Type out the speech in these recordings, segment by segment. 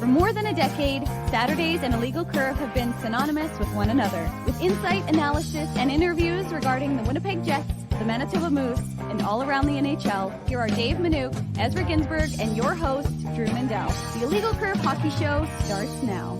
For more than a decade, Saturdays and Illegal Curve have been synonymous with one another. With insight, analysis, and interviews regarding the Winnipeg Jets, the Manitoba Moose, and all around the NHL, here are Dave Minuk, Ezra Ginsburg, and your host, Drew Mindell. The Illegal Curve Hockey Show starts now.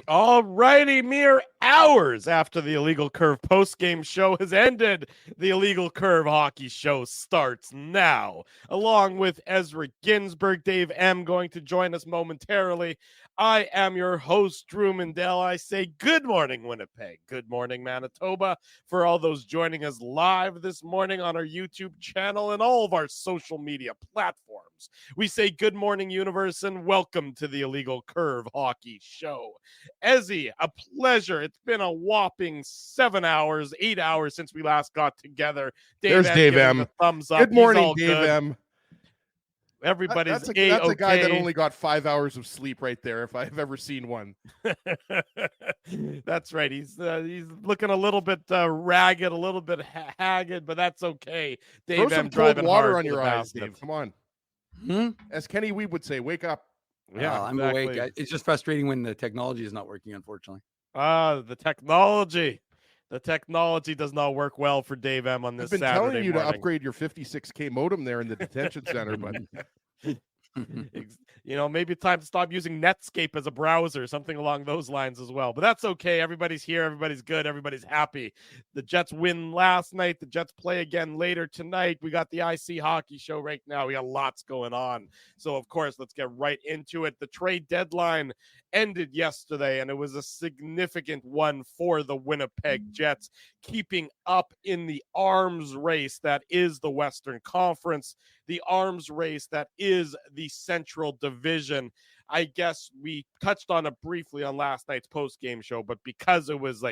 All righty, mere hours after the Illegal Curve post-game show has ended, the Illegal Curve Hockey Show starts now. Along with Ezra Ginsburg, Dave M. going to join us momentarily. I am your host, Drew Mindell. I say good morning, Winnipeg. Good morning, Manitoba. For all those joining us live this morning on our YouTube channel and all of our social media platforms, we say good morning, universe, and welcome to the Illegal Curve Hockey Show. Ezzy, a pleasure. It's been a whopping 8 hours since we last got together. There's Dave M. The thumbs up. Good morning, Dave M. Everybody's that's a guy that only got 5 hours of sleep right there, if I've ever seen one. That's right. He's looking a little bit ragged, a little bit haggard, but that's okay. Dave Throw M. some driving cold water hard on your eyes, basket. Dave. Come on. As Kenny Weeb would say, wake up. Yeah, I'm exactly. awake. It's just frustrating when the technology is not working, unfortunately. The technology. The technology does not work well for Dave M. on this I've been Saturday telling you morning. to upgrade your 56K modem there in the detention center, but Maybe it's time to stop using Netscape as a browser, something along those lines as well. But that's okay. Everybody's here. Everybody's good. Everybody's happy. The Jets win last night. The Jets play again later tonight. We got the IC Hockey Show right now. We got lots going on. So, of course, let's get right into it. The trade deadline ended yesterday, and it was a significant one for the Winnipeg Jets, keeping up in the arms race that is the Western Conference, the arms race that is the Central Division. I guess we touched on it briefly on last night's post-game show, but because it was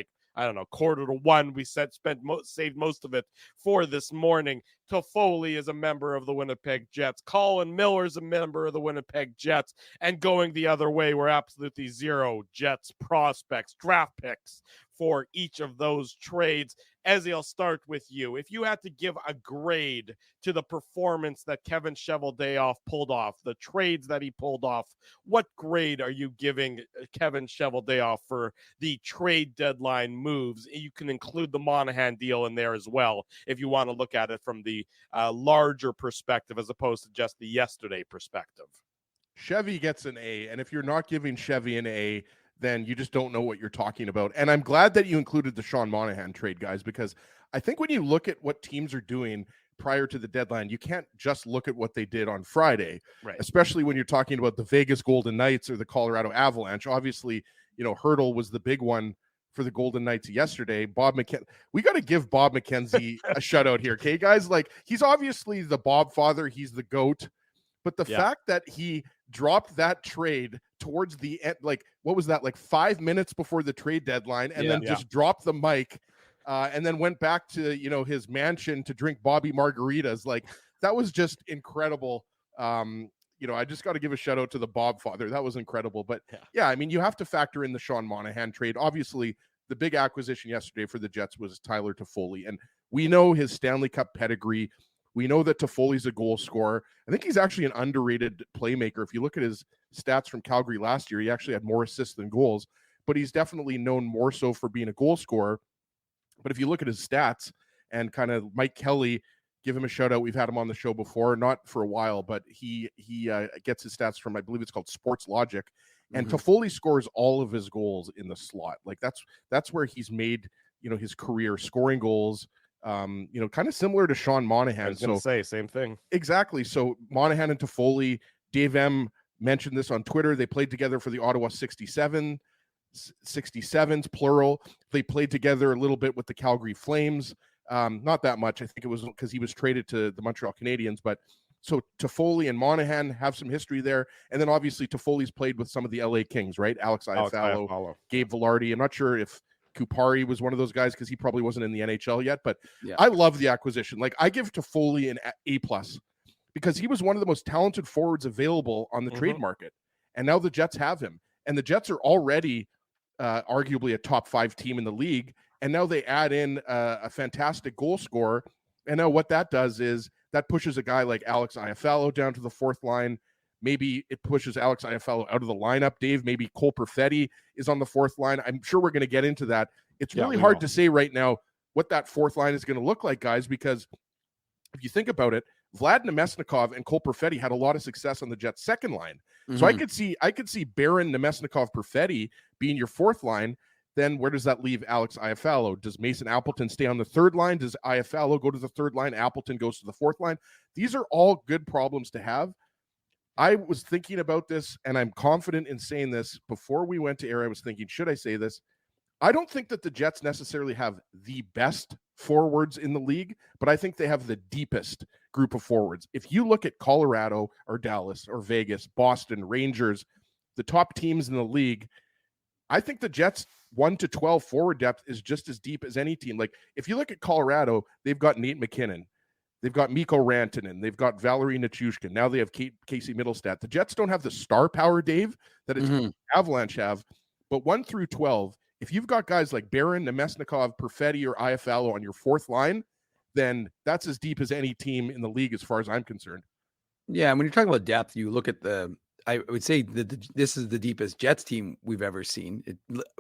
quarter to one, we saved most of it for this morning. Toffoli is a member of the Winnipeg Jets. Colin Miller is a member of the Winnipeg Jets. And going the other way, we're absolutely zero Jets prospects, draft picks for each of those trades. Ezzy, I'll start with you. If you had to give a grade to the performance that Kevin Cheveldayoff pulled off, the trades that he pulled off, what grade are you giving Kevin Cheveldayoff for the trade deadline moves? You can include the Monahan deal in there as well if you want to look at it from the larger perspective as opposed to just the yesterday perspective. Chevy gets an A, and if you're not giving Chevy an A, then you just don't know what you're talking about. And I'm glad that you included the Sean Monahan trade, guys, because I think when you look at what teams are doing prior to the deadline, you can't just look at what they did on Friday, right? Especially when you're talking about the Vegas Golden Knights or the Colorado Avalanche. Obviously, Hurdle was the big one for the Golden Knights yesterday. We got to give Bob McKenzie a shout out here, okay, guys? Like, he's obviously the Bob father. He's the GOAT. But the fact that he dropped that trade towards the end, what was that, 5 minutes before the trade deadline, and then just dropped the mic and then went back to, his mansion to drink Bobby margaritas. That was just incredible. I just got to give a shout out to the Bob father. That was incredible. But I mean, you have to factor in the Sean Monahan trade. Obviously, the big acquisition yesterday for the Jets was Tyler Toffoli. And we know his Stanley Cup pedigree. We know that Toffoli's a goal scorer. I think he's actually an underrated playmaker. If you look at his stats from Calgary last year, he actually had more assists than goals, but he's definitely known more so for being a goal scorer. But if you look at his stats and kind of Mike Kelly, give him a shout out. We've had him on the show before, not for a while, but he gets his stats from, I believe it's called Sports Logic. And Toffoli scores all of his goals in the slot. That's where he's made, his career scoring goals. Kind of similar to Sean Monahan. I was going to say same thing. Exactly. So Monahan and Toffoli, Dave M mentioned this on Twitter. They played together for the Ottawa 67s, plural. They played together a little bit with the Calgary Flames. Not that much. I think it was because he was traded to the Montreal Canadiens. But so Toffoli and Monahan have some history there. And then obviously Toffoli's played with some of the LA Kings, right? Alex Iafallo, Gabe Velarde. I'm not sure if Kupari was one of those guys because he probably wasn't in the NHL yet, but I love the acquisition. I give Toffoli an A+ because he was one of the most talented forwards available on the trade market. And now the Jets have him. And the Jets are already arguably a top 5 team in the league. And now they add in a fantastic goal scorer. And now what that does is that pushes a guy like Alex Iafallo down to the 4th line. Maybe it pushes Alex Iafallo out of the lineup. Dave, maybe Cole Perfetti is on the fourth line. I'm sure we're going to get into that. It's really hard to say right now what that fourth line is going to look like, guys, because if you think about it, Vlad Nemesnikov and Cole Perfetti had a lot of success on the Jets' second line. So I could see Barron, Nemesnikov, Perfetti being your fourth line. Then where does that leave Alex Iafallo? Does Mason Appleton stay on the third line? Does Iafallo go to the third line? Appleton goes to the fourth line. These are all good problems to have. I was thinking about this, and I'm confident in saying this. Before we went to air, I was thinking, should I say this? I don't think that the Jets necessarily have the best forwards in the league, but I think they have the deepest group of forwards. If you look at Colorado or Dallas or Vegas, Boston, Rangers, the top teams in the league, I think the Jets 1 to 12 forward depth is just as deep as any team. Like if you look at Colorado, they've got Nate McKinnon, they've got Mikko Rantanen, they've got Valerie Nichushkin. Now they have Casey Middlestat. The Jets don't have the star power, Dave, that Avalanche have, but 1 through 12, if you've got guys like Barron, Nemesnikov, Perfetti, or Iafallo on your fourth line, then that's as deep as any team in the league as far as I'm concerned. Yeah, and when you're talking about depth, you look at I would say that this is the deepest Jets team we've ever seen.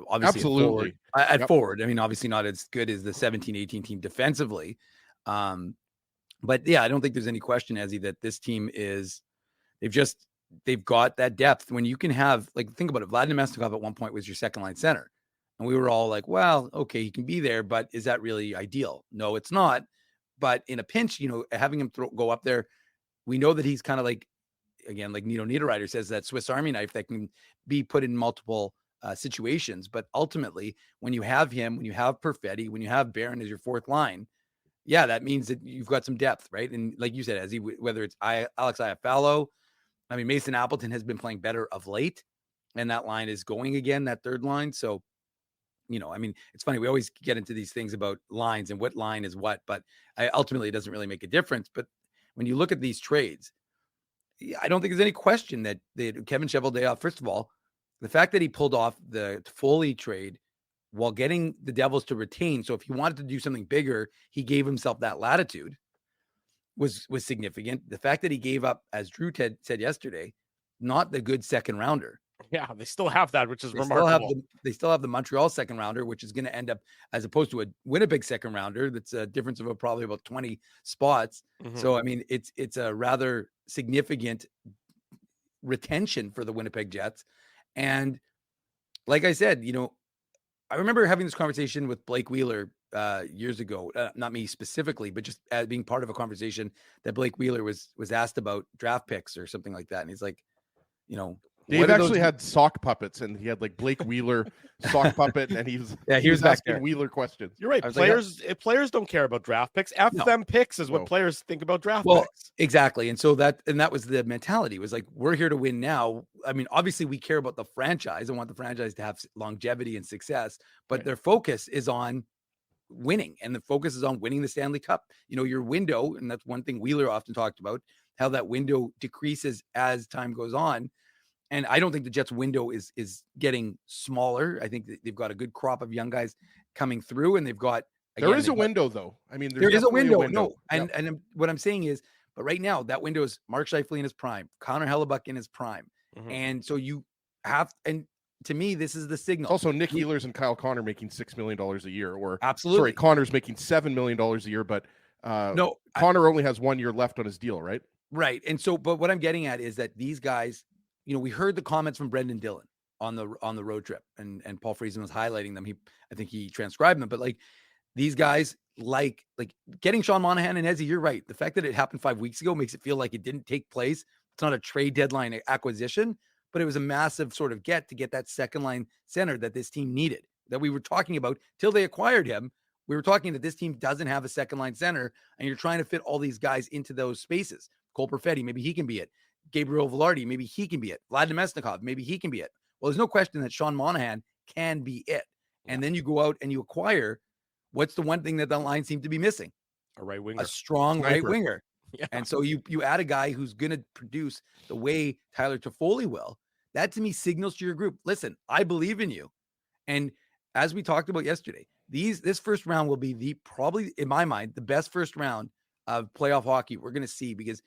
Obviously, absolutely. At forward. I mean, obviously not as good as the 17-18 team defensively. But yeah, I don't think there's any question, Ezzy, that this team they've got that depth. When you can have, like, think about it, Vlad Nemesnikov at one point was your second line center. And we were all like, well, okay, he can be there, but is that really ideal? No, it's not. But in a pinch, having him go up there, we know that he's kind of like, again, like Nito Niederreiter says, that Swiss Army knife that can be put in multiple situations. But ultimately, when you have him, when you have Perfetti, when you have Barron as your fourth line, yeah, that means that you've got some depth, right? And like you said, Ezzy, whether it's Alex Iafallo, I mean, Mason Appleton has been playing better of late, and that line is going again, that third line. So, I mean, it's funny. We always get into these things about lines and what line is what, but ultimately it doesn't really make a difference. But when you look at these trades, I don't think there's any question that Kevin Cheveldayoff, first of all, the fact that he pulled off the Foley trade while getting the Devils to retain. So if he wanted to do something bigger, he gave himself that latitude was significant. The fact that he gave up, as Drew said yesterday, not the good second rounder. Yeah, they still have that, which is remarkable. They still have the Montreal second rounder, which is going to end up, as opposed to a Winnipeg second rounder, that's a difference of probably about 20 spots. So, I mean, it's a rather significant retention for the Winnipeg Jets. And like I said, I remember having this conversation with Blake Wheeler years ago, not me specifically, but just as being part of a conversation that Blake Wheeler was asked about draft picks or something like that. And he's like, Dave actually had sock puppets, and he had like Blake Wheeler sock puppet, and he was asking Wheeler questions. You're right. Players don't care about draft picks. Them picks is what players think about draft picks. Exactly. And so that was the mentality. It was like, we're here to win now. I mean, obviously we care about the franchise and want the franchise to have longevity and success, but their focus is on winning, and the focus is on winning the Stanley Cup. Your window, and that's one thing Wheeler often talked about, how that window decreases as time goes on. And I don't think the Jets' window is getting smaller. I think that they've got a good crop of young guys coming through, and they've got. There is a window, though. I mean, there is a window. No, and what I'm saying is, but right now that window is Mark Scheifele in his prime, Connor Hellebuck in his prime, and so you have. And to me, this is the signal. Also, Nick Ehlers and Kyle Connor making $6 million a year, or absolutely. Sorry, Connor's making $7 million a year, but Connor only has 1 year left on his deal, right? Right, and so, but what I'm getting at is that these guys. We heard the comments from Brendan Dillon on the road trip, and Paul Friesen was highlighting them. I think he transcribed them, but like these guys, like getting Sean Monahan and Ezzy, you're right. The fact that it happened 5 weeks ago makes it feel like it didn't take place. It's not a trade deadline acquisition, but it was a massive sort of get that second line center that this team needed, that we were talking about till they acquired him. We were talking that this team doesn't have a second line center, and you're trying to fit all these guys into those spaces. Cole Perfetti, maybe he can be it. Gabriel Velarde, maybe he can be it. Vlad Nemesnikov, maybe he can be it. Well, there's no question that Sean Monahan can be it. And then you go out and you acquire, what's the one thing that line seemed to be missing? A right winger. A strong right winger. Yeah. And so you add a guy who's going to produce the way Tyler Toffoli will. That to me signals to your group, listen, I believe in you. And as we talked about yesterday, this first round will be probably, in my mind, the best first round of playoff hockey we're going to see, because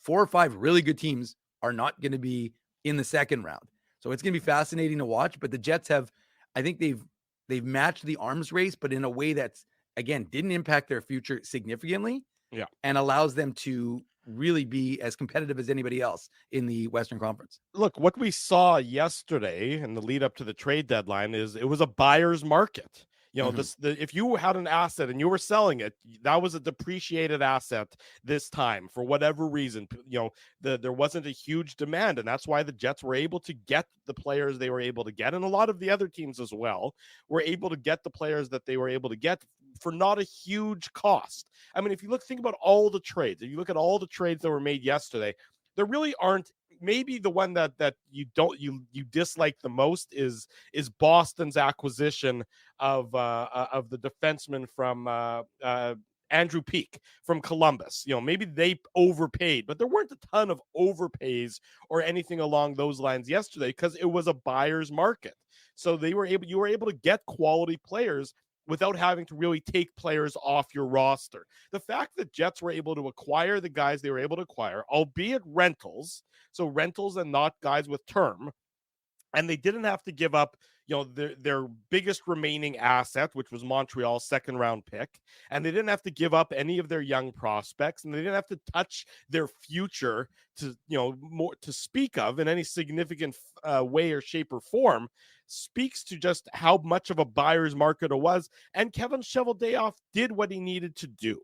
4 or 5 really good teams are not going to be in the second round. So it's going to be fascinating to watch. But the Jets have, I think they've matched the arms race, but in a way that's, again, didn't impact their future significantly. Yeah. And allows them to really be as competitive as anybody else in the Western Conference. Look, what we saw yesterday in the lead up to the trade deadline is it was a buyer's market. You know, if you had an asset and you were selling it, that was a depreciated asset this time for whatever reason. You know, there wasn't a huge demand, and that's why the Jets were able to get the players they were able to get, and a lot of the other teams as well were able to get the players that they were able to get for not a huge cost. I mean, if you think about all the trades, if you look at all the trades that were made yesterday, there really aren't. Maybe the one that you dislike the most is Boston's acquisition of the defenseman from Andrew Peeke from Columbus. You know, maybe they overpaid, but there weren't a ton of overpays or anything along those lines yesterday because it was a buyer's market. So you were able to get quality players without having to really take players off your roster. The fact that Jets were able to acquire the guys they were able to acquire, albeit rentals, so rentals and not guys with term, and they didn't have to give up, you know, their biggest remaining asset, which was Montreal's second-round pick, and they didn't have to give up any of their young prospects, and they didn't have to touch their future to, you know, more to speak of in any significant way or shape or form, speaks to just how much of a buyer's market it was. And Kevin Cheveldayoff did what he needed to do.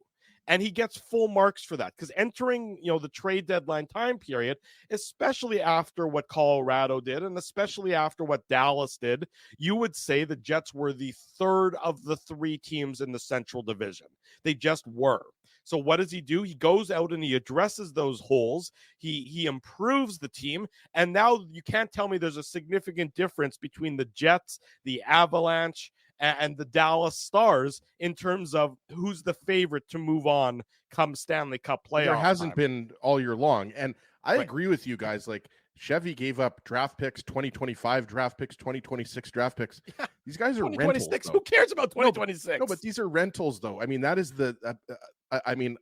And he gets full marks for that because entering, you know, the trade deadline time period, especially after what Colorado did and especially after what Dallas did, you would say the Jets were the third of the three teams in the Central Division. They just were. So what does he do? He goes out and he addresses those holes. He improves the team. And now you can't tell me there's a significant difference between the Jets, the Avalanche, and the Dallas Stars in terms of who's the favorite to move on come Stanley Cup playoff. There hasn't been all year long. And I Right. agree with you guys. Like, Chevy gave up draft picks, 2025 draft picks, 2026 draft picks. Yeah. These guys are rentals. 2026. Who cares about 2026? No, but these are rentals, though. I mean, that is the. I mean,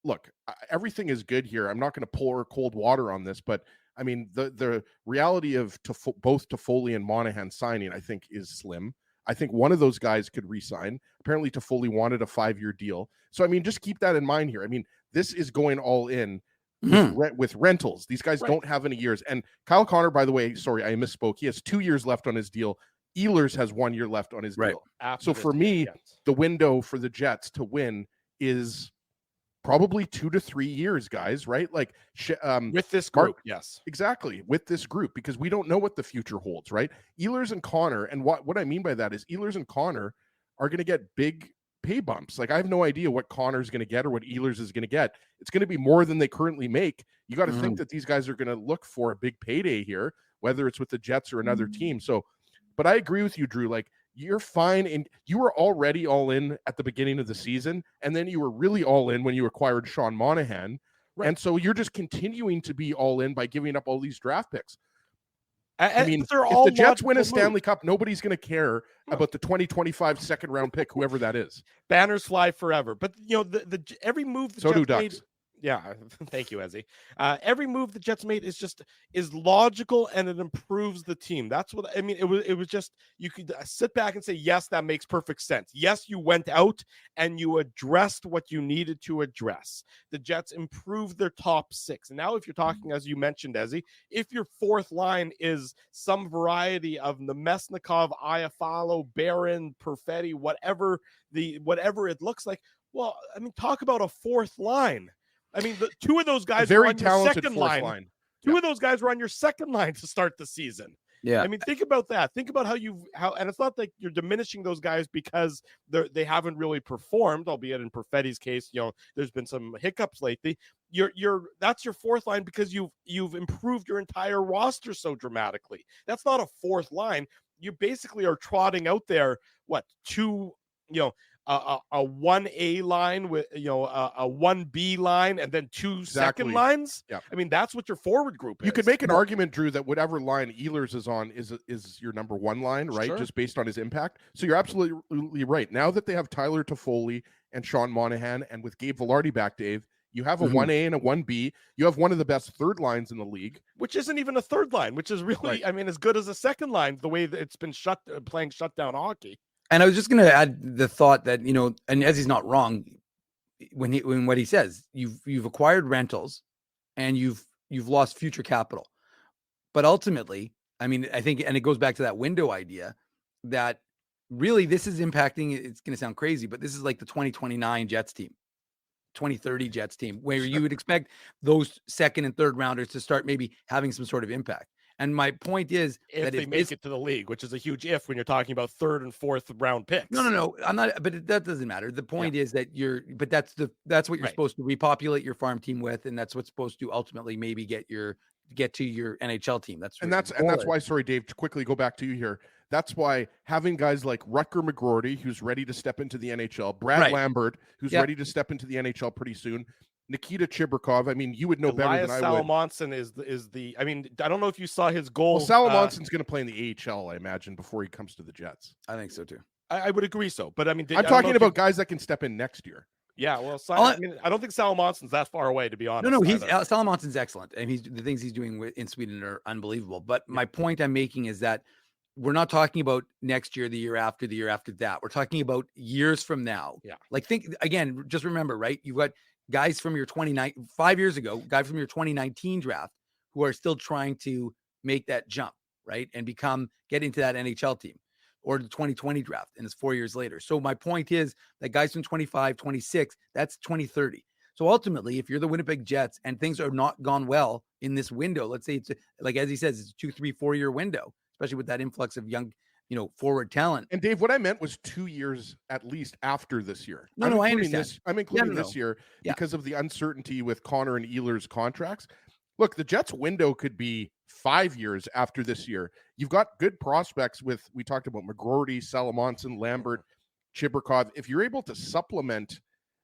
look, everything is good here. I'm not going to pour cold water on this, but I mean, the reality of both Toffoli and Monahan signing, I think, is slim. I think one of those guys could re-sign. Apparently, Toffoli wanted a 5-year deal. So, I mean, just keep that in mind here. I mean, this is going all in with rentals. These guys don't have any years. And Kyle Connor, by the way, sorry, I misspoke. He has 2 years left on his deal. Ehlers has 1 year left on his deal. So for me, the window for the Jets to win is probably 2 to 3 years, guys, right? Like with this group, yes. Exactly, with this group, because we don't know what the future holds, right? Ehlers and Connor, and what I mean by that is Ehlers and Connor are going to get big pay bumps. Like, I have no idea what Connor's going to get or what Ehlers is going to get. It's going to be more than they currently make. You got to think that these guys are going to look for a big payday here, whether it's with the Jets or another team. So, but I agree with you, Drew. Like, you're fine, and you were already all in at the beginning of the season, and then you were really all in when you acquired Sean Monahan. Right. And so you're just continuing to be all in by giving up all these draft picks. I mean, if the Jets win a Stanley Cup, nobody's going to care about the 2025 second round pick, whoever that is. Banners fly forever. But, you know, every move the Jets made, yeah, thank you, Ezzy. Every move the Jets made is logical, and it improves the team. That's what I mean. It was just, you could sit back and say, yes, that makes perfect sense. Yes, you went out and you addressed what you needed to address. The Jets improved their top 6. And now, if you're talking, as you mentioned, Ezzy, if your fourth line is some variety of Nemesnikov, Iafallo, Barron, Perfetti, whatever it looks like, well, I mean, talk about a fourth line. I mean, the 2 of those guys very were on your second line. 2 of those guys were on your second line to start the season. Yeah. I mean, think about that. Think about and it's not like you're diminishing those guys because they haven't really performed, albeit in Perfetti's case, you know, there's been some hiccups lately. That's your fourth line because you've improved your entire roster so dramatically. That's not a fourth line. You basically are trotting out there, 2, you know, a 1A line with, you know, a 1B line and then 2 second lines. Yeah. I mean, that's what your forward group is. You could make an argument, Drew, that whatever line Ehlers is on is your number 1 line, right? Sure. Just based on his impact. So you're absolutely right. Now that they have Tyler Toffoli and Sean Monahan, and with Gabe Vilardi back, Dave, You have a Mhm. 1A and a 1B. You have one of the best third lines in the league. Which isn't even a third line, which is really, Right. I mean, as good as a second line, the way that it's been playing shutdown hockey. And I was just going to add the thought that, you know, and as he's not wrong when what he says, you've acquired rentals and you've lost future capital. But ultimately, I mean, I think, and it goes back to that window idea that really this is impacting, it's going to sound crazy, but this is like the 2029 Jets team, 2030 Jets team, where you would expect those second and third rounders to start maybe having some sort of impact. And my point is If that they make it to the league, which is a huge if when you're talking about third and fourth round picks. no, I'm not, but that doesn't matter. The point is that that's what you're Right. supposed to repopulate your farm team with, and that's what's supposed to ultimately maybe get to your NHL team. That's why, sorry, Dave, to quickly go back to you here. That's why having guys like Rutger McGroarty, who's ready to step into the NHL, Brad Right. Lambert, who's Yep. ready to step into the NHL pretty soon, Nikita Chibrikov. I mean, you would know better Elias than I would. Salomonsson is the. I mean, I don't know if you saw his goal. Well, Salomonsson's going to play in the AHL, I imagine, before he comes to the Jets. I think so too. I would agree so, but I mean, I'm talking about guys that can step in next year. Yeah, well, I mean, I don't think Salomonsson's that far away, to be honest. No, he's either. Salamonsson's excellent, and the things he's doing in Sweden are unbelievable. But my point I'm making is that we're not talking about next year, the year after that. We're talking about years from now. Yeah. Like think again, just remember, right? You've got guys from your 5 years ago, guy from your 2019 draft who are still trying to make that jump, right? And get into that NHL team, or the 2020 draft, and it's 4 years later. So my point is that guys from 25, 26, that's 2030. So ultimately, if you're the Winnipeg Jets and things are not gone well in this window, let's say it's like, as he says, it's a 2, 3, 4 year window, especially with that influx of young, forward talent. And Dave, what I meant was 2 years at least after this year. No, I understand. I'm including this year because of the uncertainty with Connor and Ehlers' contracts. Look, the Jets' window could be 5 years after this year. You've got good prospects we talked about McGroarty, Salomonsson, Lambert, Chibrikov. If you're able to supplement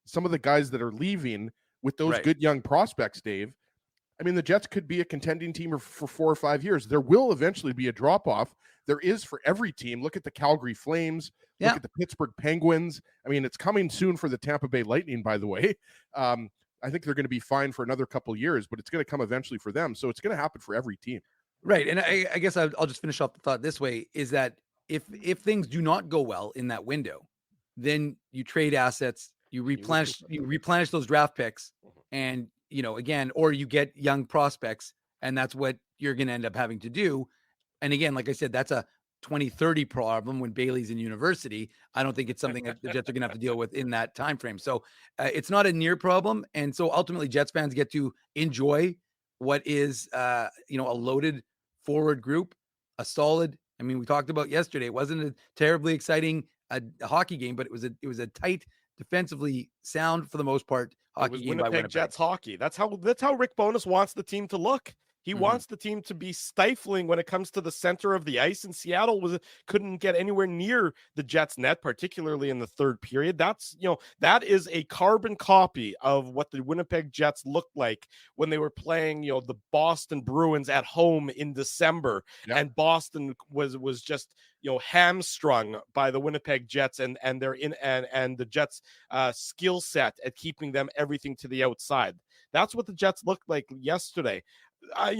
some of the guys that are leaving with those good young prospects, Dave, I mean, the Jets could be a contending team for 4 or 5 years. There will eventually be a drop-off. There is for every team. Look at the Calgary Flames. Look at the Pittsburgh Penguins. I mean, it's coming soon for the Tampa Bay Lightning, by the way. I think they're going to be fine for another couple years, but it's going to come eventually for them. So it's going to happen for every team. Right. And I guess I'll just finish off the thought this way, is that if things do not go well in that window, then you trade assets, you replenish those draft picks, and again, or you get young prospects, and that's what you're going to end up having to do. And again, like I said, that's a 2030 problem when Bailey's in university. I don't think it's something that the Jets are going to have to deal with in that time frame. So it's not a near problem. And so ultimately Jets fans get to enjoy what is, a loaded forward group, a solid, I mean, we talked about yesterday, it wasn't a terribly exciting hockey game, but it was a tight, defensively sound for the most part hockey game by Winnipeg Jets hockey. That's how Rick Bowness wants the team to look. He wants the team to be stifling when it comes to the center of the ice, and Seattle couldn't get anywhere near the Jets net, particularly in the third period. That is a carbon copy of what the Winnipeg Jets looked like when they were playing, the Boston Bruins at home in December, and Boston was just hamstrung by the Winnipeg Jets and the Jets skill set at keeping them everything to the outside. That's what the Jets looked like yesterday. I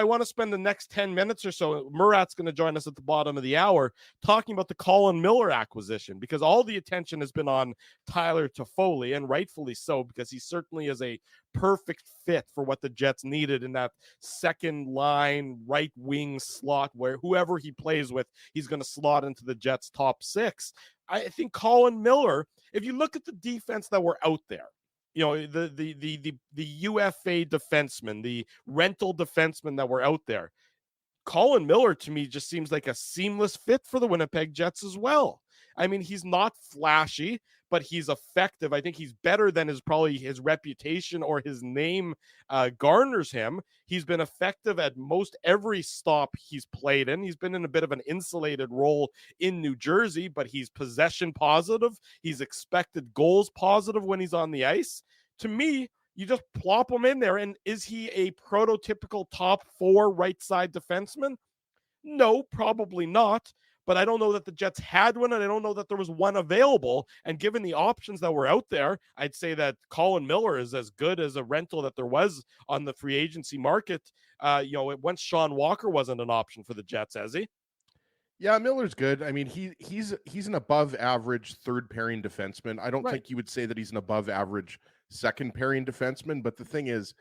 want to spend the next 10 minutes or so. Murat's going to join us at the bottom of the hour talking about the Colin Miller acquisition, because all the attention has been on Tyler Toffoli, and rightfully so, because he certainly is a perfect fit for what the Jets needed in that second line right wing slot, where whoever he plays with, he's going to slot into the Jets' top six. I think Colin Miller, if you look at the defense that were out there, the UFA defensemen, the rental defensemen that were out there, Colin Miller to me just seems like a seamless fit for the Winnipeg Jets as well. I mean, he's not flashy, but he's effective. I think he's better than his reputation or his name garners him. He's been effective at most every stop he's played in. He's been in a bit of an insulated role in New Jersey, but he's possession positive. He's expected goals positive when he's on the ice. To me, you just plop him in there, and is he a prototypical top 4 right side defenseman? No, probably not. but I don't know that the Jets had one, and I don't know that there was one available. And given the options that were out there, I'd say that Colin Miller is as good as a rental that there was on the free agency market. Once Sean Walker wasn't an option for the Jets, has he? Yeah, Miller's good. I mean, he's an above average third pairing defenseman. I don't Right. think you would say that he's an above average second pairing defenseman, but the thing is,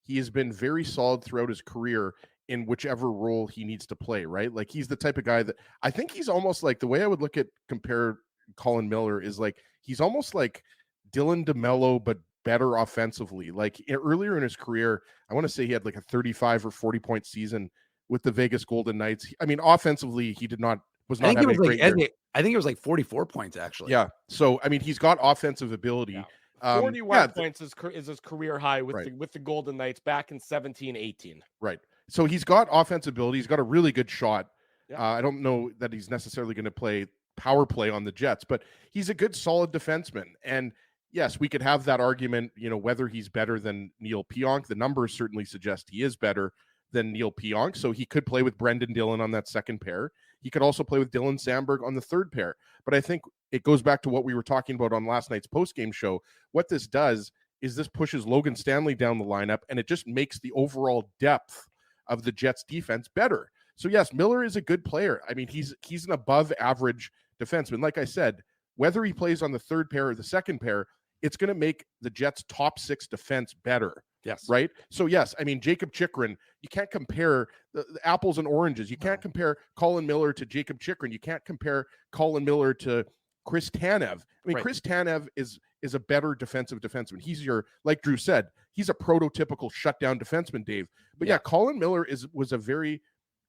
he has been very solid throughout his career in whichever role he needs to play, right? Like he's the type of guy that I think he's almost like the way I would compare Colin Miller is like he's almost like Dylan DeMello, but better offensively. Like earlier in his career, I want to say he had like a 35 or 40 point season with the Vegas Golden Knights. I mean, offensively, he was not having a great year. I think it was like 44 points actually. Yeah. So I mean, he's got offensive ability. Yeah. 41 points is his career high with the Golden Knights back in 17-18. Right. So he's got offensive ability. He's got a really good shot. Yeah. I don't know that he's necessarily going to play power play on the Jets, but he's a good, solid defenseman. And yes, we could have that argument, whether he's better than Neil Pionk. The numbers certainly suggest he is better than Neil Pionk. So he could play with Brendan Dillon on that second pair. He could also play with Dylan Sandberg on the third pair. But I think it goes back to what we were talking about on last night's postgame show. What this does is this pushes Logan Stanley down the lineup, and it just makes the overall depth of the Jets defense better. So yes, Miller is a good player. I mean, he's an above average defenseman. Like I said, whether he plays on the third pair or the second pair, it's going to make the Jets' top six defense better. Yes. Right. So yes, I mean, Jacob Chychrun, you can't compare the apples and oranges. You can't compare Colin Miller to Jacob Chychrun. You can't compare Colin Miller to Chris Tanev. I mean, Chris Tanev is a better defensive defenseman. He's like Drew said, he's a prototypical shutdown defenseman, Dave. But yeah, Colin Miller was a very,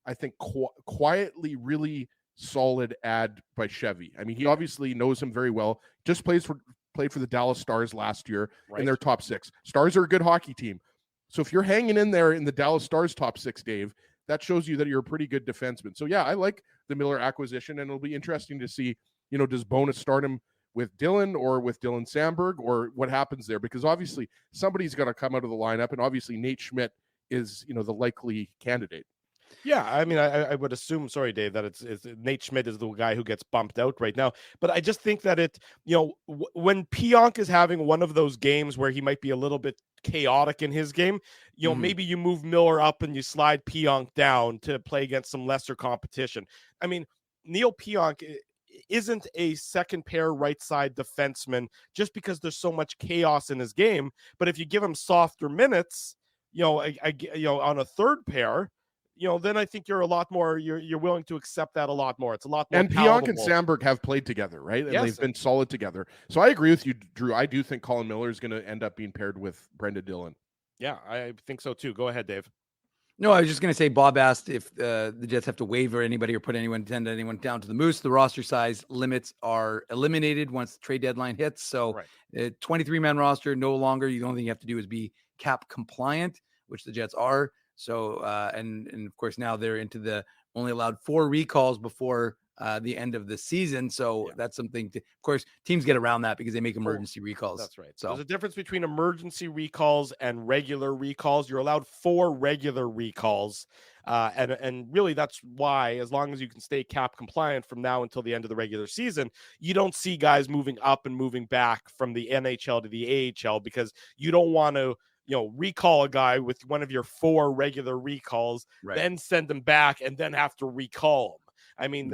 I think, quietly really solid add by Chevy. I mean, he obviously knows him very well. Just played for the Dallas Stars last year in their top six. Stars are a good hockey team. So if you're hanging in there in the Dallas Stars top six, Dave, that shows you that you're a pretty good defenseman. So yeah, I like the Miller acquisition, and it'll be interesting to see, does Bowness start him with Dylan or with Dylan Sandberg, or what happens there? Because obviously somebody's got to come out of the lineup, and obviously Nate Schmidt is, the likely candidate. Yeah, I mean, I would assume, sorry, Dave, that it's Nate Schmidt is the guy who gets bumped out right now. But I just think that when Pionk is having one of those games where he might be a little bit chaotic in his game, maybe you move Miller up and you slide Pionk down to play against some lesser competition. I mean, Neil Pionk isn't a second pair right side defenseman just because there's so much chaos in his game. But if you give him softer minutes, on a third pair, then I think you're a lot more, you're willing to accept that a lot more. It's a lot more. And Pionk and Sandberg have played together, right? And they've been solid together. So I agree with you, Drew. I do think Colin Miller is going to end up being paired with Brendan Dillon. Yeah, I think so too. Go ahead, Dave. No, I was just going to say, Bob asked if the Jets have to waiver anybody or send anyone down to the Moose. The roster size limits are eliminated once the trade deadline hits. So 23-man roster, no longer. The only thing you have to do is be cap compliant, which the Jets are. So, and of course, now they're into the only allowed 4 recalls before the end of the season. So that's something of course, teams get around that because they make emergency recalls. That's right. So there's a difference between emergency recalls and regular recalls. You're allowed 4 regular recalls. And really that's why, as long as you can stay cap compliant from now until the end of the regular season, you don't see guys moving up and moving back from the NHL to the AHL, because you don't want to, recall a guy with one of your 4 regular recalls, then send them back and then have to recall him. I mean,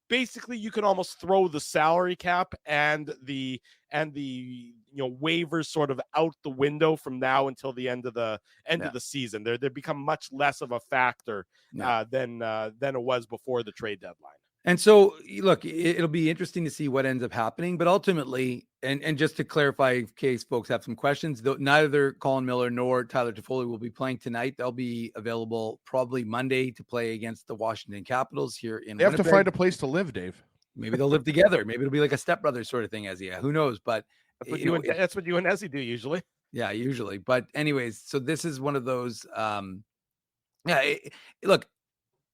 basically you can almost throw the salary cap and the waivers sort of out the window from now until the end of the season. They become much less of a factor than it was before the trade deadline. And so, look, it'll be interesting to see what ends up happening. But ultimately, and just to clarify, in case folks have some questions, neither Colin Miller nor Tyler Toffoli will be playing tonight. They'll be available probably Monday to play against the Washington Capitals here in They have to find a place to live, Dave. Maybe they'll live together. Maybe it'll be like a stepbrother sort of thing, who knows? But that's what you and Ezzy do usually. Yeah, usually. But anyways, so this is one of those. Look.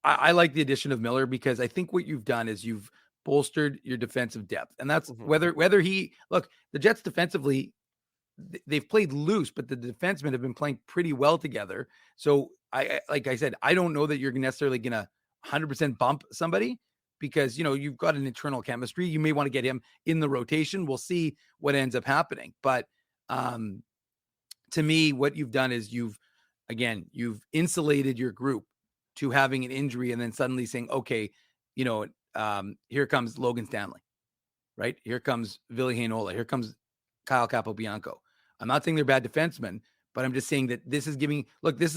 I like the addition of Miller because I think what you've done is you've bolstered your defensive depth. And that's whether the Jets defensively, they've played loose, but the defensemen have been playing pretty well together. So like I said, I don't know that you're necessarily going to 100% bump somebody, because, you've got an internal chemistry. You may want to get him in the rotation. We'll see what ends up happening. But to me, what you've done is you've insulated your group to having an injury and then suddenly saying, okay, here comes Logan Stanley, right? Here comes Ville Heinola. Here comes Kyle Capobianco. I'm not saying they're bad defensemen, but I'm just saying that this is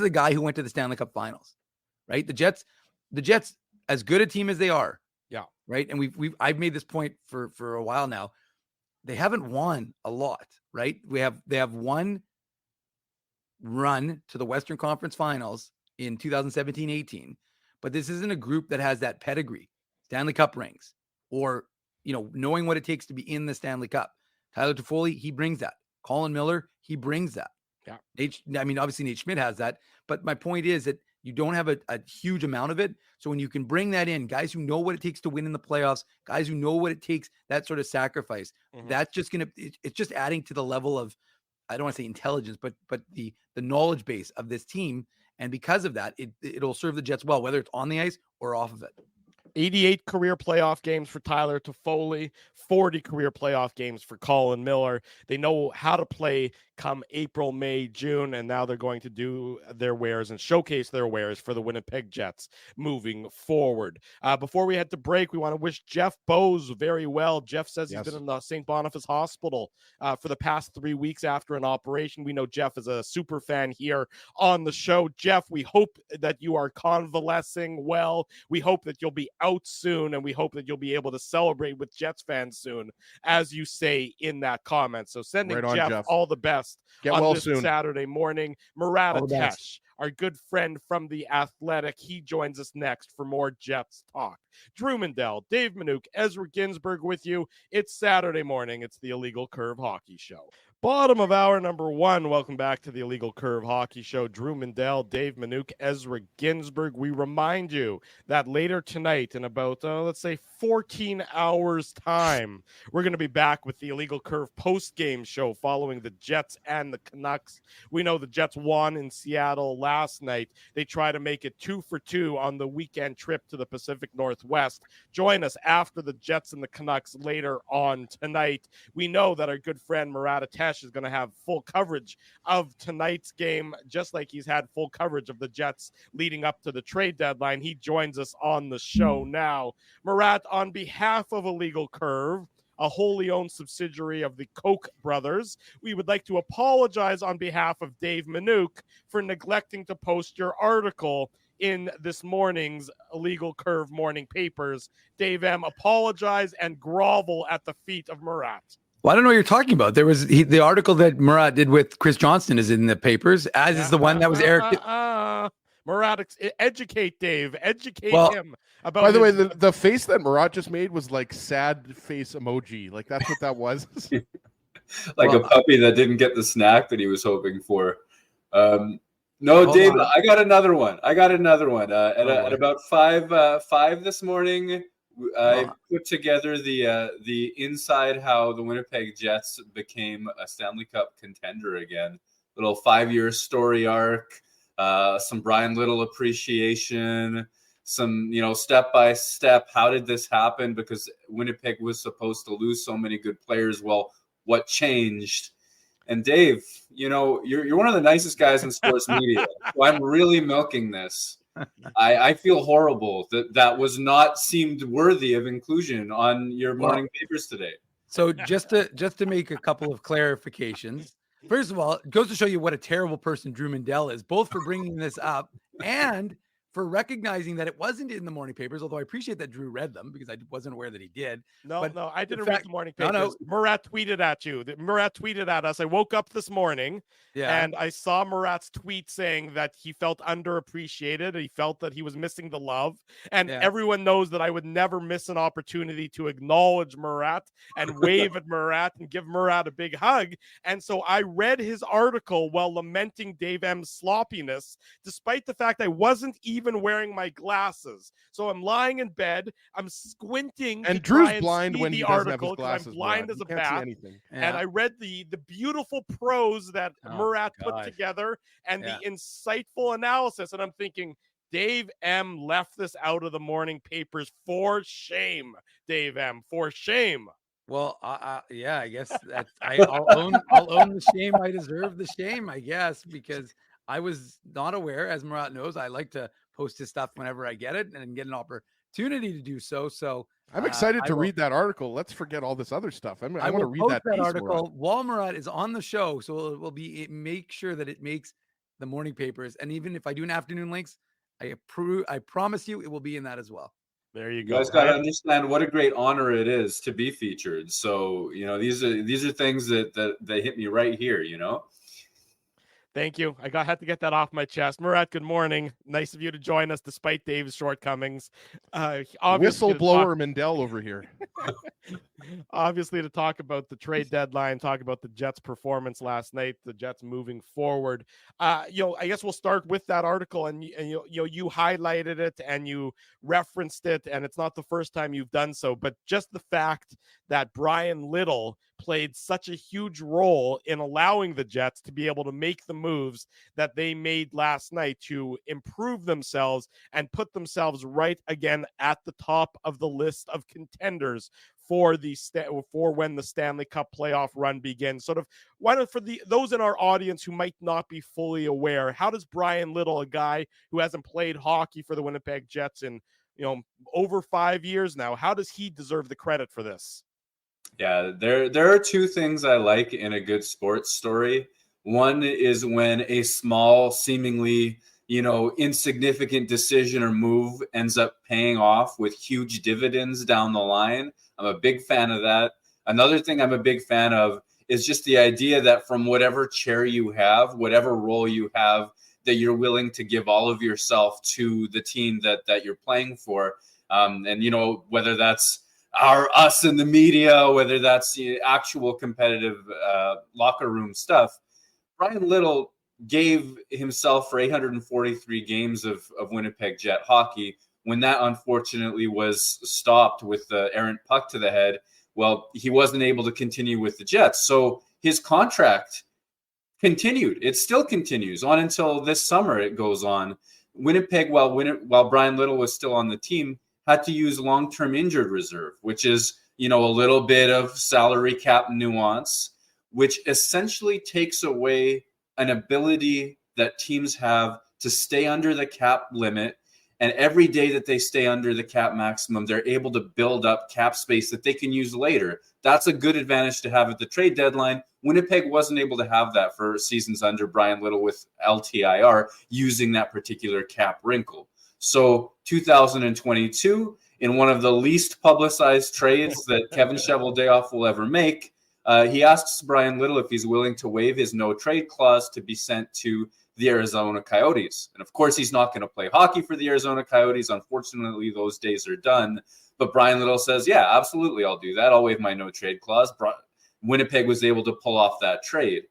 a guy who went to the Stanley Cup Finals, right? The Jets, as good a team as they are. Yeah. Right. And I've made this point for a while now. They haven't won a lot, right? They have one run to the Western Conference Finals in 2017-18, but this isn't a group that has that pedigree, Stanley Cup rings, or, knowing what it takes to be in the Stanley Cup. Tyler Toffoli, he brings that. Colin Miller, he brings that. Yeah. Obviously Nate Schmidt has that, but my point is that you don't have a huge amount of it. So when you can bring that in, guys who know what it takes to win in the playoffs, guys who know what it takes, that sort of sacrifice, that's just it's just adding to the level of, I don't want to say intelligence, but the knowledge base of this team. And because of that, it'll serve the Jets well, whether it's on the ice or off of it. 88 career playoff games for Tyler Toffoli, 40 career playoff games for Colin Miller. They know how to play come April, May, June, and now they're going to do their wares and showcase their wares for the Winnipeg Jets moving forward. Before we head to break, we want to wish Jeff Bose very well. Jeff says he's been in the St. Boniface Hospital for the past 3 weeks after an operation. We know Jeff is a super fan here on the show. Jeff, we hope that you are convalescing well. We hope that you'll be out soon, and we hope that you'll be able to celebrate with Jets fans soon, as you say in that comment. So sending Jeff all the best Get on well this soon. Saturday morning. Murat Atesh, our good friend from The Athletic, he joins us next for more Jets talk. Drew Mandel, Dave Minuk, Ezra Ginsburg with you. It's Saturday morning. It's the Illegal Curve Hockey Show. Bottom of hour number 1. Welcome back to the Illegal Curve Hockey Show. Drew Mandel, Dave Minuk, Ezra Ginsburg. We remind you that later tonight, in about, let's say 14 hours time, we're going to be back with the Illegal Curve post-game show following the Jets and the Canucks. We know the Jets won in Seattle last night. They try to make it 2 for 2 on the weekend trip to the Pacific Northwest. Join us after the Jets and the Canucks later on tonight. We know that our good friend Murat Atesh is going to have full coverage of tonight's game, just like he's had full coverage of the Jets leading up to the trade deadline. He joins us on the show now. Murat, on behalf of Illegal Curve, a wholly owned subsidiary of the Koch brothers, we would like to apologize on behalf of Dave Minuk for neglecting to post your article in this morning's Illegal Curve morning papers. Dave M., apologize and grovel at the feet of Murat. Well, I don't know what you're talking about. There was the article that Murat did with Chris Johnston is in the papers, as is the one that was Eric. Murat, educate Dave. Educate him about. By the way, the face that Murat just made was like sad face emoji. Like that's what that was. Like a puppy that didn't get the snack that he was hoping for. No, Dave, I got another one. At about 5 this morning, I put together the inside how the Winnipeg Jets became a Stanley Cup contender again. Little 5-year story arc, some Brian Little appreciation, some step by step. How did this happen? Because Winnipeg was supposed to lose so many good players. Well, what changed? And Dave, you're one of the nicest guys in sports media. So I'm really milking this. I feel horrible that was not seemed worthy of inclusion on your morning papers today. So just to make a couple of clarifications. First of all, it goes to show you what a terrible person Drew Mandel is, both for bringing this up and for recognizing that it wasn't in the morning papers, although I appreciate that Drew read them because I wasn't aware that he did. No, I didn't read the morning papers. No. Murat tweeted at you. Murat tweeted at us. I woke up this morning and I saw Murat's tweet saying that he felt underappreciated. He felt that he was missing the love. And everyone knows that I would never miss an opportunity to acknowledge Murat and wave at Murat and give Murat a big hug. And so I read his article while lamenting Dave M's sloppiness, despite the fact I wasn't even wearing my glasses. So I'm lying in bed, I'm squinting, and Drew's blind when he doesn't have his glasses. I'm blind as a bat. And I read the beautiful prose that Murat put together and the insightful analysis, and I'm thinking, Dave M left this out of the morning papers for shame. Dave M, for shame. Well, yeah, I guess that I'll own the shame. I deserve the shame, I guess, because I was not aware. As Murat knows, I like to post his stuff whenever I get it and get an opportunity to do so. So I'm excited to read that article. Let's forget all this other stuff. I want to read that piece, article while Murat is on the show. So it will make sure that it makes the morning papers. And even if I do an afternoon links, I promise you it will be in that as well. There you You go. guys got to understand what a great honor it is to be featured. So, these are things that hit me right here, Thank you. I had to get that off my chest. Murat, good morning. Nice of you to join us despite Dave's shortcomings. Whistleblower Mandel over here. Obviously, to talk about the trade deadline, talk about the Jets' performance last night, the Jets moving forward. I guess we'll start with that article, and you highlighted it and you referenced it, and it's not the first time you've done so, but just the fact that Brian Little played such a huge role in allowing the Jets to be able to make the moves that they made last night to improve themselves and put themselves right again at the top of the list of contenders for when the Stanley Cup playoff run begins. Sort of, why don't, for those in our audience who might not be fully aware, how does Brian Little, a guy who hasn't played hockey for the Winnipeg Jets in over 5 years now, how does he deserve the credit for this? Yeah, there are two things I like in a good sports story. One is when a small, seemingly insignificant decision or move ends up paying off with huge dividends down the line. I'm a big fan of that. Another thing I'm a big fan of is just the idea that from whatever chair you have, whatever role you have, that you're willing to give all of yourself to the team that you're playing for. And whether that's us in the media, whether that's the actual competitive locker room stuff, Brian Little gave himself for 843 games of Winnipeg Jet hockey. When that unfortunately was stopped with the errant puck to the head, well, he wasn't able to continue with the Jets. So his contract continued. It still continues on until this summer. It goes on. Winnipeg, while Brian Little was still on the team, had to use long-term injured reserve, which is, a little bit of salary cap nuance, which essentially takes away an ability that teams have to stay under the cap limit. And every day that they stay under the cap maximum, they're able to build up cap space that they can use later. That's a good advantage to have at the trade deadline. Winnipeg wasn't able to have that for seasons under Brian Little with LTIR using that particular cap wrinkle. So 2022, in one of the least publicized trades that Kevin Cheveldayoff will ever make, he asks Brian Little if he's willing to waive his no-trade clause to be sent to the Arizona Coyotes. And of course, he's not going to play hockey for the Arizona Coyotes. Unfortunately, those days are done. But Brian Little says, yeah, absolutely, I'll do that. I'll waive my no-trade clause. Winnipeg was able to pull off that trade.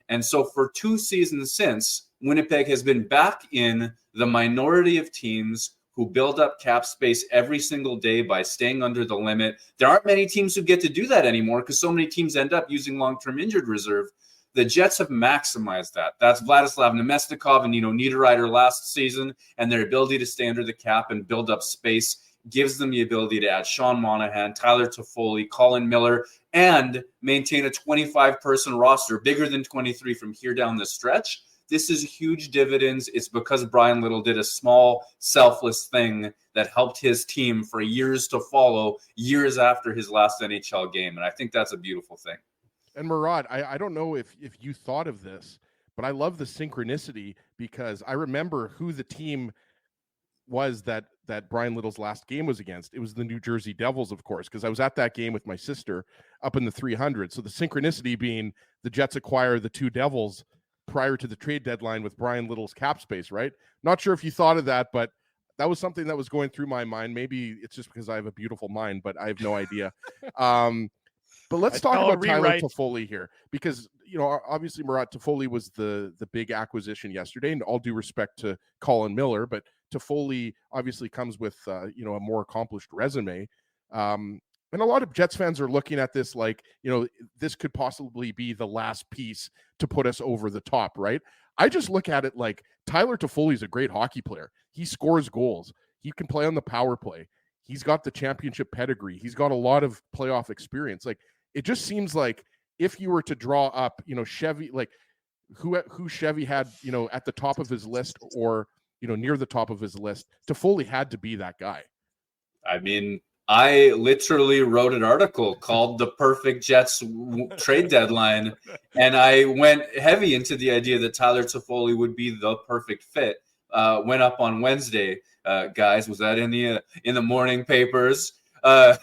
And so for 2 seasons since, Winnipeg has been back in the minority of teams who build up cap space every single day by staying under the limit. There aren't many teams who get to do that anymore because so many teams end up using long-term injured reserve. The Jets have maximized that. That's Vladislav Nemestikov and Niederreiter last season, and their ability to stay under the cap and build up space gives them the ability to add Sean Monahan, Tyler Toffoli, Colin Miller, and maintain a 25-person roster, bigger than 23 from here down the stretch. This is huge dividends. It's because Brian Little did a small, selfless thing that helped his team for years to follow, years after his last NHL game. And I think that's a beautiful thing. And Murat, I don't know if you thought of this, but I love the synchronicity because I remember who the team was that Brian Little's last game was against. It was the New Jersey Devils, of course, because I was at that game with my sister up in the 300. So the synchronicity being the Jets acquire the 2 Devils prior to the trade deadline with Brian Little's cap space, right? Not sure if you thought of that, but that was something that was going through my mind. Maybe it's just because I have a beautiful mind, but I have no idea. But let's talk about Tyler Toffoli here, because obviously Murat, Toffoli was the big acquisition yesterday, and all due respect to Colin Miller, but Toffoli obviously comes with a more accomplished resume. And a lot of Jets fans are looking at this like, this could possibly be the last piece to put us over the top, right? I just look at it like Tyler Toffoli is a great hockey player. He scores goals. He can play on the power play. He's got the championship pedigree. He's got a lot of playoff experience. Like, it just seems like if you were to draw up, Chevy, like who Chevy had, at the top of his list or, near the top of his list, Toffoli had to be that guy. I mean, I literally wrote an article called The Perfect Jets Trade Deadline, and I went heavy into the idea that Tyler Toffoli would be the perfect fit. Went up on Wednesday, guys. Was that in the morning papers? But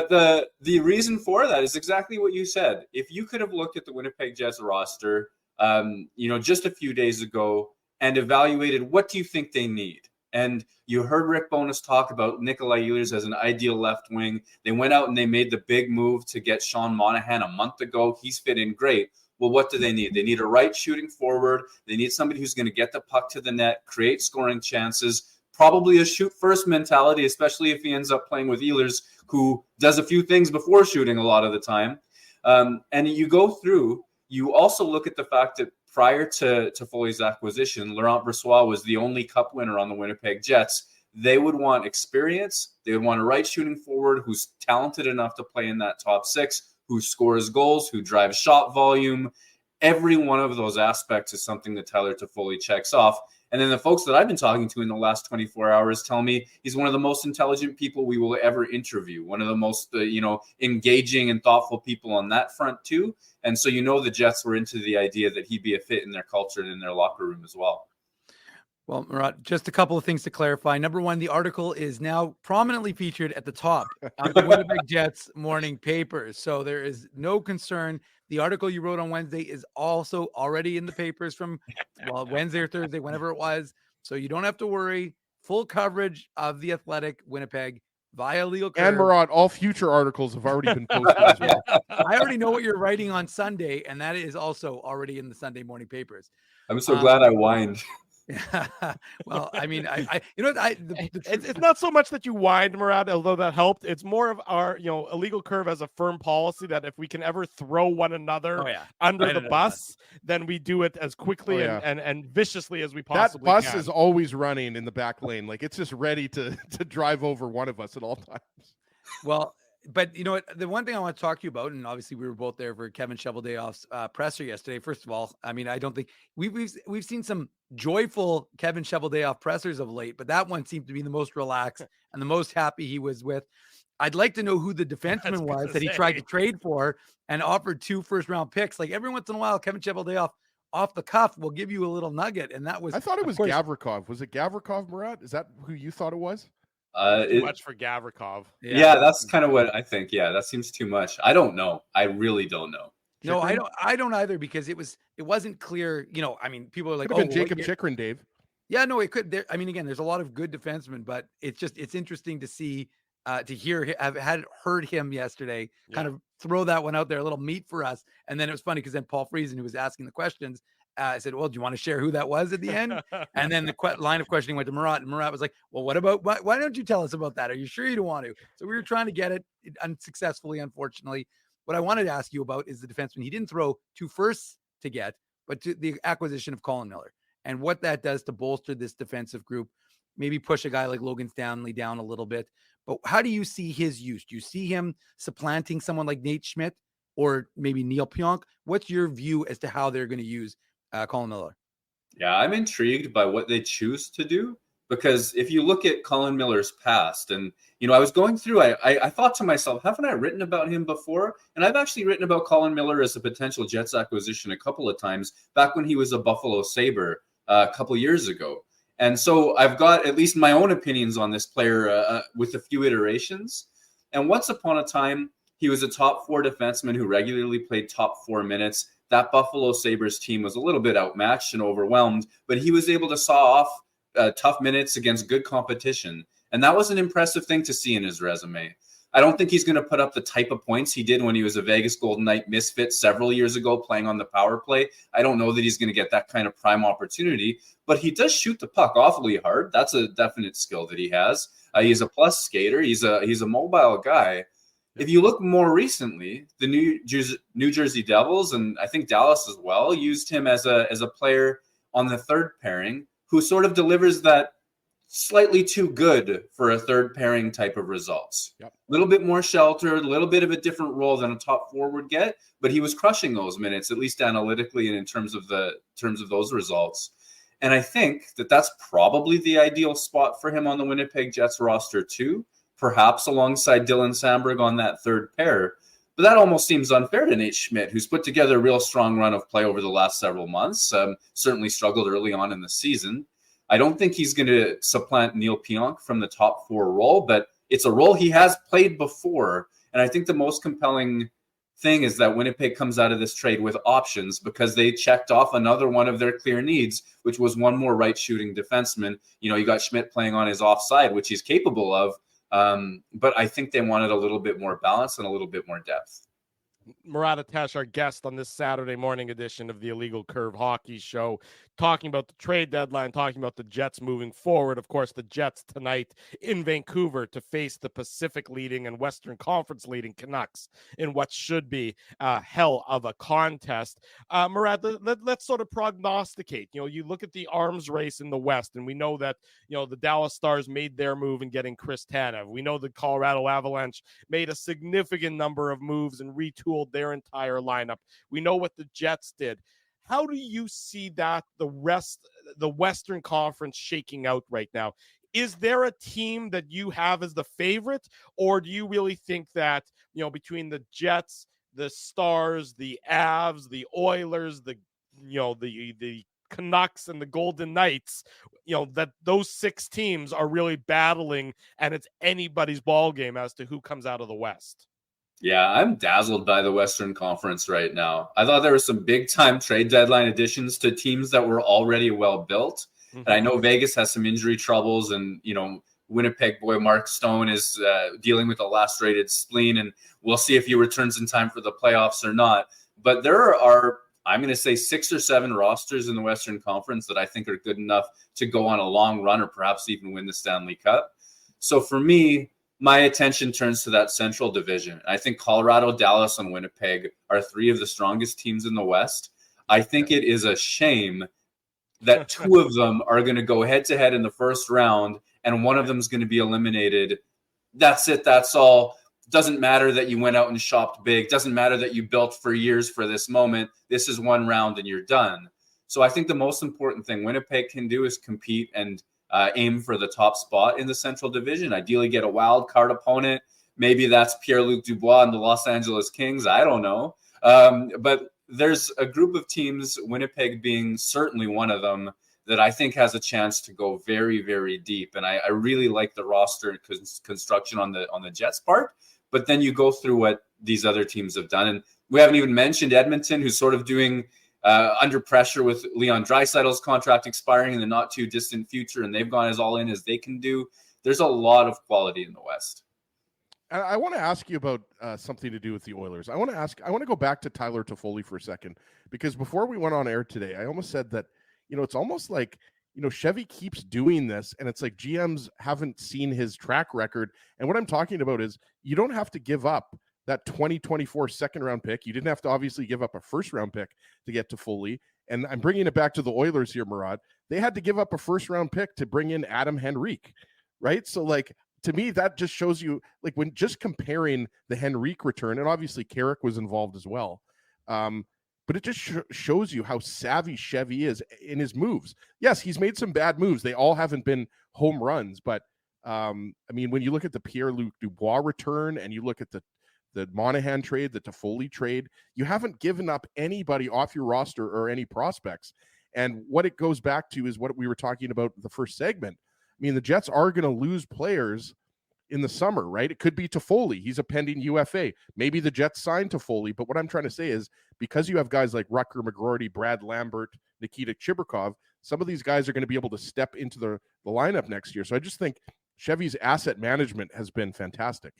the reason for that is exactly what you said. If you could have looked at the Winnipeg Jets roster, just a few days ago and evaluated what do you think they need. And you heard Rick Bowness talk about Nikolai Ehlers as an ideal left wing. They went out and they made the big move to get Sean Monahan a month ago. He's fit in great. Well, what do they need? They need a right shooting forward. They need somebody who's going to get the puck to the net, create scoring chances, probably a shoot first mentality, especially if he ends up playing with Ehlers, who does a few things before shooting a lot of the time. And you go through, you also look at the fact that prior to Toffoli's acquisition, Laurent Brossoit was the only cup winner on the Winnipeg Jets. They would want experience. They would want a right shooting forward who's talented enough to play in that top six, who scores goals, who drives shot volume. Every one of those aspects is something that Tyler Toffoli checks off. And then the folks that I've been talking to in the last 24 hours tell me he's one of the most intelligent people we will ever interview, one of the most, engaging and thoughtful people on that front too. And so, the Jets were into the idea that he'd be a fit in their culture and in their locker room as well. Well, Murat, just a couple of things to clarify. Number one, the article is now prominently featured at the top of the Winnipeg Jets morning papers. So there is no concern. The article you wrote on Wednesday is also already in the papers from Wednesday or Thursday, whenever it was. So you don't have to worry. Full coverage of the Athletic Winnipeg via Legal Curve. And Murat, all future articles have already been posted as well. I already know what you're writing on Sunday, and that is also already in the Sunday morning papers. I'm so glad I whined. Well, I mean, it's not so much that you whined, Murat, although that helped. It's more of our, Illegal Curve as a firm policy that if we can ever throw one another under the bus, then we do it as quickly and viciously as we possibly can. That bus is always running in the back lane. Like, it's just ready to drive over one of us at all times. Well, but you know what? The one thing I want to talk to you about, and obviously we were both there for Kevin Cheveldayoff's presser yesterday. First of all, I mean, I don't think we've seen some joyful Kevin Cheveldayoff pressers of late, but that one seemed to be the most relaxed and the most happy he was with. I'd like to know who the defenseman was that he tried to trade for and offered 2 first-round picks. Like, every once in a while, Kevin Cheveldayoff off the cuff will give you a little nugget, and that was. I thought it was Gavrikov. Was it Gavrikov, Murat? Is that who you thought it was? Too much for Gavrikov. Yeah, that's kind of what I think. Yeah, that seems too much. I don't know. I really don't know. No, I don't either, because it wasn't clear. I mean, people are like, could have been Jacob Chychrun, Dave. Yeah, no, it could. I mean, again, there's a lot of good defensemen, but it's interesting to see, to hear, heard him yesterday, kind of throw that one out there, a little meat for us. And then it was funny because then Paul Friesen, who was asking the questions, I said, well, do you want to share who that was at the end? And then the line of questioning went to Murat, and Murat was like, well, what about, why don't you tell us about that? Are you sure you don't want to? So we were trying to get it unsuccessfully, unfortunately. What I wanted to ask you about is the defenseman. He didn't throw 2 firsts to get, but to the acquisition of Colin Miller and what that does to bolster this defensive group, maybe push a guy like Logan Stanley down a little bit. But how do you see his use? Do you see him supplanting someone like Nate Schmidt or maybe Neil Pionk? What's your view as to how they're going to use Colin Miller? Yeah, I'm intrigued by what they choose to do, because if you look at Colin Miller's past, and I was going through, I thought to myself, haven't I written about him before? And I've actually written about Colin Miller as a potential Jets acquisition a couple of times back when he was a Buffalo Sabre a couple of years ago. And so I've got at least my own opinions on this player with a few iterations. And once upon a time, he was a top 4 defenseman who regularly played top 4 minutes. That Buffalo Sabres team was a little bit outmatched and overwhelmed, but he was able to saw off tough minutes against good competition. And that was an impressive thing to see in his resume. I don't think he's going to put up the type of points he did when he was a Vegas Golden Knight misfit several years ago playing on the power play. I don't know that he's going to get that kind of prime opportunity, but he does shoot the puck awfully hard. That's a definite skill that he has. He's a plus skater. He's a mobile guy. If you look more recently, the New Jersey Devils, and I think Dallas as well, used him as a player on the third pairing who sort of delivers that slightly too good for a third pairing type of results. Yep. A little bit more sheltered, a little bit of a different role than a top four would get, but he was crushing those minutes, at least analytically and in terms of those results. And I think that that's probably the ideal spot for him on the Winnipeg Jets roster too, perhaps alongside Dylan Samberg on that third pair. But that almost seems unfair to Nate Schmidt, who's put together a real strong run of play over the last several months, certainly struggled early on in the season. I don't think he's going to supplant Neil Pionk from the top four role, but it's a role he has played before. And I think the most compelling thing is that Winnipeg comes out of this trade with options because they checked off another one of their clear needs, which was one more right shooting defenseman. You got Schmidt playing on his offside, which he's capable of. But I think they wanted a little bit more balance and a little bit more depth. Murat Atesh, our guest on this Saturday morning edition of the Illegal Curve Hockey Show, talking about the trade deadline, talking about the Jets moving forward. Of course, the Jets tonight in Vancouver to face the Pacific leading and Western Conference leading Canucks in what should be a hell of a contest. Murat, let's sort of prognosticate. You look at the arms race in the West, and we know that, the Dallas Stars made their move in getting Chris Tanev. We know the Colorado Avalanche made a significant number of moves and retooled their entire lineup. We know what the Jets did. How do you see that the Western Conference shaking out right now? Is there a team that you have as the favorite, or do you really think that, between the Jets, the Stars, the Avs, the Oilers, the Canucks and the Golden Knights, that those six teams are really battling and it's anybody's ball game as to who comes out of the West? Yeah, I'm dazzled by the Western Conference right now. I thought there were some big-time trade deadline additions to teams that were already well-built. Mm-hmm. And I know Vegas has some injury troubles, and, Winnipeg boy Mark Stone is dealing with a lacerated spleen, and we'll see if he returns in time for the playoffs or not. But there are, I'm going to say, 6 or 7 rosters in the Western Conference that I think are good enough to go on a long run or perhaps even win the Stanley Cup. So for me, my attention turns to that Central Division. I think Colorado, Dallas, and Winnipeg are 3 of the strongest teams in the West. I think it is a shame that 2 of them are going to go head-to-head in the first round, and one of them is going to be eliminated. That's it. That's all. Doesn't matter that you went out and shopped big. Doesn't matter that you built for years for this moment. This is one round, and you're done. So I think the most important thing Winnipeg can do is compete and aim for the top spot in the Central Division. Ideally get a wild card opponent. Maybe that's Pierre-Luc Dubois and the Los Angeles Kings. I don't know. But there's a group of teams, Winnipeg being certainly one of them, that I think has a chance to go very, very deep. And I really like the roster construction on the Jets part. But then you go through what these other teams have done. And we haven't even mentioned Edmonton, who's sort of doing under pressure with Leon Draisaitl's contract expiring in the not too distant future, and they've gone as all in as they can do. There's a lot of quality in the West. I want to ask you about something to do with the Oilers. I want to go back to Tyler Toffoli for a second, because before we went on air today, I almost said that, it's almost like, Chevy keeps doing this, and it's like GMs haven't seen his track record. And what I'm talking about is you don't have to give up that 2024 second-round pick. You didn't have to obviously give up a first-round pick to get Toffoli. And I'm bringing it back to the Oilers here, Murat. They had to give up a first-round pick to bring in Adam Henrique, right? So, to me, that just shows you, when just comparing the Henrique return, and obviously Carrick was involved as well, but it just shows you how savvy Chevy is in his moves. Yes, he's made some bad moves. They all haven't been home runs, but when you look at the Pierre-Luc Dubois return and you look at the Monahan trade, the Toffoli trade, you haven't given up anybody off your roster or any prospects. And what it goes back to is what we were talking about in the first segment. The Jets are going to lose players in the summer, right? It could be Toffoli. He's a pending UFA. Maybe the Jets signed Toffoli. But what I'm trying to say is, because you have guys like Rutger McGroarty, Brad Lambert, Nikita Chibrikov, some of these guys are going to be able to step into the lineup next year. So I just think Chevy's asset management has been fantastic.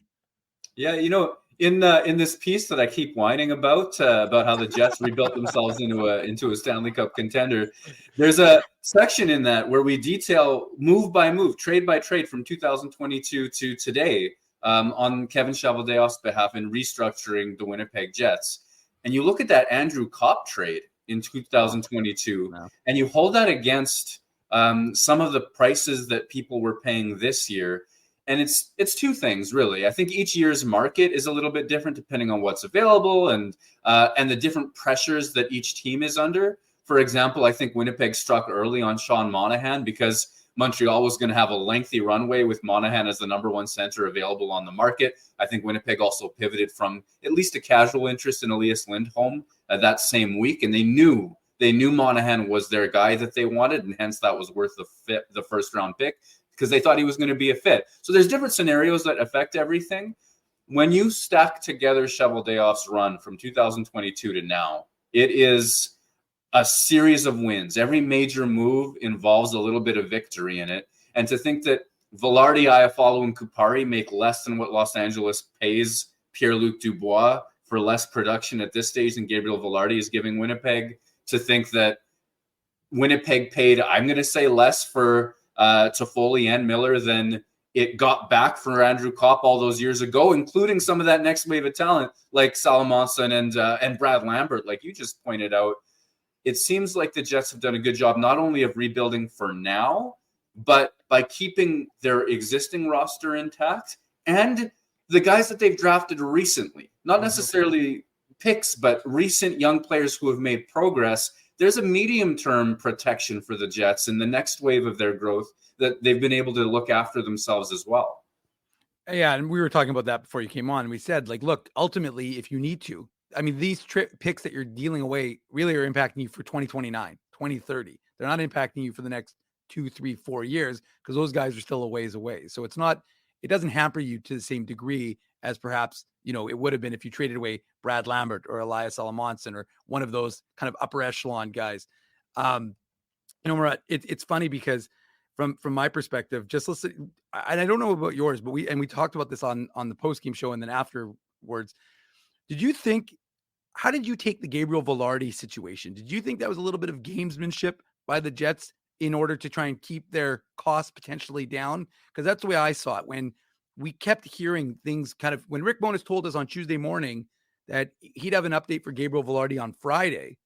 Yeah, in this piece that I keep whining about how the Jets rebuilt themselves into a Stanley Cup contender, there's a section in that where we detail move by move, trade by trade from 2022 to today on Kevin Cheveldayoff's behalf in restructuring the Winnipeg Jets. And you look at that Andrew Kopp trade in 2022, and you hold that against some of the prices that people were paying this year. And it's two things, really. I think each year's market is a little bit different depending on what's available and the different pressures that each team is under. For example, I think Winnipeg struck early on Sean Monahan because Montreal was going to have a lengthy runway with Monahan as the number one center available on the market. I think Winnipeg also pivoted from at least a casual interest in Elias Lindholm that same week, and they knew Monahan was their guy that they wanted, and hence that was worth the first round pick because they thought he was going to be a fit. So there's different scenarios that affect everything. When you stack together Cheveldayoff's run from 2022 to now, it is a series of wins. Every major move involves a little bit of victory in it. And to think that Velarde, Iafallo, and Kupari make less than what Los Angeles pays Pierre-Luc Dubois for less production at this stage than Gabriel Velarde is giving Winnipeg, to think that Winnipeg paid, I'm going to say, less for Toffoli and Miller than it got back for Andrew Kopp all those years ago, including some of that next wave of talent like Salamonson and Brad Lambert, like you just pointed out. It seems like the Jets have done a good job not only of rebuilding for now, but by keeping their existing roster intact and the guys that they've drafted recently, not necessarily picks, but recent young players who have made progress. There's a medium-term protection for the Jets in the next wave of their growth that they've been able to look after themselves as well. Yeah, and we were talking about that before you came on. We said, like, look, ultimately, if you need to, I mean, these picks that you're dealing away really are impacting you for 2029, 2030. They're not impacting you for the next 2, 3, 4 years because those guys are still a ways away. So it doesn't hamper you to the same degree as perhaps, it would have been if you traded away Brad Lambert or Elias Salamonson or one of those kind of upper echelon guys. Murat, it's funny because from my perspective, just listen, and I don't know about yours, but we talked about this on the post-game show and then afterwards. How did you take the Gabriel Velarde situation? Did you think that was a little bit of gamesmanship by the Jets in order to try and keep their costs potentially down? Because that's the way I saw it. When we kept hearing things when Rick Bowness told us on Tuesday morning that he'd have an update for Gabriel Velarde on Friday,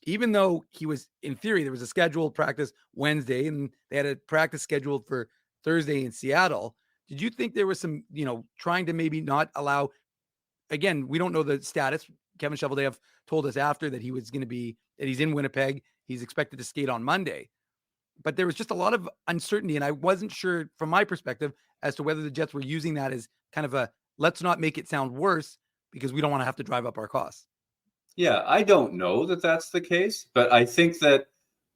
even though he was, in theory, there was a scheduled practice Wednesday and they had a practice scheduled for Thursday in Seattle. Did you think there was some, trying to maybe not allow, again, we don't know the status. Kevin Cheveldayoff told us after that he's in Winnipeg. He's expected to skate on Monday. But there was just a lot of uncertainty, and I wasn't sure from my perspective as to whether the Jets were using that as kind of a, let's not make it sound worse because we don't want to have to drive up our costs. Yeah, I don't know that that's the case, but I think that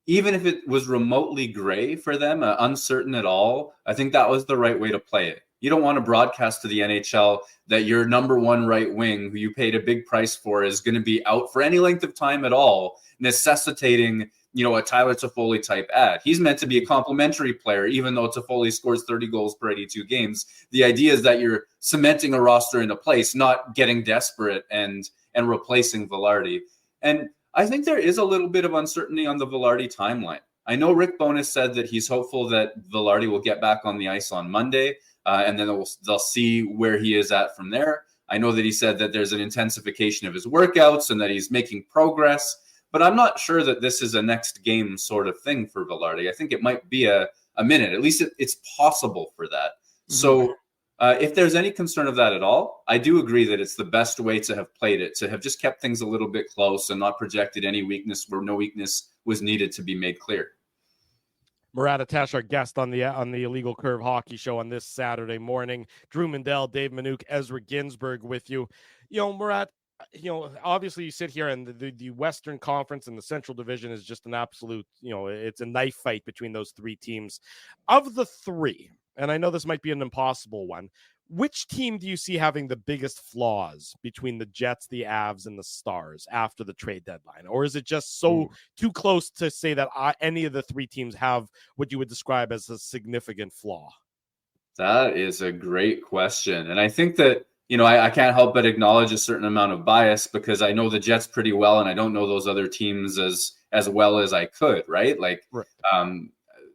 even if it was remotely gray for them, uncertain at all, I think that was the right way to play it. You don't want to broadcast to the NHL that your number one right wing, who you paid a big price for, is going to be out for any length of time at all, necessitating, a Tyler Toffoli type ad. He's meant to be a complimentary player, even though Toffoli scores 30 goals per 82 games. The idea is that you're cementing a roster into place, not getting desperate and replacing Velarde. And I think there is a little bit of uncertainty on the Velarde timeline. I know Rick Bowness said that he's hopeful that Velarde will get back on the ice on Monday, and then they'll see where he is at from there. I know that he said that there's an intensification of his workouts and that he's making progress, but I'm not sure that this is a next game sort of thing for Velarde. I think it might be a minute. At least it's possible for that. Mm-hmm. So if there's any concern of that at all, I do agree that it's the best way to have played it, to have just kept things a little bit close and not projected any weakness where no weakness was needed to be made clear. Murat Atesh, our guest on the Illegal Curve Hockey Show on this Saturday morning. Drew Mandel, Dave Minuk, Ezra Ginsburg with you. Murat, obviously you sit here and the Western Conference and the Central Division is just an absolute, it's a knife fight between those three teams. Of the three, and I know this might be an impossible one, which team do you see having the biggest flaws between the Jets, the Avs, and the Stars after the trade deadline? Or is it just too close to say that any of the three teams have what you would describe as a significant flaw? That is a great question. And I think that, I can't help but acknowledge a certain amount of bias because I know the Jets pretty well and I don't know those other teams as well as I could, right? Like, right.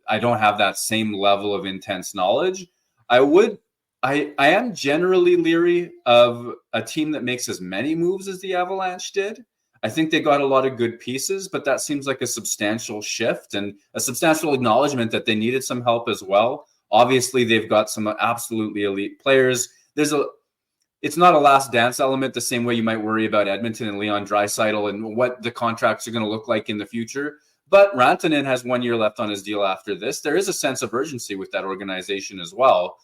I don't have that same level of intense knowledge. I am generally leery of a team that makes as many moves as the Avalanche did. I think they got a lot of good pieces, but that seems like a substantial shift and a substantial acknowledgement that they needed some help as well. Obviously, they've got some absolutely elite players. It's not a last dance element the same way you might worry about Edmonton and Leon Draisaitl and what the contracts are going to look like in the future. But Rantanen has 1 year left on his deal after this. There is a sense of urgency with that organization as well.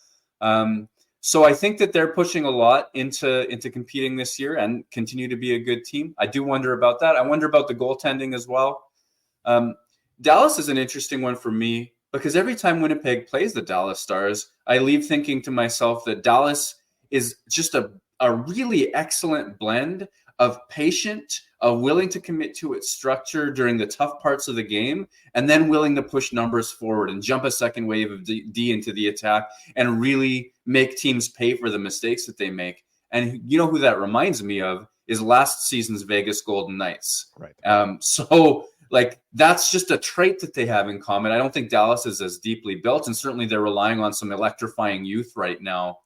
So I think that they're pushing a lot into competing this year and continue to be a good team. I do wonder about that. I wonder about the goaltending as well. Dallas is an interesting one for me because every time Winnipeg plays the Dallas Stars, I leave thinking to myself that Dallas is just a really excellent blend of patient, of willing to commit to its structure during the tough parts of the game, and then willing to push numbers forward and jump a second wave of D into the attack and really make teams pay for the mistakes that they make. And you know who that reminds me of is last season's Vegas Golden Knights. Right. So like that's just a trait that they have in common. I don't think Dallas is as deeply built, and certainly they're relying on some electrifying youth right now.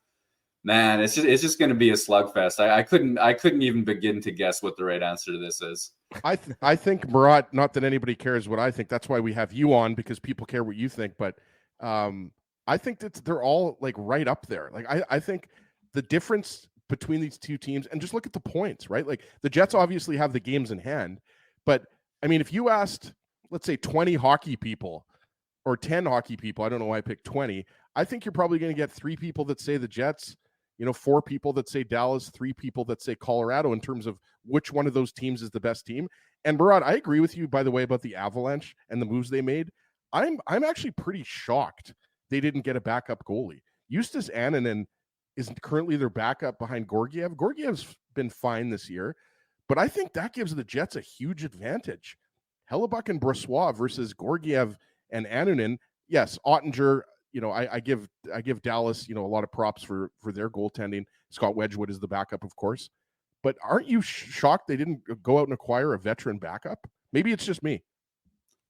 Man, it's just going to be a slugfest. I couldn't even begin to guess what the right answer to this is. I think, Murat, not that anybody cares what I think. That's why we have you on, because people care what you think. But I think that they're all like right up there. Like I think the difference between these two teams, and just look at the points, right? Like the Jets obviously have the games in hand, but I mean, if you asked, let's say 20 hockey people or 10 hockey people, I don't know why I picked 20. I think you're probably going to get 3 people that say the Jets, 4 people that say Dallas, 3 people that say Colorado in terms of which one of those teams is the best team. And Murat, I agree with you, by the way, about the Avalanche and the moves they made. I'm actually pretty shocked they didn't get a backup goalie. Justus Annunen is currently their backup behind Georgiev. Georgiev's been fine this year, but I think that gives the Jets a huge advantage. Hellebuck and Brossoit versus Georgiev and Annunen. Yes, Ottinger, I give Dallas, a lot of props for their goaltending. Scott Wedgwood is the backup, of course. But aren't you shocked they didn't go out and acquire a veteran backup? Maybe it's just me.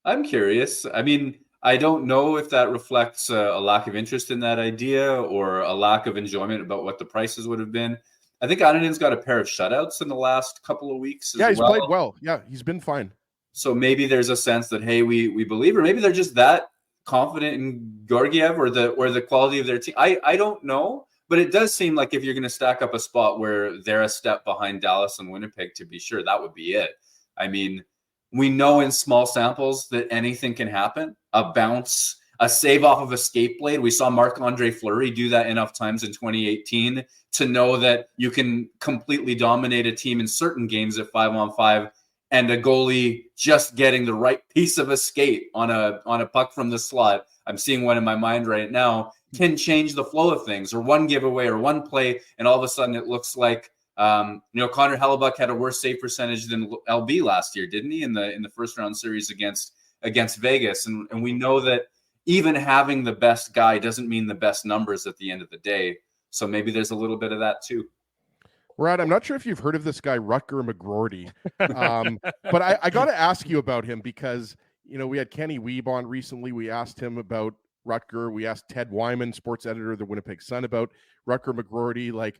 I'm curious. I mean, I don't know if that reflects a lack of interest in that idea or a lack of enjoyment about what the prices would have been. I think Annunen's got a pair of shutouts in the last couple of weeks. He's played well. Yeah, he's been fine. So maybe there's a sense that, hey, we believe, or maybe they're just that confident in Georgiev or the quality of their team. I don't know, but it does seem like if you're going to stack up a spot where they're a step behind Dallas and Winnipeg, to be sure, that would be it. I mean, we know in small samples that anything can happen. A bounce, a save off of a skate blade. We saw Marc-Andre Fleury do that enough times in 2018 to know that you can completely dominate a team in certain games at 5-on-5, and a goalie just getting the right piece of a skate on a puck from the slot. I'm seeing one in my mind right now, can change the flow of things, or one giveaway or one play, and all of a sudden it looks like Connor Hellebuck had a worse save percentage than LB last year, didn't he? In the first round series against Vegas, and we know that even having the best guy doesn't mean the best numbers at the end of the day. So maybe there's a little bit of that too. Rod, I'm not sure if you've heard of this guy, Rutger McGroarty, but I got to ask you about him because, we had Kenny Wiebe on recently. We asked him about Rutger. We asked Ted Wyman, sports editor of the Winnipeg Sun, about Rutger McGroarty. Like,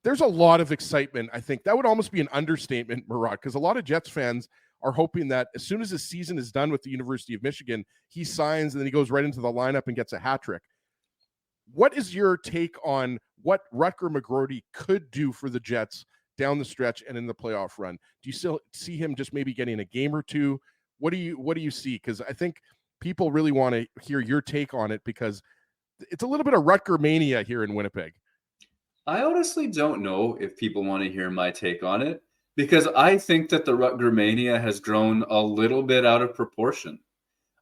there's a lot of excitement. I think that would almost be an understatement, Murat, because a lot of Jets fans are hoping that as soon as his season is done with the University of Michigan, he signs and then he goes right into the lineup and gets a hat trick. What is your take on what Rutger McGroarty could do for the Jets down the stretch and in the playoff run? Do you still see him just maybe getting a game or two? What do you see? Because I think people really want to hear your take on it, because it's a little bit of Rutger mania here in Winnipeg. I honestly don't know if people want to hear my take on it, because I think that the Rutger mania has grown a little bit out of proportion.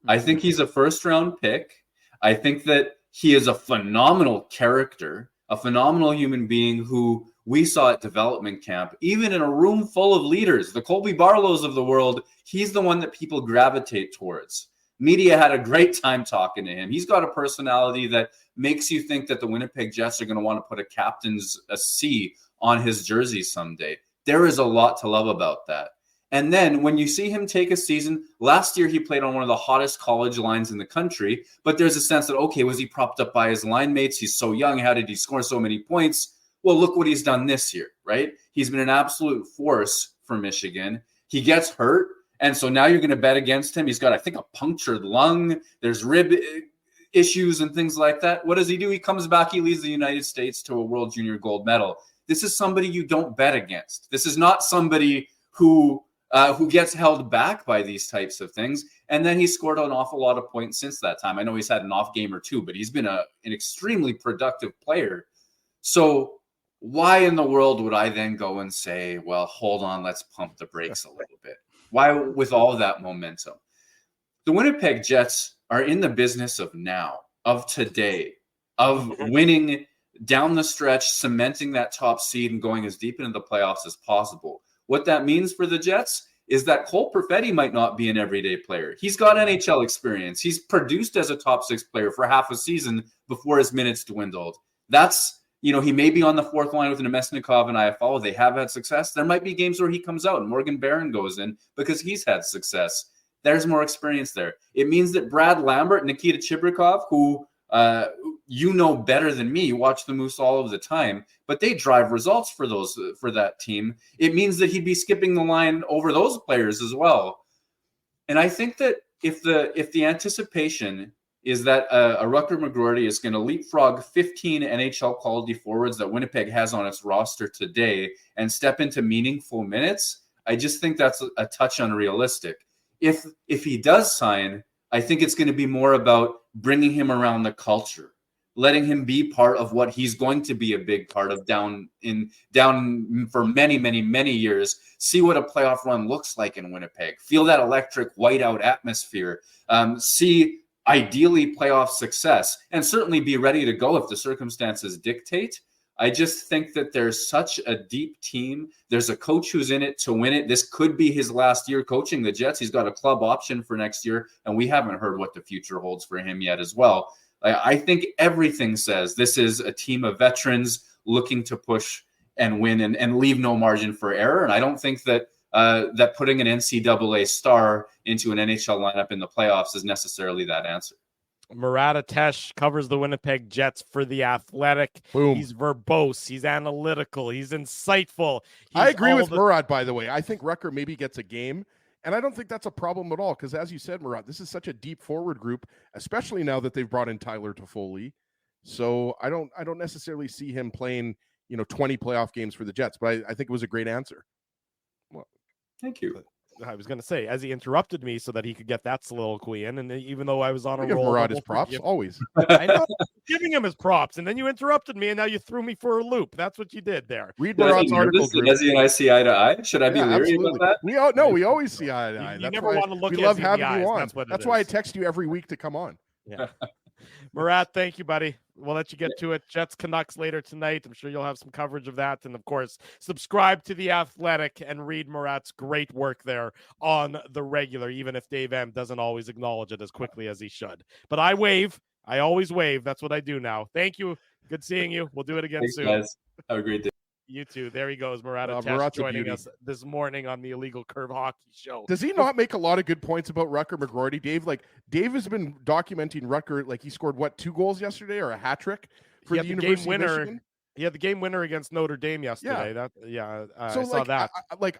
I think he's a first-round pick. I think that he is a phenomenal character, a phenomenal human being who we saw at development camp, even in a room full of leaders, the Colby Barlows of the world. He's the one that people gravitate towards. Media had a great time talking to him. He's got a personality that makes you think that the Winnipeg Jets are going to want to put a C on his jersey someday. There is a lot to love about that. And then when you see him take a season, last year he played on one of the hottest college lines in the country, but there's a sense that, okay, was he propped up by his line mates? He's so young. How did he score so many points? Well, look what he's done this year, right? He's been an absolute force for Michigan. He gets hurt. And so now you're going to bet against him. He's got, I think, a punctured lung. There's rib issues and things like that. What does he do? He comes back. He leads the United States to a World Junior gold medal. This is somebody you don't bet against. This is not somebody who gets held back by these types of things. And then he scored an awful lot of points since that time. I know he's had an off game or two, but he's been an extremely productive player. So why in the world would I then go and say, well, hold on, let's pump the brakes a little bit? Why with all that momentum? The Winnipeg Jets are in the business of now, of today, of winning down the stretch, cementing that top seed and going as deep into the playoffs as possible. What that means for the Jets is that Cole Perfetti might not be an everyday player. He's got NHL experience. He's produced as a top 6 player for half a season before his minutes dwindled. That's, he may be on the fourth line with Nemesnikov and Iafallo. They have had success. There might be games where he comes out and Morgan Barron goes in because he's had success. There's more experience there. It means that Brad Lambert, Nikita Chibrikov, who better than me, you watch the Moose all of the time, but they drive results for that team. It means that he'd be skipping the line over those players as well. And I think that if the anticipation is that a Rutger McGroarty is going to leapfrog 15 NHL quality forwards that Winnipeg has on its roster today and step into meaningful minutes, I just think that's a touch unrealistic. If he does sign, I think it's going to be more about bringing him around the culture, letting him be part of what he's going to be a big part of down for many, many, many years. See what a playoff run looks like in Winnipeg. Feel that electric whiteout atmosphere. See ideally playoff success, and certainly be ready to go if the circumstances dictate. I just think that there's such a deep team. There's a coach who's in it to win it. This could be his last year coaching the Jets. He's got a club option for next year, and we haven't heard what the future holds for him yet as well. I think everything says this is a team of veterans looking to push and win and leave no margin for error. And I don't think that that putting an NCAA star into an NHL lineup in the playoffs is necessarily that answer. Murat Atesh covers the Winnipeg Jets for The Athletic. Boom. He's verbose. He's analytical. He's insightful. I agree with Murat, by the way. I think Rutger maybe gets a game, and I don't think that's a problem at all because, as you said, Murat, this is such a deep forward group, especially now that they've brought in Tyler Toffoli. So I don't necessarily see him playing 20 playoff games for the Jets, but I think it was a great answer. Well, thank you. I was going to say, as he interrupted me so that he could get that soliloquy in, and even though I was on a Give roll, Murat his props always. I know, giving him his props, and then you interrupted me, and now you threw me for a loop. That's what you did there. Read Murat's article. Does he and I see eye to eye? Should I be leery about that? We always see eye to eye. You never want to look. We love having you on. That's what That's why I text you every week to come on. Yeah. Murat, thank you, buddy. We'll let you get to it. Jets Canucks later tonight. I'm sure you'll have some coverage of that. And of course, subscribe to The Athletic and read Murat's great work there on the regular, even if Dave M doesn't always acknowledge it as quickly as he should. But I wave. I always wave. That's what I do now. Thank you. Good seeing you. We'll do it again soon. Guys. Have a great day. You too. There he goes, Murat Atesh, joining us this morning on the Illegal Curve Hockey Show. Does he not make a lot of good points about Rutger McGroarty, Dave? Like, Dave has been documenting Rutger, like he scored, 2 goals yesterday or a hat trick for the University of Michigan? He had the game winner against Notre Dame yesterday. So I saw that.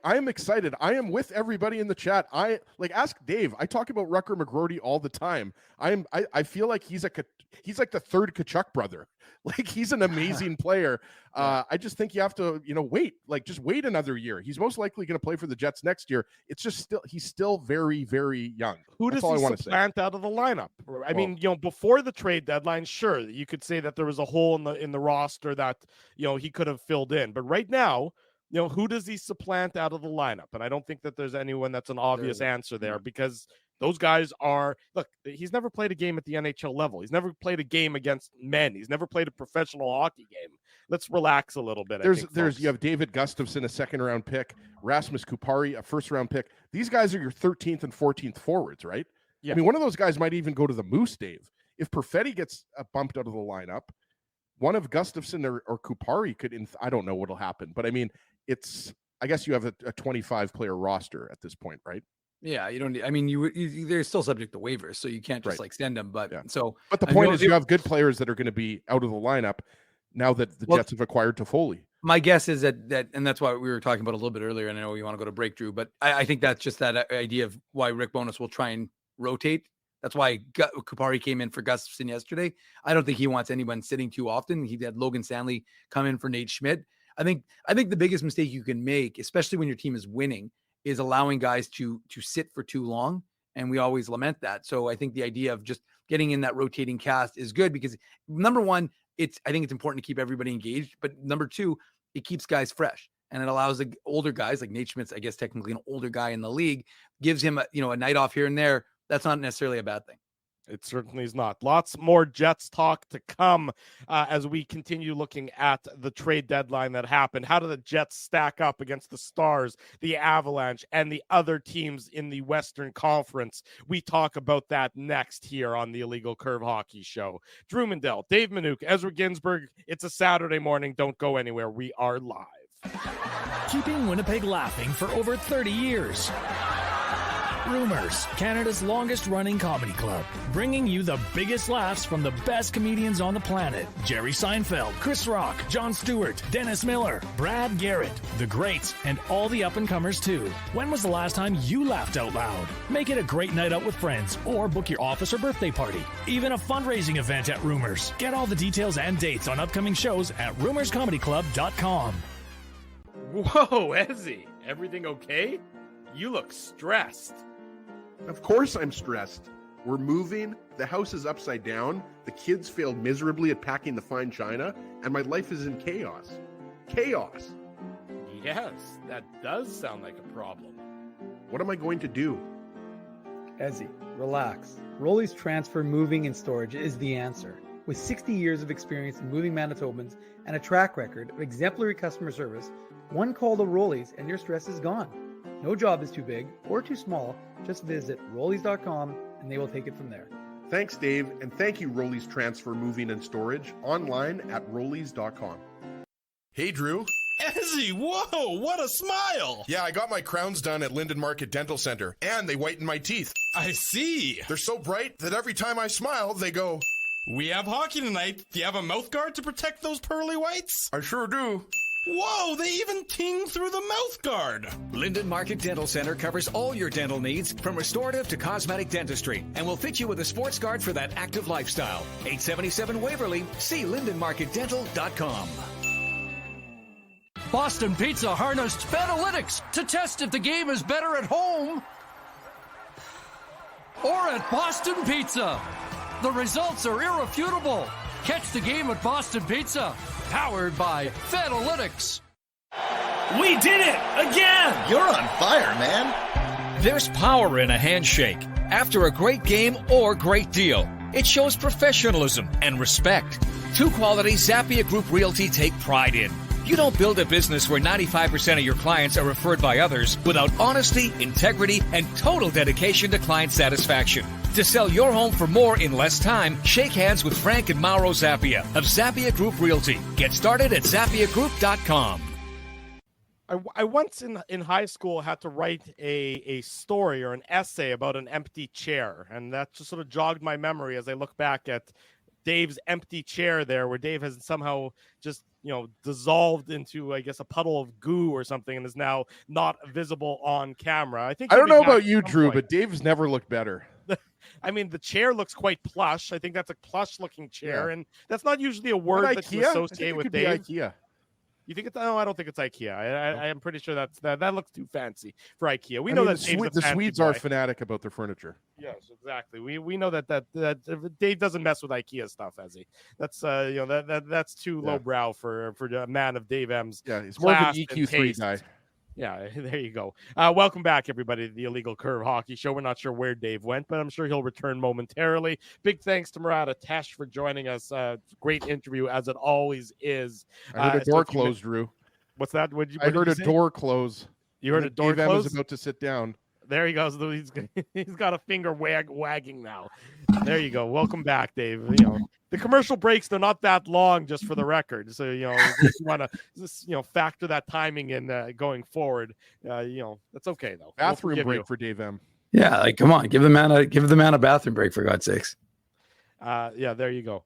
I am excited. I am with everybody in the chat. Ask Dave. I talk about Rutger McGroarty all the time. I feel like he's like the third Tkachuk brother. Like, he's an amazing player. I just think you have to, wait. Like, just wait another year. He's most likely going to play for the Jets next year. It's just he's still very, very young. Who does he supplant out of the lineup? I mean, before the trade deadline, sure, you could say that there was a hole in the roster that he could have filled in. But right now, who does he supplant out of the lineup? And I don't think that there's anyone that's an obvious answer there, because those guys he's never played a game at the NHL level. He's never played a game against men. He's never played a professional hockey game. Let's relax a little bit. You have David Gustafsson, a second-round pick, Rasmus Kupari, a first-round pick. These guys are your 13th and 14th forwards, right? Yeah. I mean, one of those guys might even go to the Moose, Dave. If Perfetti gets bumped out of the lineup, one of Gustafsson or Kupari could, I don't know what'll happen, but I mean, I guess you have a 25-player roster at this point, right? Yeah, you don't. I mean, they're still subject to waivers, so you can't just send them. But the point is, you have good players that are going to be out of the lineup now that the Jets have acquired Toffoli. My guess is that, and that's why we were talking about a little bit earlier, and I know you want to go to break, Drew, but I think that's just that idea of why Rick Bowness will try and rotate. That's why Kupari came in for Gustafsson yesterday. I don't think he wants anyone sitting too often. He had Logan Stanley come in for Nate Schmidt. I think the biggest mistake you can make, especially when your team is winning, is allowing guys to sit for too long. And we always lament that. So I think the idea of just getting in that rotating cast is good because, number one, I think it's important to keep everybody engaged. But number two, it keeps guys fresh. And it allows the older guys, like Nate Schmidt's, I guess, technically an older guy in the league, gives him a night off here and there. That's not necessarily a bad thing. It certainly is not. Lots more Jets talk to come as we continue looking at the trade deadline that happened. How do the Jets stack up against the Stars, the Avalanche, and the other teams in the Western Conference? We talk about that next here on the Illegal Curve Hockey Show. Drew Mandel, Dave Minuk, Ezra Ginsburg. It's a Saturday morning. Don't go anywhere. We are live. Keeping Winnipeg laughing for over 30 years. Rumors, Canada's longest-running comedy club, bringing you the biggest laughs from the best comedians on the planet. Jerry Seinfeld, Chris Rock, Jon Stewart, Dennis Miller, Brad Garrett, the greats, and all the up-and-comers too. When was the last time you laughed out loud? Make it a great night out with friends, or book your office or birthday party. Even a fundraising event at Rumors. Get all the details and dates on upcoming shows at rumorscomedyclub.com. Whoa, Ezzy, everything okay? You look stressed. Of course I'm stressed. We're moving, the house is upside down, the kids failed miserably at packing the fine china, and my life is in chaos. Chaos! Yes, that does sound like a problem. What am I going to do? Ezzy, relax. Rolly's Transfer Moving and Storage is the answer. With 60 years of experience in moving Manitobans and a track record of exemplary customer service, one call to Rolly's and your stress is gone. No job is too big or too small. Just visit Rollies.com and they will take it from there. Thanks, Dave, and thank you, Rollies Transfer Moving and Storage, online at Rollies.com. Hey, Drew. Ezzy, whoa, what a smile! Yeah, I got my crowns done at Linden Market Dental Center, and they whiten my teeth. I see. They're so bright that every time I smile, they go... We have hockey tonight. Do you have a mouth guard to protect those pearly whites? I sure do. Whoa, they even ting through the mouth guard. Linden Market Dental Center covers all your dental needs from restorative to cosmetic dentistry and will fit you with a sports guard for that active lifestyle. 877 Waverly. See lindenmarketdental.com. Boston Pizza harnessed Fanalytics to test if the game is better at home or at Boston Pizza. The results are irrefutable. Catch the game at Boston Pizza, powered by Fanalytics. We did it again! You're on fire, man. There's power in a handshake after a great game or great deal. It shows professionalism and respect. Two qualities Zappia Group Realty take pride in. You don't build a business where 95% of your clients are referred by others without honesty, integrity, and total dedication to client satisfaction. To sell your home for more in less time, shake hands with Frank and Mauro Zappia of Zappia Group Realty. Get started at ZappiaGroup.com. I once in high school had to write a story or an essay about an empty chair, and that just sort of jogged my memory as I look back at Dave's empty chair there, where Dave has somehow just dissolved into, I guess, a puddle of goo or something, and is now not visible on camera. I don't know about you, Drew, but Dave's never looked better. I mean, the chair looks quite plush. I think that's a plush-looking chair, and that's not usually a word that you associate with Dave. IKEA. You think it's? No, I don't think it's IKEA. I am pretty sure that looks too fancy for IKEA. We know that the Swedes are fanatic about their furniture. Yes, exactly. We know that Dave doesn't mess with IKEA stuff, has he? That's that's too lowbrow for a man of Dave M's. Yeah, he's more of an EQ3 guy. Yeah, there you go. Welcome back, everybody, to the Illegal Curve Hockey Show. We're not sure where Dave went, but I'm sure he'll return momentarily. Big thanks to Murat Atesh for joining us. Great interview, as it always is. I heard a door close, Drew. What's that? I heard a door close. You heard a door close? Dave M is about to sit down. There he goes. He's got a finger wagging now. There you go. Welcome back, Dave. The commercial breaks, they're not that long, just for the record. So, if you want to, factor that timing in going forward, that's okay, though. Bathroom break for Dave M. Yeah, come on. Give the man a bathroom break, for God's sakes. Yeah, there you go.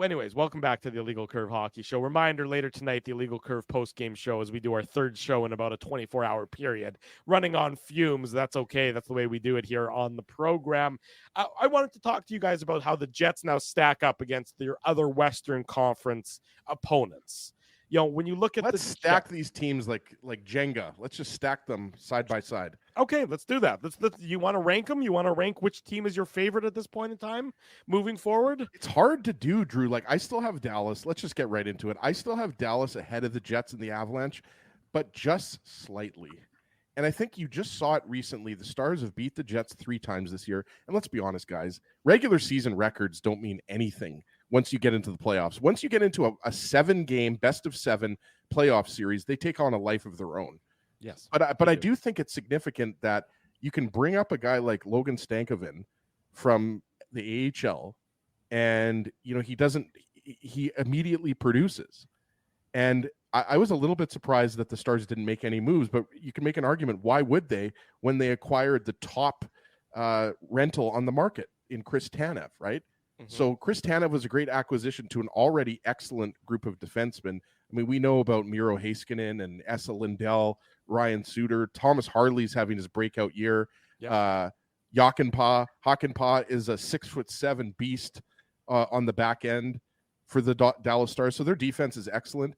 Anyways, welcome back to the Illegal Curve Hockey Show. Reminder, later tonight, the Illegal Curve post-game show as we do our third show in about a 24-hour period. Running on fumes, that's okay. That's the way we do it here on the program. I wanted to talk to you guys about how the Jets now stack up against their other Western Conference opponents. You know, when you look at let's stack these teams like Jenga. Let's just stack them side by side. Okay, let's do that. You want to rank them? You want to rank which team is your favorite at this point in time moving forward? It's hard to do, Drew. Like, I still have Dallas. Let's just get right into it. I still have Dallas ahead of the Jets and the Avalanche, but just slightly. And I think you just saw it recently. The Stars have beat the Jets 3 times this year. And let's be honest, guys, regular season records don't mean anything once you get into the playoffs. Once you get into a 7-game, best-of-7 playoff series, they take on a life of their own. Yes. But I do think it's significant that you can bring up a guy like Logan Stankoven from the AHL, and, you know, he immediately produces. And I was a little bit surprised that the Stars didn't make any moves, but you can make an argument. Why would they when they acquired the top rental on the market in Chris Tanev, right? Mm-hmm. So Chris Tanev was a great acquisition to an already excellent group of defensemen. I mean, we know about Miro Heiskanen and Esa Lindell, Ryan Suter. Thomas Harley's having his breakout year. Yep. Hakanpää is a 6'7" beast on the back end for the Dallas Stars. So their defense is excellent.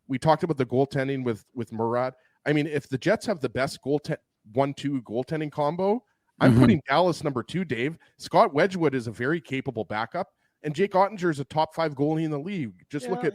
We talked about the goaltending with Murat. I mean, if the Jets have the best 1-2 goaltending combo, I'm putting Dallas number 2, Dave. Scott Wedgwood is a very capable backup, and Jake Ottinger is a top 5 goalie in the league. Just look at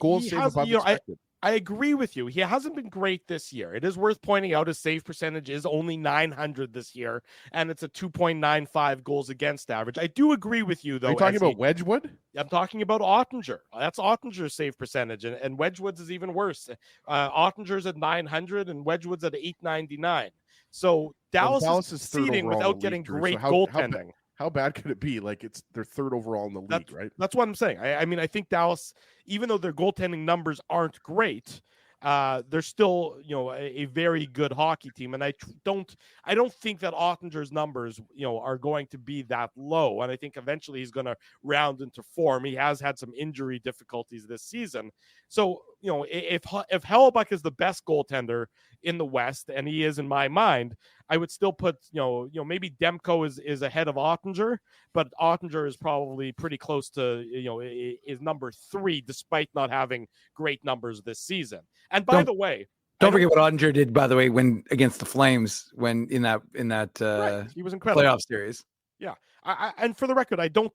goals saved above expected. I agree with you. He hasn't been great this year. It is worth pointing out his save percentage is only .900 this year, and it's a 2.95 goals against average. I do agree with you, though. Are you talking about Wedgwood? I'm talking about Ottinger. That's Ottinger's save percentage, and Wedgwood's is even worse. Ottinger's at .900, and Wedgwood's at $899. So Dallas is succeeding without getting great goaltending. How bad could it be? Like, it's their 3rd overall in the league, right? That's what I'm saying. I mean, I think Dallas, even though their goaltending numbers aren't great, they're still, you know, a very good hockey team. And I don't think that Ottinger's numbers, you know, are going to be that low. And I think eventually he's going to round into form. He has had some injury difficulties this season. So, you know, if Hellebuyck is the best goaltender in the West, and he is in my mind, I would still put, you know, maybe Demko is ahead of Ottinger, but Ottinger is probably pretty close to, you know, is number 3, despite not having great numbers this season. And by the way, don't forget what Ottinger did, by the way, when against the Flames, when in that right. He was incredible playoff series. Yeah, and for the record, I don't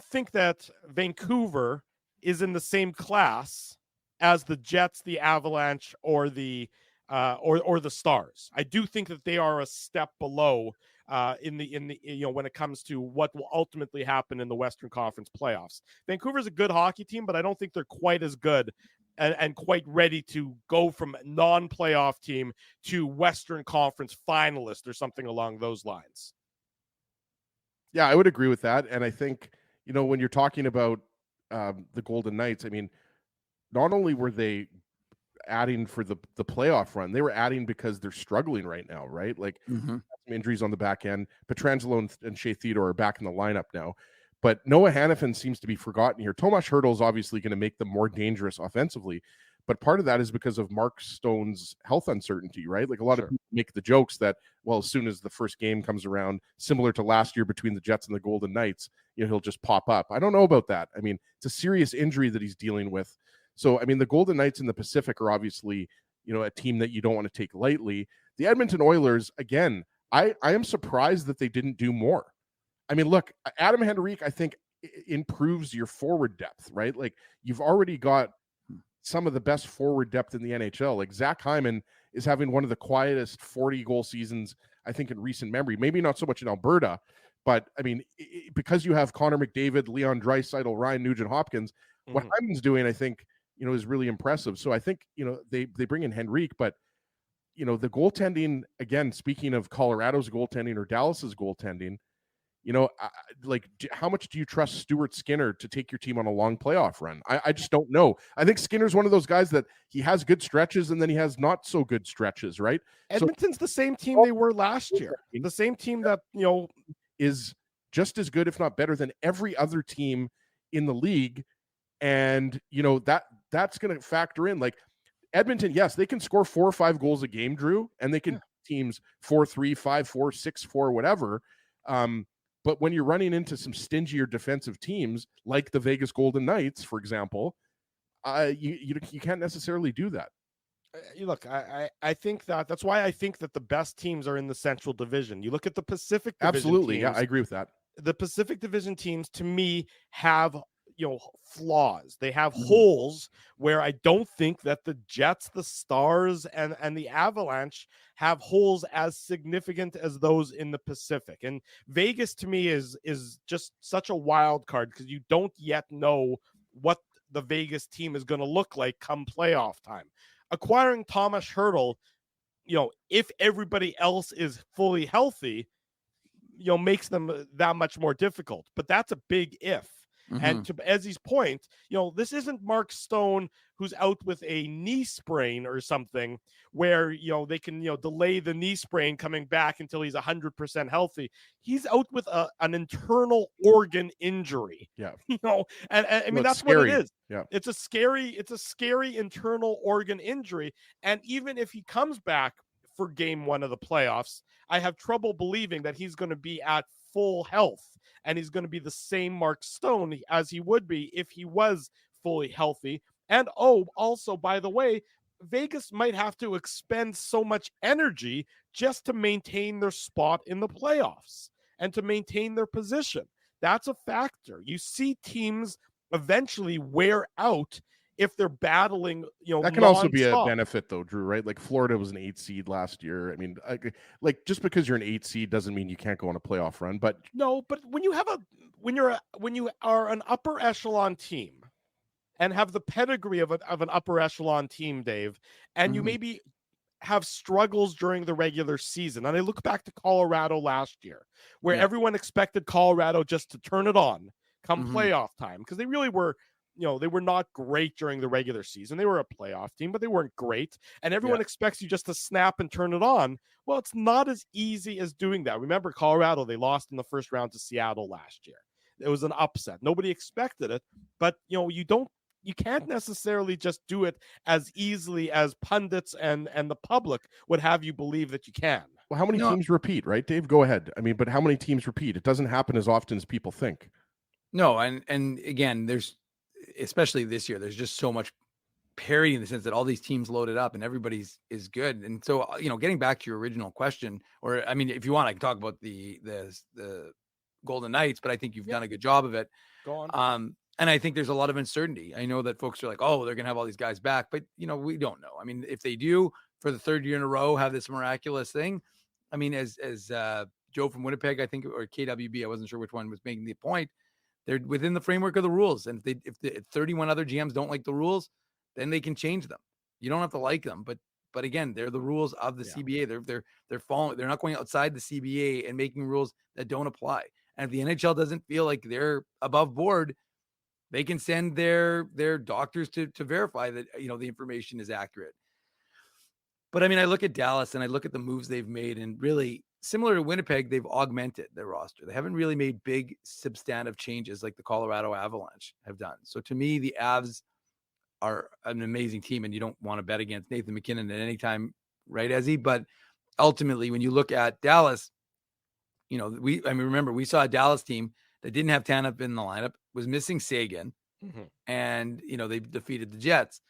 think that Vancouver is in the same class as the Jets, the Avalanche, or the Stars. I do think that they are a step below in the you know, when it comes to what will ultimately happen in the Western Conference playoffs. Vancouver's a good hockey team, but I don't think they're quite as good and quite ready to go from non-playoff team to Western Conference finalist or something along those lines. Yeah, I would agree with that. And I think, you know, when you're talking about the Golden Knights, I mean, not only were they adding for the playoff run, they were adding because they're struggling right now, right? Like some injuries on the back end. Pietrangelo and Shea Theodore are back in the lineup now. But Noah Hannafin seems to be forgotten here. Tomas Hertl is obviously going to make them more dangerous offensively, but part of that is because of Mark Stone's health uncertainty, right? Like a lot of people make the jokes that, well, as soon as the first game comes around, similar to last year between the Jets and the Golden Knights, you know, he'll just pop up. I don't know about that. I mean, it's a serious injury that he's dealing with. So, I mean, the Golden Knights in the Pacific are obviously, you know, a team that you don't want to take lightly. The Edmonton Oilers, again, I am surprised that they didn't do more. I mean, look, Adam Henrique, I think, improves your forward depth, right? Like, you've already got some of the best forward depth in the NHL. Like, Zach Hyman is having one of the quietest 40-goal seasons, I think, in recent memory. Maybe not so much in Alberta, but, I mean, because you have Connor McDavid, Leon Draisaitl, Ryan Nugent-Hopkins, what Hyman's doing, I think, you know, is really impressive. So I think, you know, they bring in Henrique, but, you know, the goaltending, again, speaking of Colorado's goaltending or Dallas's goaltending, you know, like, how much do you trust Stuart Skinner to take your team on a long playoff run? I just don't know. I think Skinner's one of those guys that he has good stretches and then he has not so good stretches, right? Edmonton's the same team they were last year. The same team that, you know, is just as good, if not better, than every other team in the league. And, that's going to factor in. Like Edmonton, yes, they can score 4 or 5 goals a game, Drew, and they can teams 4-3, 5-4, 6-4, whatever. But when you're running into some stingier defensive teams like the Vegas Golden Knights, for example, you can't necessarily do that. Look, I think that's why I think that the best teams are in the Central Division. You look at the Pacific Division Absolutely. teams, Yeah, I agree with that. The Pacific Division teams, to me, have flaws. They have holes where I don't think that the Jets, the Stars, and the Avalanche have holes as significant as those in the Pacific. And Vegas, to me, is just such a wild card because you don't yet know what the Vegas team is going to look like come playoff time. Acquiring Thomas Hertl, if everybody else is fully healthy, makes them that much more difficult. But that's a big if. And to Ezzy's point, this isn't Mark Stone who's out with a knee sprain or something where, they can, delay the knee sprain coming back until he's 100% healthy. He's out with an internal organ injury. Yeah. And I mean, that's scary. what it is. Yeah. It's a scary internal organ injury. And even if he comes back for game 1 of the playoffs, I have trouble believing that he's going to be at full health and he's going to be the same Mark Stone as he would be if he was fully healthy. And also, by the way, Vegas might have to expend so much energy just to maintain their spot in the playoffs and to maintain their position. That's a factor. You see teams eventually wear out if they're battling, that can also be a benefit though, Drew, right? Like Florida was an 8 seed last year. I mean, like just because you're an 8 seed doesn't mean you can't go on a playoff run, but when you are an upper echelon team and have the pedigree of an upper echelon team, Dave, and you maybe have struggles during the regular season. And I look back to Colorado last year where everyone expected Colorado just to turn it on come playoff time because they really were, they were not great during the regular season. They were a playoff team, but they weren't great. And everyone expects you just to snap and turn it on. Well, it's not as easy as doing that. Remember Colorado, they lost in the first round to Seattle last year. It was an upset. Nobody expected it, but you can't necessarily just do it as easily as pundits and the public would have you believe that you can. Well, how many teams repeat, right, Dave? Go ahead. I mean, but how many teams repeat? It doesn't happen as often as people think. No, and again, especially this year, there's just so much parity in the sense that all these teams loaded up and everybody's is good. And so, getting back to your original question, or I mean, if you want, I can talk about the Golden Knights, but I think you've done a good job of it. Go on. And I think there's a lot of uncertainty. I know that folks are like, oh, they're going to have all these guys back, but we don't know. I mean, if they do for the 3rd year in a row, have this miraculous thing. I mean, as Joe from Winnipeg, I think, or KWB, I wasn't sure which one was making the point. They're within the framework of the rules. And if 31 other GMs don't like the rules, then they can change them. You don't have to like them, but again, they're the rules of the CBA. They're following, they're not going outside the CBA and making rules that don't apply. And if the NHL doesn't feel like they're above board, they can send their doctors to verify that, the information is accurate. But I mean, I look at Dallas and I look at the moves they've made, and really similar to Winnipeg, they've augmented their roster. They haven't really made big substantive changes like the Colorado Avalanche have done. So to me, the Avs are an amazing team, and you don't want to bet against Nathan McKinnon at any time, right, Ezzy? But ultimately, when you look at Dallas, remember we saw a Dallas team that didn't have Tanev in the lineup, was missing Sagan, and they defeated the Jets.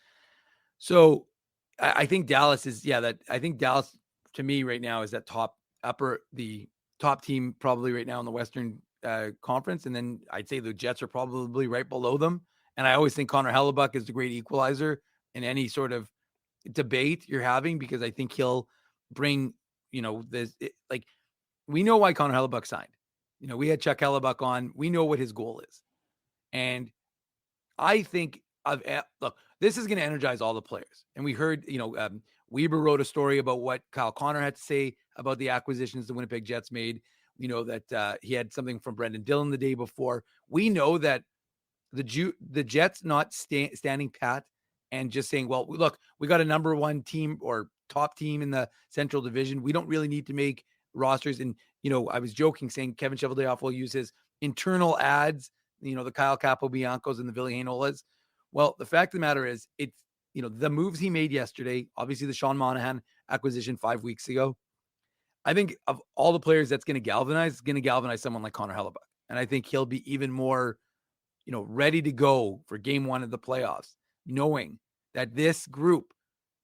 So I think Dallas is I think Dallas to me right now is that the top team probably right now in the Western Conference, and then I'd say the Jets are probably right below them. And I always think Connor Hellebuck is the great equalizer in any sort of debate you're having, because I think he'll bring we know why Connor Hellebuck signed. We had Chuck Hellebuck on. We know what his goal is. And I think look, this is going to energize all the players. And we heard, Weber wrote a story about what Kyle Connor had to say about the acquisitions the Winnipeg Jets made. We know that he had something from Brendan Dillon the day before. We know that the Jets not standing pat and just saying, well, look, we got a number 1 team or top team in the Central Division. We don't really need to make rosters. And I was joking saying Kevin Cheveldayoff will use his internal ads, the Kyle Capobiancos and the Ville Heinolas. Well, the fact of the matter is, it's, the moves he made yesterday, obviously the Sean Monahan acquisition 5 weeks ago. I think of all the players that's going to galvanize, someone like Connor Hellebuyck. And I think he'll be even more, ready to go for game one of the playoffs, knowing that this group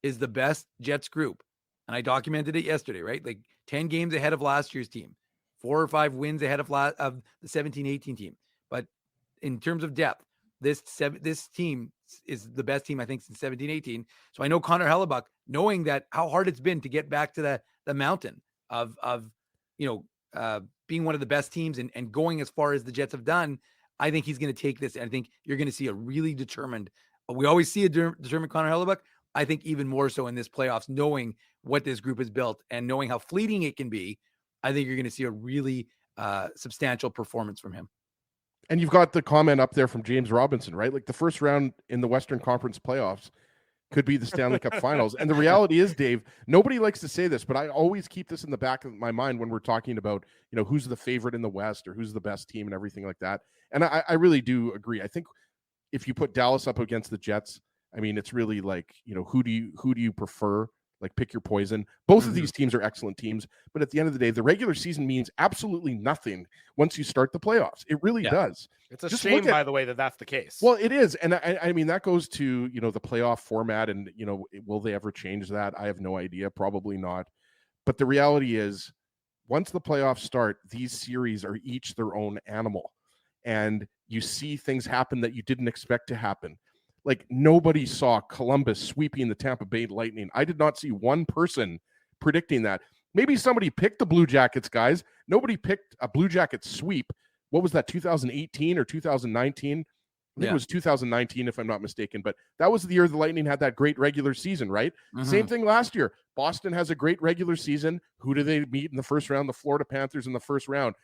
is the best Jets group. And I documented it yesterday, right? Like 10 games ahead of last year's team, 4 or 5 wins ahead of the 17-18 team. But in terms of depth, this team is the best team, I think, since 17-18. So I know Connor Hellebuyck, knowing that how hard it's been to get back to the mountain of being one of the best teams and going as far as the Jets have done, I think he's going to take this. And I think you're going to see a really determined, we always see a determined Connor Hellebuyck. I think even more so in this playoffs, knowing what this group has built and knowing how fleeting it can be, I think you're going to see a really substantial performance from him. And you've got the comment up there from James Robinson, right? Like the first round in the Western Conference playoffs could be the Stanley Cup Finals. And the reality is, Dave, nobody likes to say this, but I always keep this in the back of my mind when we're talking about, who's the favorite in the West or who's the best team and everything like that. And I really do agree. I think if you put Dallas up against the Jets, I mean, it's really like, who do you prefer? Like, pick your poison. Both of these teams are excellent teams, but at the end of the day, the regular season means absolutely nothing once you start the playoffs. It really does. It's a shame, by the way, that that's the case. Well, it is. And I mean, that goes to, the playoff format and, will they ever change that? I have no idea. Probably not. But the reality is, once the playoffs start, these series are each their own animal. And you see things happen that you didn't expect to happen. Like, nobody saw Columbus sweeping the Tampa Bay Lightning. I did not see one person predicting that. Maybe somebody picked the Blue Jackets, guys. Nobody picked a Blue Jackets sweep. What was that, 2018 or 2019? I think it was 2019, if I'm not mistaken. But that was the year the Lightning had that great regular season, right? Same thing last year. Boston has a great regular season. Who do they meet in the first round? The Florida Panthers in the first round.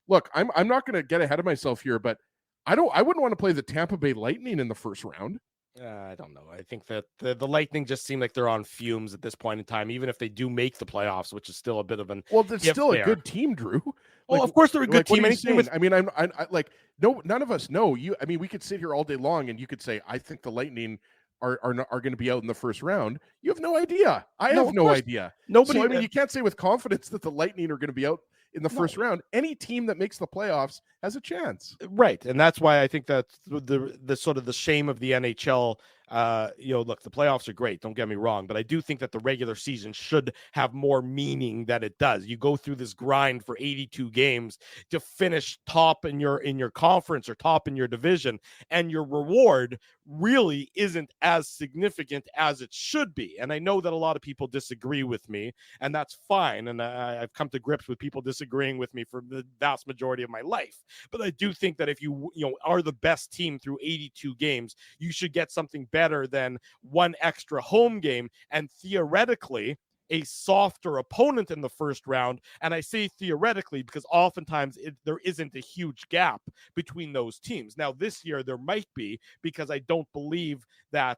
Look, I'm not going to get ahead of myself here, but I wouldn't want to play the Tampa Bay Lightning in the first round. I don't know. I think that the Lightning just seem like they're on fumes at this point in time, even if they do make the playoffs, which is still a bit of an they're still a good team, Drew. Well, of course they're a good team. I mean, I like none of us know. I mean, we could sit here all day long and you could say, I think the Lightning are going to be out in the first round. You have no idea. I have no idea. Nobody. So, I mean, you can't say with confidence that the Lightning are going to be out in the first round. Any team that makes the playoffs has a chance. Right. And that's why I think that's the sort of the shame of the NHL. Look, the playoffs are great. Don't get me wrong, but I do think that the regular season should have more meaning than it does. You go through this grind for 82 games to finish top in your conference or top in your division, and your reward really isn't as significant as it should be. And I know that a lot of people disagree with me, and that's fine. And I've come to grips with people disagreeing with me for the vast majority of my life. But I do think that if you are the best team through 82 games, you should get something better than one extra home game and theoretically a softer opponent in the first round. And I say theoretically because oftentimes there isn't a huge gap between those teams. Now this year there might be, because I don't believe that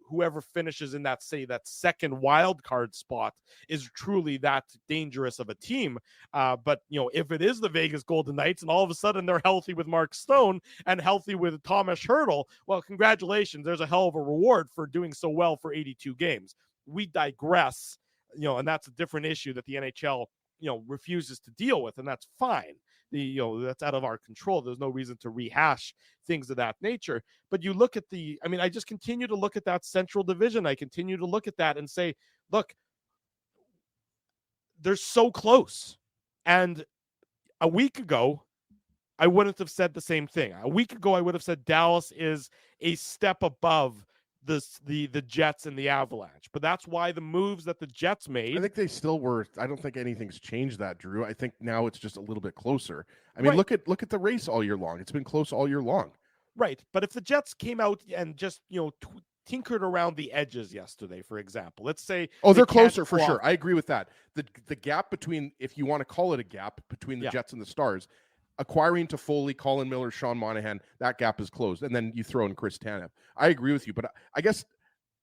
whoever finishes in that second wild card spot is truly that dangerous of a team. But if it is the Vegas Golden Knights and all of a sudden they're healthy with Mark Stone and healthy with Thomas Hertl, well, congratulations. There's a hell of a reward for doing so well for 82 games. We digress, and that's a different issue that the NHL, refuses to deal with, and that's fine. That's out of our control. There's no reason to rehash things of that nature. But you look at I just continue to look at that Central Division. I continue to look at that and say, look, they're so close. And a week ago, I wouldn't have said the same thing. A week ago, I would have said Dallas is a step above the Jets and the Avalanche. But that's why the moves that the Jets made, I think they still were. I don't think anything's changed that, Drew. I think now it's just a little bit closer. I mean, look at the race all year long. It's been close all year long. Right. But if the Jets came out and just, tinkered around the edges yesterday, for example, let's say, they're closer for sure. I agree with that. The gap between, if you want to call it a gap between the Jets and the Stars, acquiring Toffoli, Colin Miller, Sean Monahan, that gap is closed. And then you throw in Chris Tanev. I agree with you, but I guess,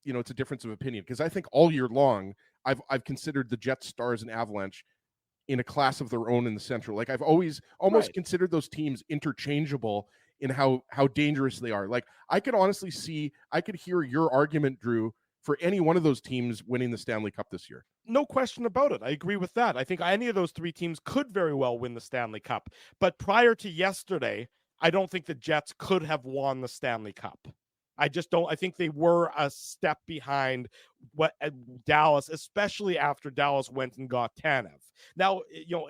it's a difference of opinion, because I think all year long, I've considered the Jets, Stars, and Avalanche in a class of their own in the Central. Like I've always almost considered those teams interchangeable in how dangerous they are. Like I could hear your argument, Drew, for any one of those teams winning the Stanley Cup this year. No question about it. I agree with that. I think any of those three teams could very well win the Stanley Cup. But prior to yesterday, I don't think the Jets could have won the Stanley Cup. I just don't. I think they were a step behind what Dallas, especially after Dallas went and got Tanev. Now,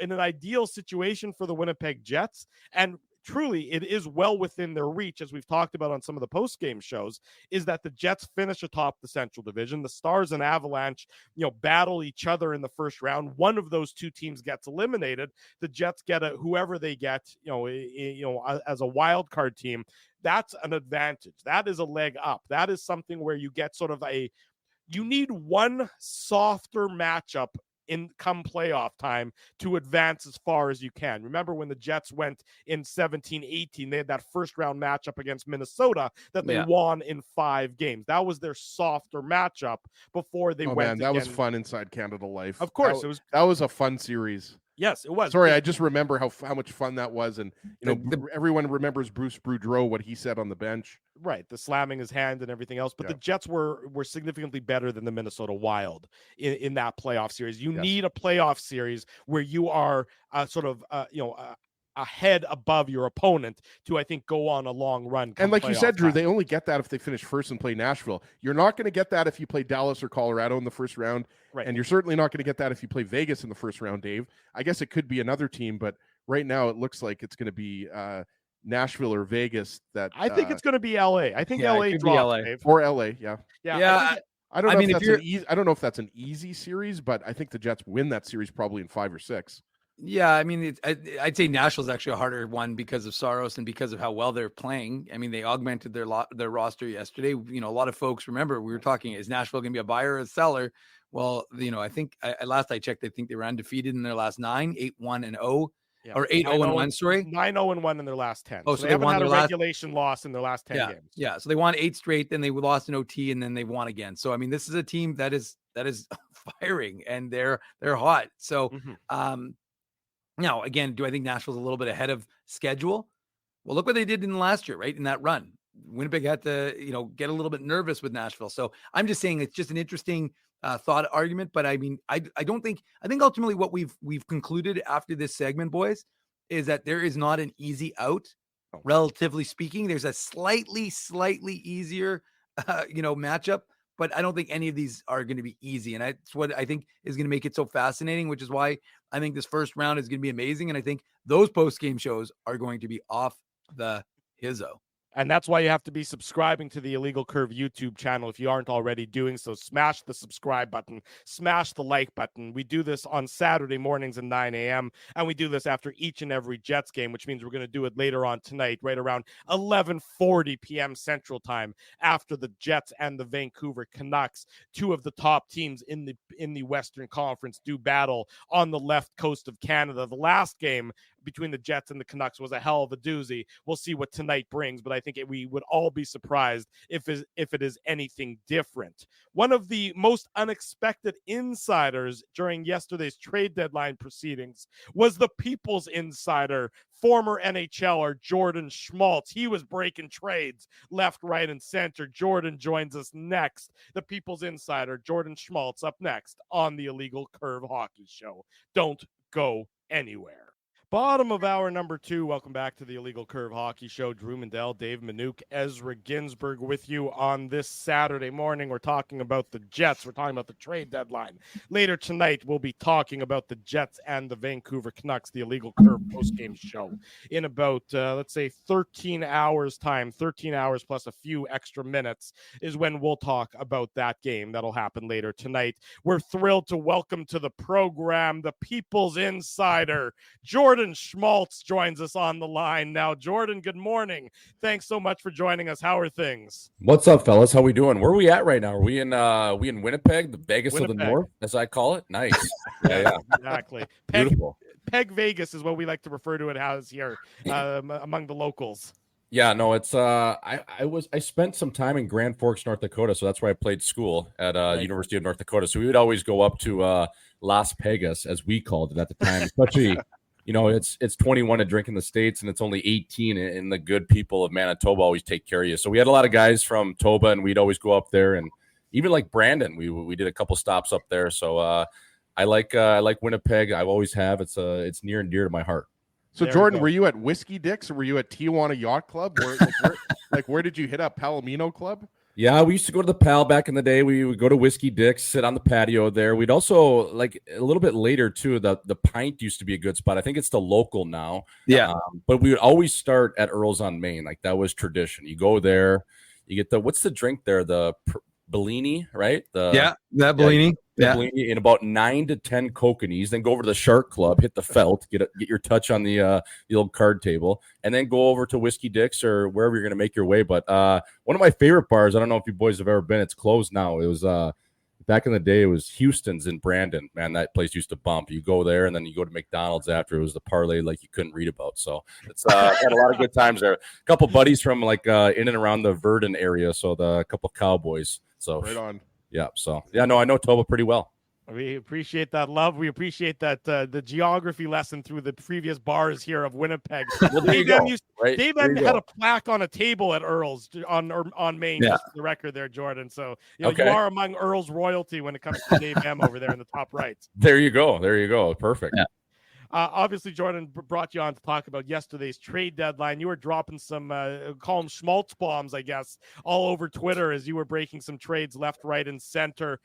in an ideal situation for the Winnipeg Jets, and truly it is well within their reach, as we've talked about on some of the post-game shows, is that the Jets finish atop the Central Division. The Stars and Avalanche, battle each other in the first round. One of those two teams gets eliminated. The Jets get whoever they get, as a wild card team. That's an advantage. That is a leg up. That is something where you get sort of you need one softer matchup in come playoff time to advance as far as you can. Remember when the Jets went in 17-18, they had that first round matchup against Minnesota that they won in 5 games. That was their softer matchup before they went. Man, that was fun inside Canada Life. Of course, that was a fun series. Yes, it was. Sorry, I just remember how much fun that was, and everyone remembers Bruce Boudreau, what he said on the bench. Right, the slamming his hand and everything else. But the Jets were significantly better than the Minnesota Wild in that playoff series. You need a playoff series where you are a head above your opponent to, I think, go on a long run. And like you said, Drew, they only get that if they finish first and play Nashville. You're not going to get that if you play Dallas or Colorado in the first round. Right. And you're certainly not going to get that if you play Vegas in the first round, Dave. I guess it could be another team, but right now it looks like it's going to be Nashville or Vegas. That I think it's going to be LA. I think LA drops, Dave. Or LA, yeah. I don't know if that's an easy series, but I think the Jets win that series probably in 5 or 6. Yeah, I mean, I'd say Nashville's actually a harder one because of Saros and because of how well they're playing. I mean, they augmented their roster yesterday. A lot of folks remember we were talking, is Nashville going to be a buyer or a seller? Well, I think last I checked, I think they were undefeated in their last 9, 8-1-0, or 8-0-1. Sorry, 9-0-1 in their last 10. Oh, so they haven't had a regulation loss in their last 10 games. Yeah, so they won 8 straight, then they lost in OT, and then they won again. So I mean, this is a team that is firing and they're hot. So now, again, do I think Nashville's a little bit ahead of schedule? Well, look what they did in the last year, right? In that run, Winnipeg had to, get a little bit nervous with Nashville. So I'm just saying it's just an interesting thought argument. But I mean, I think ultimately what we've concluded after this segment, boys, is that there is not an easy out. Relatively speaking, there's a slightly easier, matchup. But I don't think any of these are going to be easy. And that's what I think is going to make it so fascinating, which is why I think this first round is going to be amazing. And I think those post-game shows are going to be off the hizzo. And that's why you have to be subscribing to the Illegal Curve YouTube channel if you aren't already doing so. Smash the subscribe button, smash the like button. We do this on Saturday mornings at 9 a.m. and we do this after each and every Jets game, which means we're going to do it later on tonight, right around 11:40 p.m. Central Time, after the Jets and the Vancouver Canucks, two of the top teams in the Western Conference, do battle on the left coast of Canada. The last game between the Jets and the Canucks was a hell of a doozy. We'll see what tonight brings, but I think we would all be surprised if it is anything different. One of the most unexpected insiders during yesterday's trade deadline proceedings was the People's Insider, former NHLer Jordan Schmaltz. He was breaking trades left, right, and center. Jordan joins us next. The People's Insider, Jordan Schmaltz, up next on the Illegal Curve Hockey Show. Don't go anywhere. Bottom of hour number 2. Welcome back to the Illegal Curve Hockey Show. Drew Mandel, Dave Minuk, Ezra Ginsburg with you on this Saturday morning. We're talking about the Jets. We're talking about the trade deadline. Later tonight, we'll be talking about the Jets and the Vancouver Canucks, the Illegal Curve postgame show. In about, 13 hours time, 13 hours plus a few extra minutes is when we'll talk about that game. That'll happen later tonight. We're thrilled to welcome to the program the People's Insider, Jordan Schmaltz, joins us on the line now. Jordan, good morning. Thanks so much for joining us. How are things? What's up, fellas? How we doing? Where are we at right now? Are we in Winnipeg, the Vegas of the North, as I call it? Nice. Yeah. Exactly. Beautiful. Peg Vegas is what we like to refer to it as here among the locals. Yeah, no, it's I spent some time in Grand Forks, North Dakota, so that's where I played school at University of North Dakota. So we would always go up to Las Vegas, as we called it at the time, especially. It's 21 to drink in the States, and it's only 18, and the good people of Manitoba always take care of you. So we had a lot of guys from Toba, and we'd always go up there, and even like Brandon, we did a couple stops up there. So I like Winnipeg. I always have. It's near and dear to my heart. So Jordan, were you at Whiskey Dicks or were you at Tijuana Yacht Club? Where did you hit up? Palomino Club? Yeah, we used to go to the Pal back in the day. We would go to Whiskey Dick's, sit on the patio there. We'd also, like a little bit later too, the Pint used to be a good spot. I think it's the Local now. Yeah. But we would always start at Earl's on Main. Like that was tradition. You go there, you get what's the drink there? The Bellini, right? That Bellini. Yeah. Bellini, and about 9 to 10 kokanees, then go over to the Shark Club, hit the felt, get your touch on the old card table, and then go over to Whiskey Dick's or wherever you're going to make your way. But one of my favorite bars, I don't know if you boys have ever been, it's closed now. It was back in the day, it was Houston's in Brandon. Man, that place used to bump. You go there, and then you go to McDonald's after. It was the parlay like you couldn't read about. So it's had a lot of good times there. A couple buddies from like in and around the Verdun area, so a couple Cowboys. So right on. Yeah. So yeah, no, I know Toba pretty well. We appreciate that love. We appreciate that the geography lesson through the previous bars here of Winnipeg. Well, Dave M had a plaque on a table at Earl's on Main, just for the record there, Jordan. So you are among Earl's royalty when it comes to Dave M over there in the top right. There you go. Perfect. Yeah. Obviously, Jordan brought you on to talk about yesterday's trade deadline. You were dropping some, call them schmaltz bombs, I guess, all over Twitter as you were breaking some trades left, right, and center.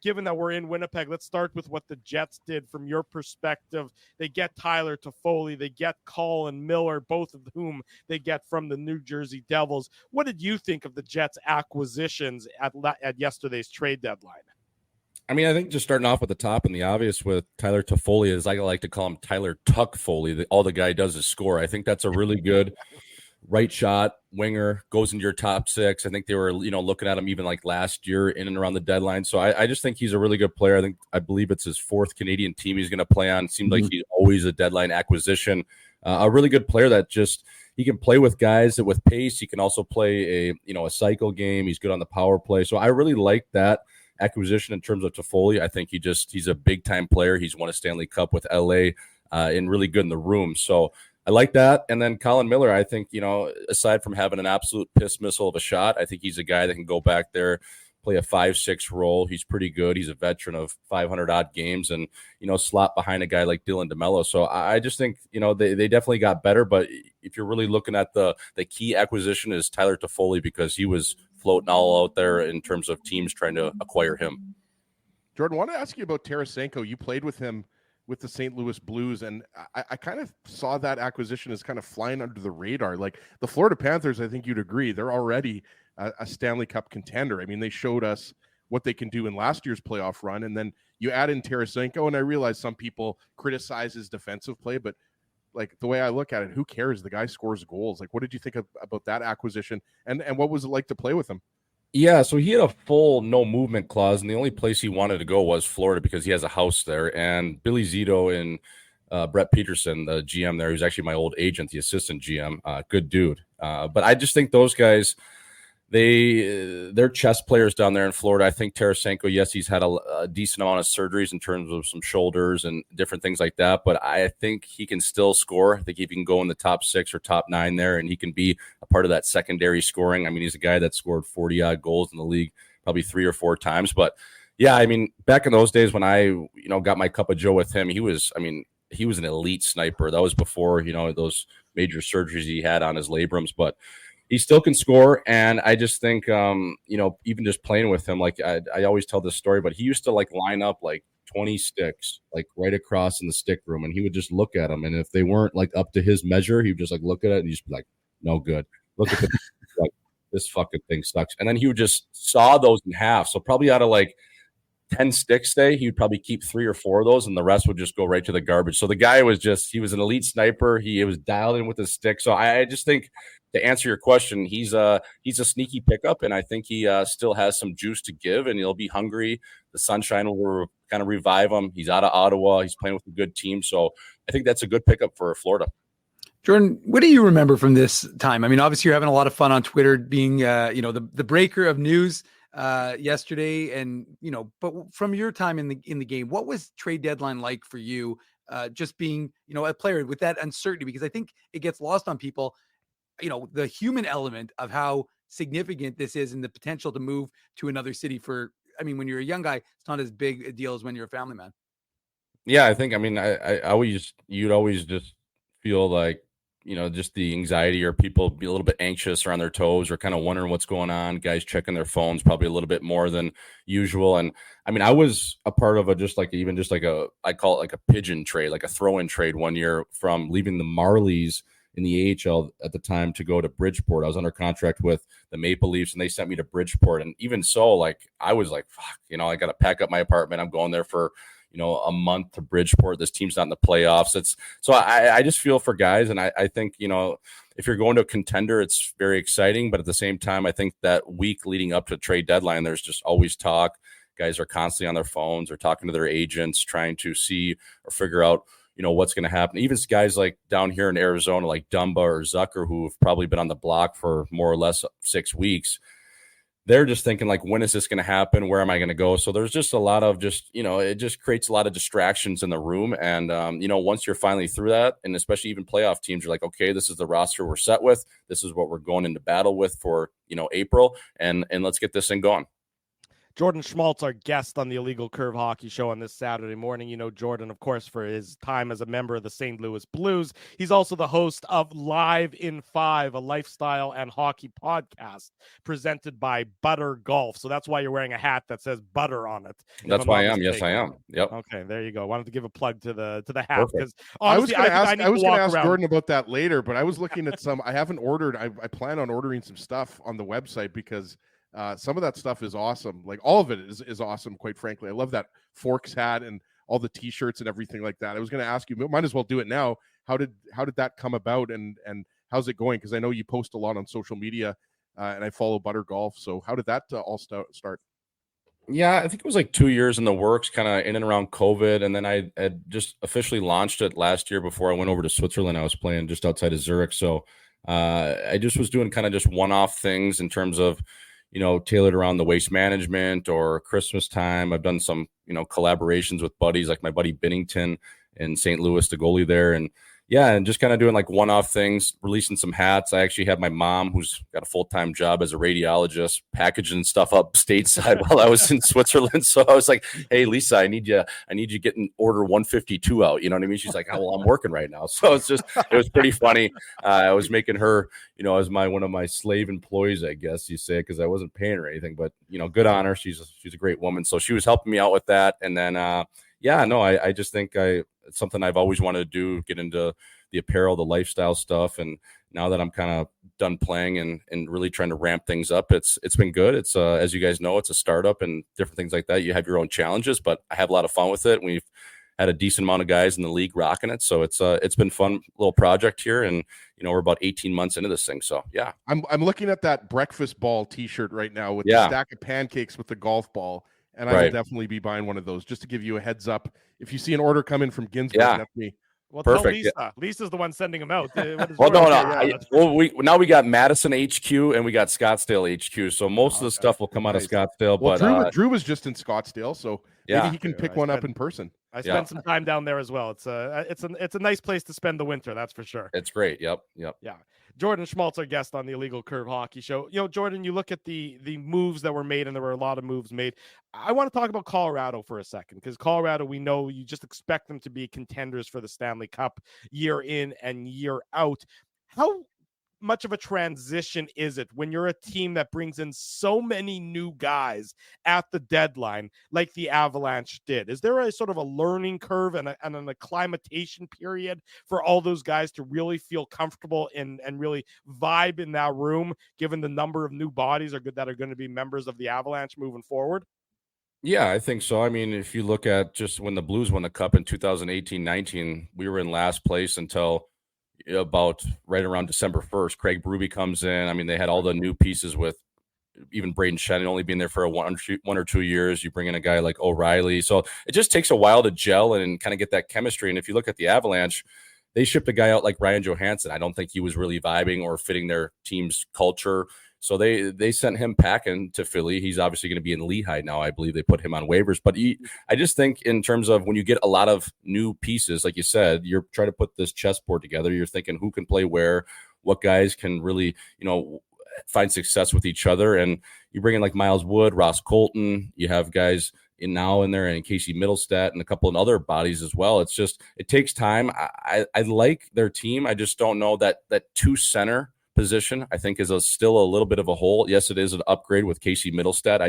Given that we're in Winnipeg, let's start with what the Jets did from your perspective. They get Tyler Toffoli, they get Colin Miller, both of whom they get from the New Jersey Devils. What did you think of the Jets' acquisitions at yesterday's trade deadline? I mean, I think just starting off with the top and the obvious with Tyler Toffoli, as I like to call him, Tyler Tuck Foley. All the guy does is score. I think that's a really good right shot winger, goes into your top six. I think they were, looking at him even like last year in and around the deadline. So I just think he's a really good player. I believe it's his fourth Canadian team he's going to play on. Seems like he's always a deadline acquisition. A really good player that just he can play with guys that with pace. He can also play a cycle game. He's good on the power play. So I really like that acquisition in terms of Toffoli. I think he's a big time player. He's won a Stanley Cup with LA and really good in the room. So I like that. And then Colin Miller, I think, aside from having an absolute piss missile of a shot, I think he's a guy that can go back there, play a 5-6 role. He's pretty good. He's a veteran of 500 odd games and, slot behind a guy like Dylan DeMello. So I just think, they definitely got better. But if you're really looking at the key acquisition is Tyler Toffoli, because he was floating all out there in terms of teams trying to acquire him. Jordan, I want to ask you about Tarasenko. You played with him with the St. Louis Blues, and I kind of saw that acquisition as kind of flying under the radar. Like the Florida Panthers, I think you'd agree, they're already a Stanley Cup contender. I mean, they showed us what they can do in last year's playoff run, and then you add in Tarasenko, and I realize some people criticize his defensive play, but like the way I look at it, who cares? The guy scores goals. Like, what did you think about that acquisition? And what was it like to play with him? Yeah, so he had a full no movement clause, and the only place he wanted to go was Florida because he has a house there. And Billy Zito and Brett Peterson, the GM there, who's actually my old agent, the assistant GM, good dude. But I just think those guys, they're chess players down there in Florida. I think Tarasenko, yes, he's had a decent amount of surgeries in terms of some shoulders and different things like that, but I think he can still score. I think he can go in the top 6 or top 9 there, and he can be a part of that secondary scoring. I mean, he's a guy that scored 40-odd goals in the league probably 3 or 4 times. But, yeah, I mean, back in those days when I, got my cup of joe with him, he was an elite sniper. That was before, those major surgeries he had on his labrums, but he still can score, and I just think, even just playing with him, like I always tell this story, but he used to like line up like 20 sticks, like right across in the stick room, and he would just look at them, and if they weren't like up to his measure, he would just like look at it and he'd just be like, no good. Look at the like this fucking thing sucks, and then he would just saw those in half. So probably out of like 10 sticks day, he would probably keep 3 or 4 of those, and the rest would just go right to the garbage. So the guy was he was an elite sniper. He was dialed in with his stick. So I just think, to answer your question, he's a sneaky pickup, and I think he still has some juice to give, and he'll be hungry. The sunshine will kind of revive him. He's out of Ottawa. He's playing with a good team. So I think that's a good pickup for Florida. Jordan, what do you remember from this time? I mean, obviously you're having a lot of fun on Twitter, being, the breaker of news yesterday, and but from your time in the game, what was trade deadline like for you? Just being, a player with that uncertainty, because I think it gets lost on people, the human element of how significant this is and the potential to move to another city when you're a young guy, it's not as big a deal as when you're a family man. Yeah, I think, you'd always just feel like, just the anxiety, or people be a little bit anxious or on their toes, or kind of wondering what's going on. Guys checking their phones probably a little bit more than usual. And I was a part of I call it like a pigeon trade, like a throw-in trade one year, from leaving the Marlies in the AHL at the time to go to Bridgeport. I was under contract with the Maple Leafs, and they sent me to Bridgeport. And even so, I was like, fuck, I got to pack up my apartment. I'm going there for, a month to Bridgeport. This team's not in the playoffs. I just feel for guys. And I think, if you're going to a contender, it's very exciting. But at the same time, I think that week leading up to trade deadline, there's just always talk. Guys are constantly on their phones or talking to their agents, trying to see or figure out, what's going to happen. Even guys like down here in Arizona, like Dumba or Zucker, who have probably been on the block for more or less 6 weeks, they're just thinking, like, when is this going to happen? Where am I going to go? So there's just a lot of it just creates a lot of distractions in the room. And, once you're finally through that, and especially even playoff teams are like, okay, this is the roster we're set with. This is what we're going into battle with for, April. And let's get this thing going. Jordan Schmaltz, our guest on the Illegal Curve Hockey Show on this Saturday morning. You know Jordan, of course, for his time as a member of the St. Louis Blues. He's also the host of Live in 5, a lifestyle and hockey podcast presented by Butter Golf. So that's why you're wearing a hat that says Butter on it. That's why I am. Yes, I am. Yep. Okay, there you go. Wanted to give a plug to the hat, because I was going to ask Jordan about that later, but I was looking at some. I haven't ordered. I plan on ordering some stuff on the website, because some of that stuff is awesome. Like, all of it is awesome, quite frankly. I love that Forks hat and all the t-shirts and everything like that. I was going to ask you, but might as well do it now. How did that come about, and how's it going? Because I know you post a lot on social media, and I follow Butter Golf. So how did that all start? Yeah, I think it was like 2 years in the works, kind of in and around COVID. And then I had just officially launched it last year before I went over to Switzerland. I was playing just outside of Zurich. So I just was doing kind of just one-off things in terms of, tailored around the waste management or Christmas time. I've done some, collaborations with buddies, like my buddy Binnington in St. Louis, the goalie there. And yeah, and just kind of doing like one-off things, releasing some hats. I actually had my mom, who's got a full-time job as a radiologist, packaging stuff up stateside while I was in Switzerland. So I was like, hey, Lisa, I need you getting order 152 out. You know what I mean? She's like, oh, well, I'm working right now. So it was pretty funny. I was making her, as one of my slave employees, I guess you say, because I wasn't paying her anything, but good on her. She's a great woman. So she was helping me out with that. And then, I just think it's something I've always wanted to do, get into the apparel, the lifestyle stuff. And now that I'm kind of done playing and really trying to ramp things up, it's been good. It's as you guys know, it's a startup and different things like that. You have your own challenges, but I have a lot of fun with it. We've had a decent amount of guys in the league rocking it. So it's been fun little project here. And, we're about 18 months into this thing. So yeah, I'm looking at that breakfast ball t-shirt right now with the stack of pancakes with the golf ball. And I will definitely be buying one of those, just to give you a heads up. If you see an order come in from Ginsburg, that's me. Well, perfect. Tell Lisa. Yeah. Lisa's the one sending them out. Now we got Madison HQ and we got Scottsdale HQ. So most of the stuff will come out of Scottsdale. Well, but Drew was just in Scottsdale, so maybe he can pick one up in person. I spent some time down there as well. It's a nice place to spend the winter, that's for sure. It's great. Yep. Yeah. Jordan Schmaltz, our guest on the Illegal Curve Hockey Show. Jordan, you look at the moves that were made, and there were a lot of moves made. I want to talk about Colorado for a second, because Colorado, we know you just expect them to be contenders for the Stanley Cup year in and year out. How much of a transition is it when you're a team that brings in so many new guys at the deadline like the Avalanche did? Is there a sort of a learning curve and an acclimatation period for all those guys to really feel comfortable and really vibe in that room, given the number of new bodies that are going to be members of the Avalanche moving forward? Yeah, I think so. I mean, if you look at just when the Blues won the Cup in 2018-19, we were in last place until about right around December 1st. Craig Berube comes in. I mean, they had all the new pieces with even Braden Shannon only being there for one or 2 years. You bring in a guy like O'Reilly. So it just takes a while to gel and kind of get that chemistry. And if you look at the Avalanche, they shipped a guy out like Ryan Johansson. I don't think he was really vibing or fitting their team's culture. So they sent him packing to Philly. He's obviously going to be in Lehigh now. I believe they put him on waivers. But I just think in terms of when you get a lot of new pieces, like you said, you're trying to put this chessboard together. You're thinking who can play where, what guys can really, find success with each other. And you bring in like Miles Wood, Ross Colton. You have guys in there and Casey Middlestat and a couple of other bodies as well. It's just, it takes time. I like their team. I just don't know that 2 center position, I think, is still a little bit of a hole. Yes, it is an upgrade with Casey Middlestat.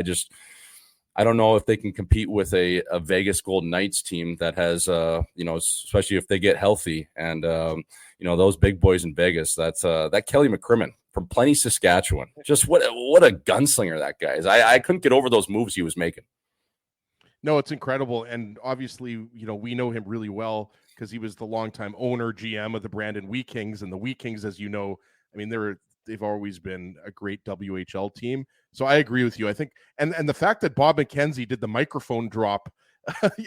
I don't know if they can compete with a Vegas Golden Knights team that has, especially if they get healthy and, those big boys in Vegas. That's that Kelly McCrimmon from Plenty, Saskatchewan. Just what a gunslinger that guy is. I couldn't get over those moves he was making. No, it's incredible. And obviously, we know him really well because he was the longtime owner, GM of the Brandon Wheat Kings. And the Wheat Kings, as you know, I mean, they've always been a great WHL team. So I agree with you. I think, and the fact that Bob McKenzie did the microphone drop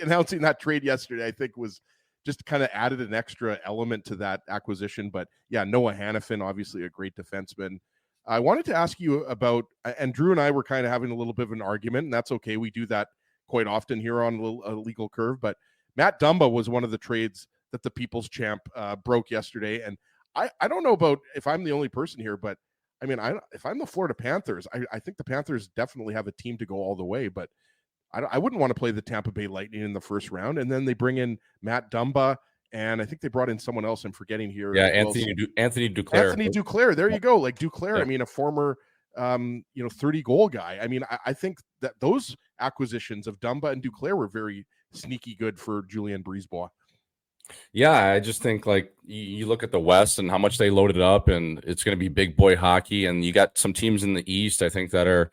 announcing that trade yesterday, I think was just kind of added an extra element to that acquisition. But yeah, Noah Hannafin, obviously a great defenseman. I wanted to ask you about, and Drew and I were kind of having a little bit of an argument, and that's okay. We do that quite often here on a Legal Curve. But Matt Dumba was one of the trades that the People's Champ broke yesterday. And I don't know about if I'm the only person here, but I mean, if I'm the Florida Panthers, I think the Panthers definitely have a team to go all the way, but I wouldn't want to play the Tampa Bay Lightning in the first round. And then they bring in Matt Dumba, and I think they brought in someone else I'm forgetting here. Yeah, Anthony Duclair. Anthony Duclair. There you go. Like Duclair, yeah. I mean, a former 30-goal guy. I mean, I think that those acquisitions of Dumba and Duclair were very sneaky good for Julien Brisebois. Yeah, I just think like you look at the West and how much they loaded up, and it's going to be big boy hockey. And you got some teams in the East, I think, that are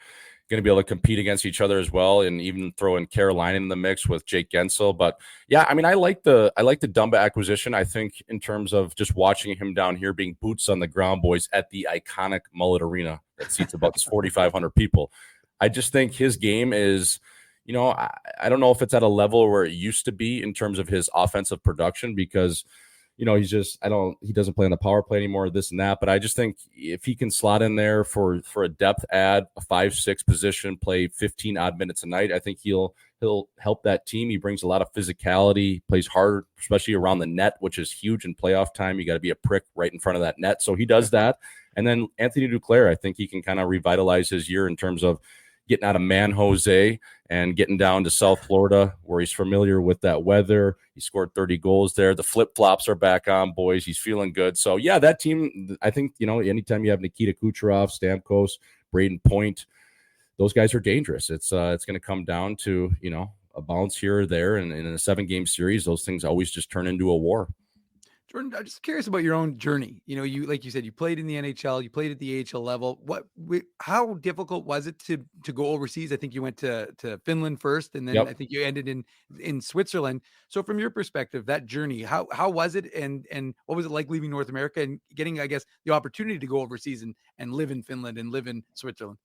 going to be able to compete against each other as well, and even throw in Carolina in the mix with Jake Gensel. But yeah, I mean, I like the Dumba acquisition. I think in terms of just watching him down here being boots on the ground, boys, at the iconic Mullet Arena that seats about 4,500 people. I just think his game is, I don't know if it's at a level where it used to be in terms of his offensive production, because he doesn't play on the power play anymore, this and that. But I just think if he can slot in there for a depth add, a 5-6 position, play 15 odd minutes a night, I think he'll help that team. He brings a lot of physicality, plays hard, especially around the net, which is huge in playoff time. You got to be a prick right in front of that net. So he does that. And then Anthony Duclair, I think he can kind of revitalize his year in terms of getting out of San Jose and getting down to South Florida, where he's familiar with that weather. He scored 30 goals there. The flip-flops are back on, boys. He's feeling good. So, yeah, that team, I think, anytime you have Nikita Kucherov, Stamkos, Braden Point, those guys are dangerous. It's going to come down to, a bounce here or there. And in a 7-game series, those things always just turn into a war. Jordan, I'm just curious about your own journey. You, like you said, you played in the NHL, you played at the AHL level. How difficult was it to go overseas? I think you went to Finland first, and then I think you ended in Switzerland. So from your perspective, that journey, how was it, and what was it like leaving North America and getting, I guess, the opportunity to go overseas and live in Finland and live in Switzerland?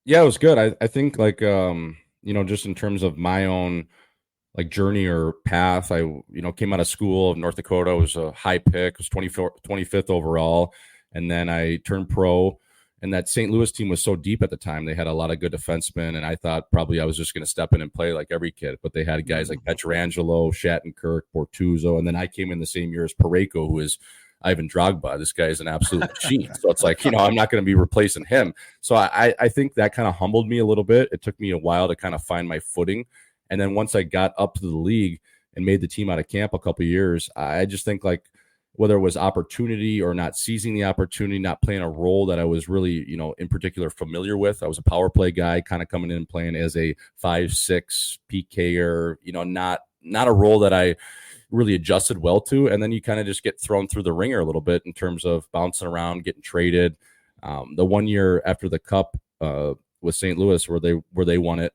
Yeah, it was good. I think like just in terms of my own like journey or path, I came out of school of North Dakota. It was a high pick, was 25th overall, and then I turned pro. And that St. Louis team was so deep at the time. They had a lot of good defensemen, and I thought probably I was just going to step in and play like every kid. But they had guys like Pietrangelo, Shattenkirk, Bortuzzo, and then I came in the same year as Parayko, who is Ivan Drogba. This guy is an absolute machine. So it's like, I'm not going to be replacing him. So I think that kind of humbled me a little bit. It took me a while to kind of find my footing. And then once I got up to the league and made the team out of camp a couple of years, I just think like whether it was opportunity or not seizing the opportunity, not playing a role that I was really, in particular familiar with. I was a power play guy, kind of coming in and playing as a 5-6 PKer, not a role that I really adjusted well to. And then you kind of just get thrown through the ringer a little bit in terms of bouncing around, getting traded. The 1 year after the Cup with St. Louis where they won it,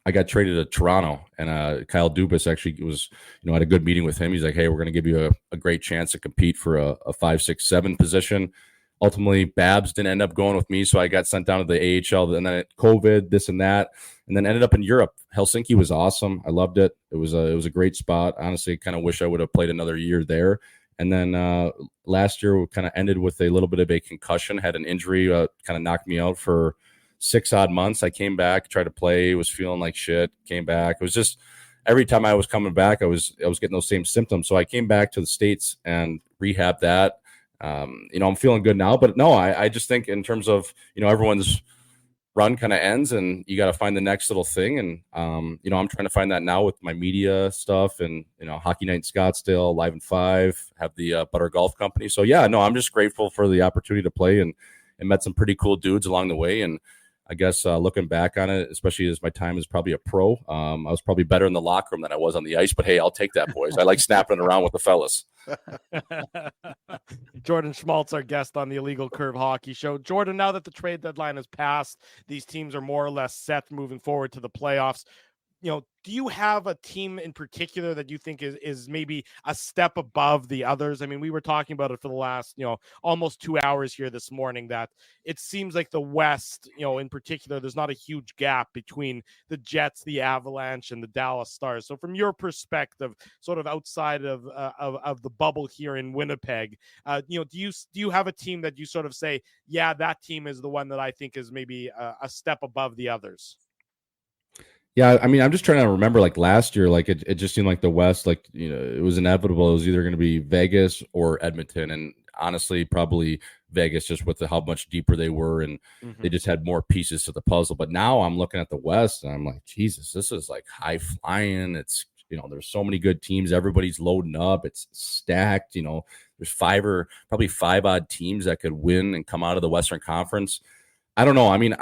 I got traded to Toronto, and Kyle Dubas actually was, had a good meeting with him. He's like, hey, we're going to give you a great chance to compete for a 5, 6, 7 position. ultimately Babs didn't end up going with me, so I got sent down to the AHL, and then COVID, this and that, and then ended up in Europe. Helsinki was awesome. I loved it. It was a great spot. Honestly, kind of wish I would have played another year there. And then last year we kind of ended with a little bit of a concussion, had an injury, kind of knocked me out for 6 odd months. I came back, tried to play, was feeling like shit, came back. It was just every time I was coming back, I was getting those same symptoms. So I came back to the States and rehabbed that. I'm feeling good now, but no, I just think in terms of, everyone's run kind of ends and you got to find the next little thing. And, I'm trying to find that now with my media stuff and, Hockey Night in Scottsdale, Live in 5, have the Butter Golf Company. So yeah, no, I'm just grateful for the opportunity to play and met some pretty cool dudes along the way. And I guess looking back on it, especially as my time as probably a pro, I was probably better in the locker room than I was on the ice. But hey, I'll take that, boys. I like snapping around with the fellas. Jordan Schmaltz, our guest on the Illegal Curve Hockey Show. Jordan, now that the trade deadline has passed, these teams are more or less set moving forward to the playoffs. Do you have a team in particular that you think is maybe a step above the others? I mean, we were talking about it for the last, almost 2 hours here this morning, that it seems like the West, in particular, there's not a huge gap between the Jets, the Avalanche, and the Dallas Stars. So from your perspective, sort of outside of the bubble here in Winnipeg, do you have a team that you sort of say, yeah, that team is the one that I think is maybe a step above the others? Yeah, I mean, I'm just trying to remember, like last year, like it just seemed like the West, like, it was inevitable. It was either going to be Vegas or Edmonton. And honestly, probably Vegas, just with how much deeper they were. And they just had more pieces to the puzzle. But now I'm looking at the West and I'm like, Jesus, this is like high flying. It's, there's so many good teams. Everybody's loading up. It's stacked. There's probably 5 odd teams that could win and come out of the Western Conference. I don't know. I mean,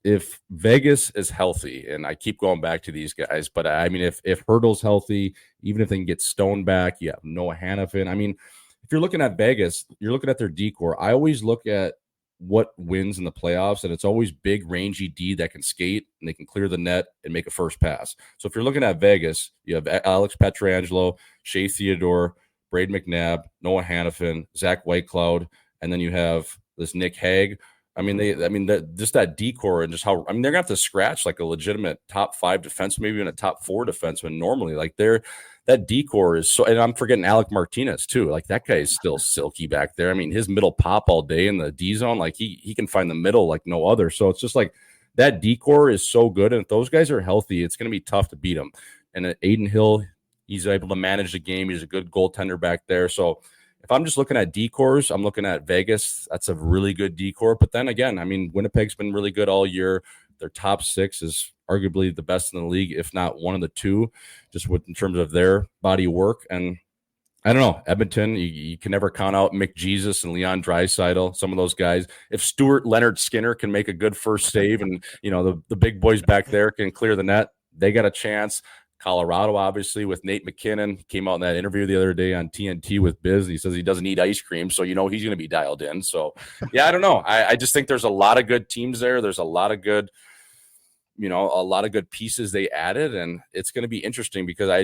if Vegas is healthy, and I keep going back to these guys, but I mean, if Hurdle's healthy, even if they can get Stone back, you have Noah Hannafin. I mean, if you're looking at Vegas, you're looking at their D-core. I always look at what wins in the playoffs, and it's always big, rangy D that can skate, and they can clear the net and make a first pass. So if you're looking at Vegas, you have Alex Pietrangelo, Shea Theodore, Braden McNabb, Noah Hannafin, Zach Whitecloud, and then you have this Nick Hague. I mean, just that decor and just how, they're gonna have to scratch like a legitimate top 5 defenseman, maybe even a top 4 defenseman normally. Like that decor is so, and I'm forgetting Alec Martinez too. Like that guy is still silky back there. I mean, his middle pop all day in the D zone, like he can find the middle like no other. So it's just like that decor is so good. And if those guys are healthy, it's gonna be tough to beat them. And Aiden Hill, he's able to manage the game. He's a good goaltender back there. So if I'm just looking at decors, I'm looking at Vegas. That's a really good decor. But then again, I mean, Winnipeg's been really good all year. Their top 6 is arguably the best in the league, if not one of the 2, just in terms of their body of work. And I don't know, Edmonton, you can never count out Mick Jesus and Leon Draisaitl, some of those guys. If Stuart Leonard Skinner can make a good first save and, the big boys back there can clear the net, they got a chance. Colorado, obviously, with Nate McKinnon, came out in that interview the other day on TNT with Biz. He says he doesn't eat ice cream, so he's going to be dialed in. So, yeah, I don't know. I just think there's a lot of good teams there. There's a lot of good, a lot of good pieces they added, and it's going to be interesting because I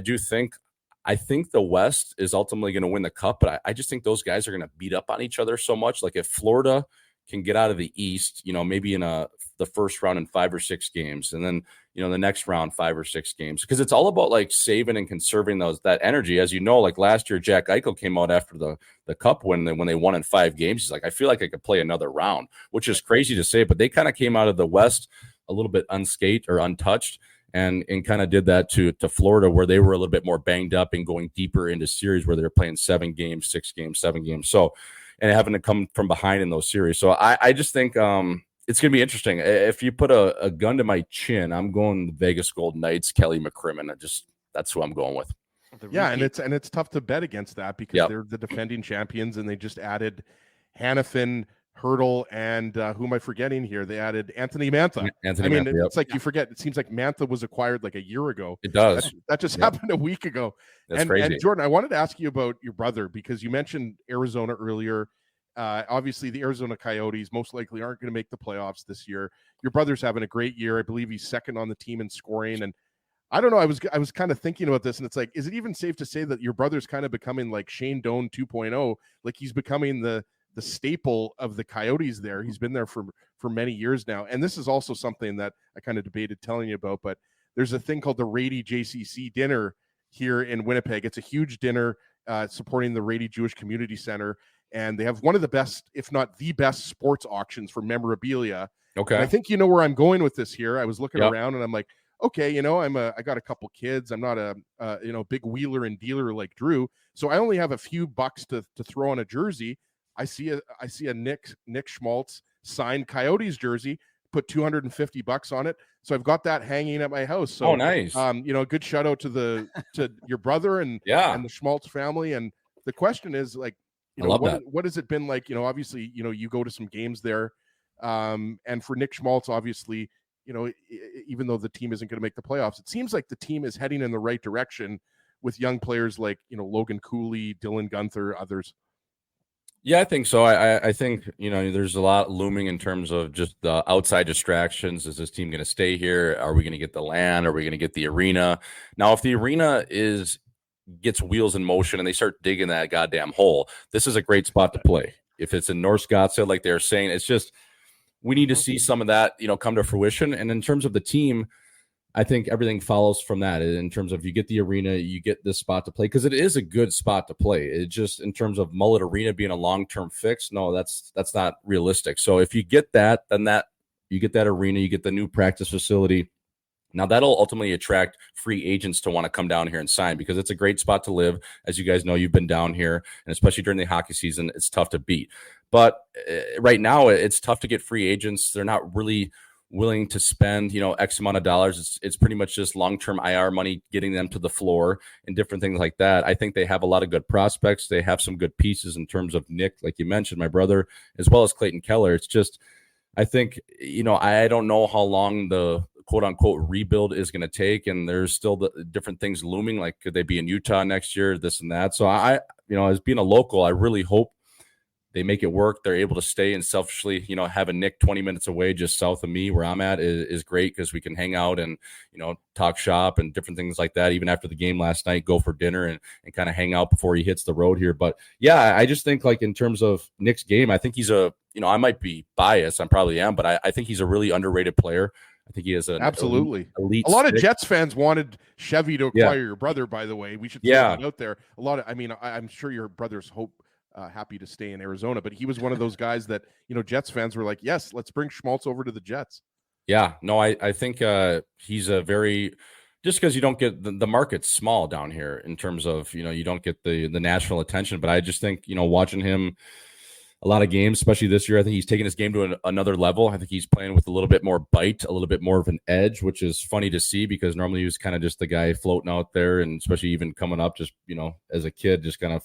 think the West is ultimately going to win the Cup, but I just think those guys are going to beat up on each other so much. Like if Florida can get out of the East, maybe in the first round in 5 or 6 games, and then the next round 5 or 6 games, because it's all about like saving and conserving that energy. As like last year, Jack Eichel came out after the Cup when they won in 5 games. He's like, I feel like I could play another round, which is crazy to say, but they kind of came out of the West a little bit unscathed or untouched, and kind of did that to Florida, where they were a little bit more banged up and going deeper into series where they're playing 7 games, 6 games, 7 games. So, and having to come from behind in those series. So I just think it's going to be interesting. If you put a gun to my chin, I'm going the Vegas Golden Knights, Kelly McCrimmon. That's who I'm going with. Yeah, and it's tough to bet against that because they're the defending champions, and they just added Hannafin, Hurdle, and who am I forgetting here? They added Anthony Mantha. Mantha, it's like you forget. It seems like Mantha was acquired like a year ago. It does. That just happened a week ago. That's crazy. And Jordan, I wanted to ask you about your brother because you mentioned Arizona earlier. Obviously, the Arizona Coyotes most likely aren't going to make the playoffs this year. Your brother's having a great year. I believe he's second on the team in scoring. And I don't know. I was kind of thinking about this, and it's like, is it even safe to say that your brother's kind of becoming like Shane Doan 2.0? Like he's becoming the the staple of the Coyotes there. He's been there for many years now. And this is also something that I kind of debated telling you about, but there's a thing called the Rady JCC dinner here in Winnipeg. It's a huge dinner supporting the Rady Jewish Community Center. And they have one of the best, if not the best, sports auctions for memorabilia. Okay. And I think you know where I'm going with this here. I was looking around and I'm like, okay, I got a couple kids. I'm not a big wheeler and dealer like Drew. So I only have a few bucks to throw on a jersey. I see a Nick Schmaltz signed Coyotes jersey, put $250 on it. So I've got that hanging at my house. So nice. Good shout out to your brother and the Schmaltz family. And the question is like, what has it been like? Obviously, you go to some games there. And for Nick Schmaltz, obviously, even though the team isn't going to make the playoffs, it seems like the team is heading in the right direction with young players like, Logan Cooley, Dylan Gunther, others. Yeah, I think so. I think, there's a lot looming in terms of just the outside distractions. Is this team going to stay here? Are we going to get the land? Are we going to get the arena? Now, if the arena gets wheels in motion and they start digging that goddamn hole, this is a great spot to play. If it's in North Scottsdale, like they're saying, it's just, we need to see some of that, come to fruition. And in terms of the team, I think everything follows from that. In terms of you get the arena, you get this spot to play, because it is a good spot to play. It just, in terms of Mullet Arena being a long-term fix, no, that's not realistic. So if you get that, then you get that arena, you get the new practice facility. Now that'll ultimately attract free agents to want to come down here and sign, because it's a great spot to live. As you guys know, you've been down here, and especially during the hockey season, it's tough to beat. But right now, it's tough to get free agents. They're not really willing to spend, X amount of dollars. It's pretty much just long-term IR money, getting them to the floor and different things like that. I think they have a lot of good prospects. They have some good pieces in terms of Nick, like you mentioned, my brother, as well as Clayton Keller. It's just, I think, I don't know how long the quote unquote rebuild is going to take. And there's still the different things looming. Like, could they be in Utah next year, this and that? So as being a local, I really hope they make it work. They're able to stay and selfishly, having Nick 20 minutes away just south of me where I'm at is great, because we can hang out and, talk shop and different things like that. Even after the game last night, go for dinner and kind of hang out before he hits the road here. But yeah, I just think, like, in terms of Nick's game, I think he's I might be biased. I probably am, but I think he's a really underrated player. I think he is absolutely elite a lot stick. of Jets fans wanted Chevy to acquire your brother, by the way. We should throw that out there. I'm sure your brother's happy to stay in Arizona, but he was one of those guys that, Jets fans were like, yes, let's bring Schmaltz over to the Jets. Yeah, no, I think he's a very, just because you don't get the market's small down here in terms of, you don't get the national attention, but I just think, watching him a lot of games, especially this year, I think he's taking his game to another level. I think he's playing with a little bit more bite, a little bit more of an edge, which is funny to see, because normally he was kind of just the guy floating out there, and especially even coming up, just, as a kid, just kind of,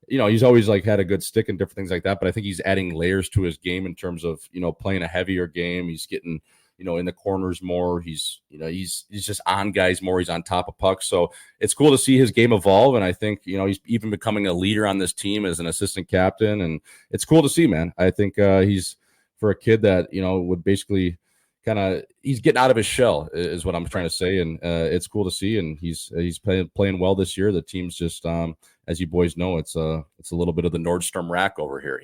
he's always like had a good stick and different things like that. But I think he's adding layers to his game in terms of, playing a heavier game. He's getting, in the corners more. He's just on guys more. He's on top of pucks. So it's cool to see his game evolve. And I think, he's even becoming a leader on this team as an assistant captain. And it's cool to see, man. I think he's, for a kid that, would basically he's getting out of his shell is what I'm trying to say. And it's cool to see. And he's playing well this year. The team's just, as you boys know, it's a little bit of the Nordstrom rack over here,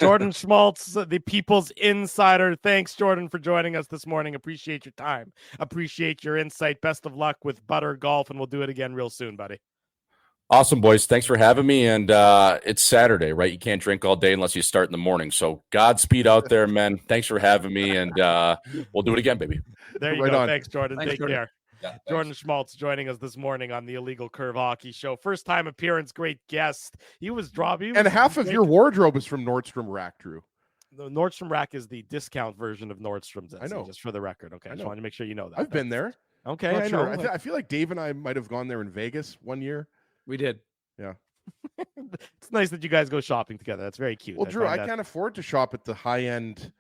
Jordan Schmaltz, the People's Insider. Thanks, Jordan, for joining us this morning. Appreciate your time. Appreciate your insight. Best of luck with Butter Golf, and we'll do it again real soon, buddy. Awesome, boys. Thanks for having me. And it's Saturday, right? You can't drink all day unless you start in the morning. So Godspeed out there, men. Thanks for having me, and we'll do it again, baby. There you go. Thanks, Jordan. Take care. Yeah, Jordan Schmaltz joining us this morning on the Illegal Curve Hockey Show. First time appearance, great guest. He was dropping. And half of your wardrobe is from Nordstrom Rack, Drew. The Nordstrom Rack is the discount version of Nordstrom's. I know. Just for the record. Okay. I just wanted to make sure you know that. I've been there. Okay. I know. I feel like Dave and I might have gone there in Vegas one year. We did. Yeah. It's nice that you guys go shopping together. That's very cute. Well, Drew, I can't afford to shop at the high-end,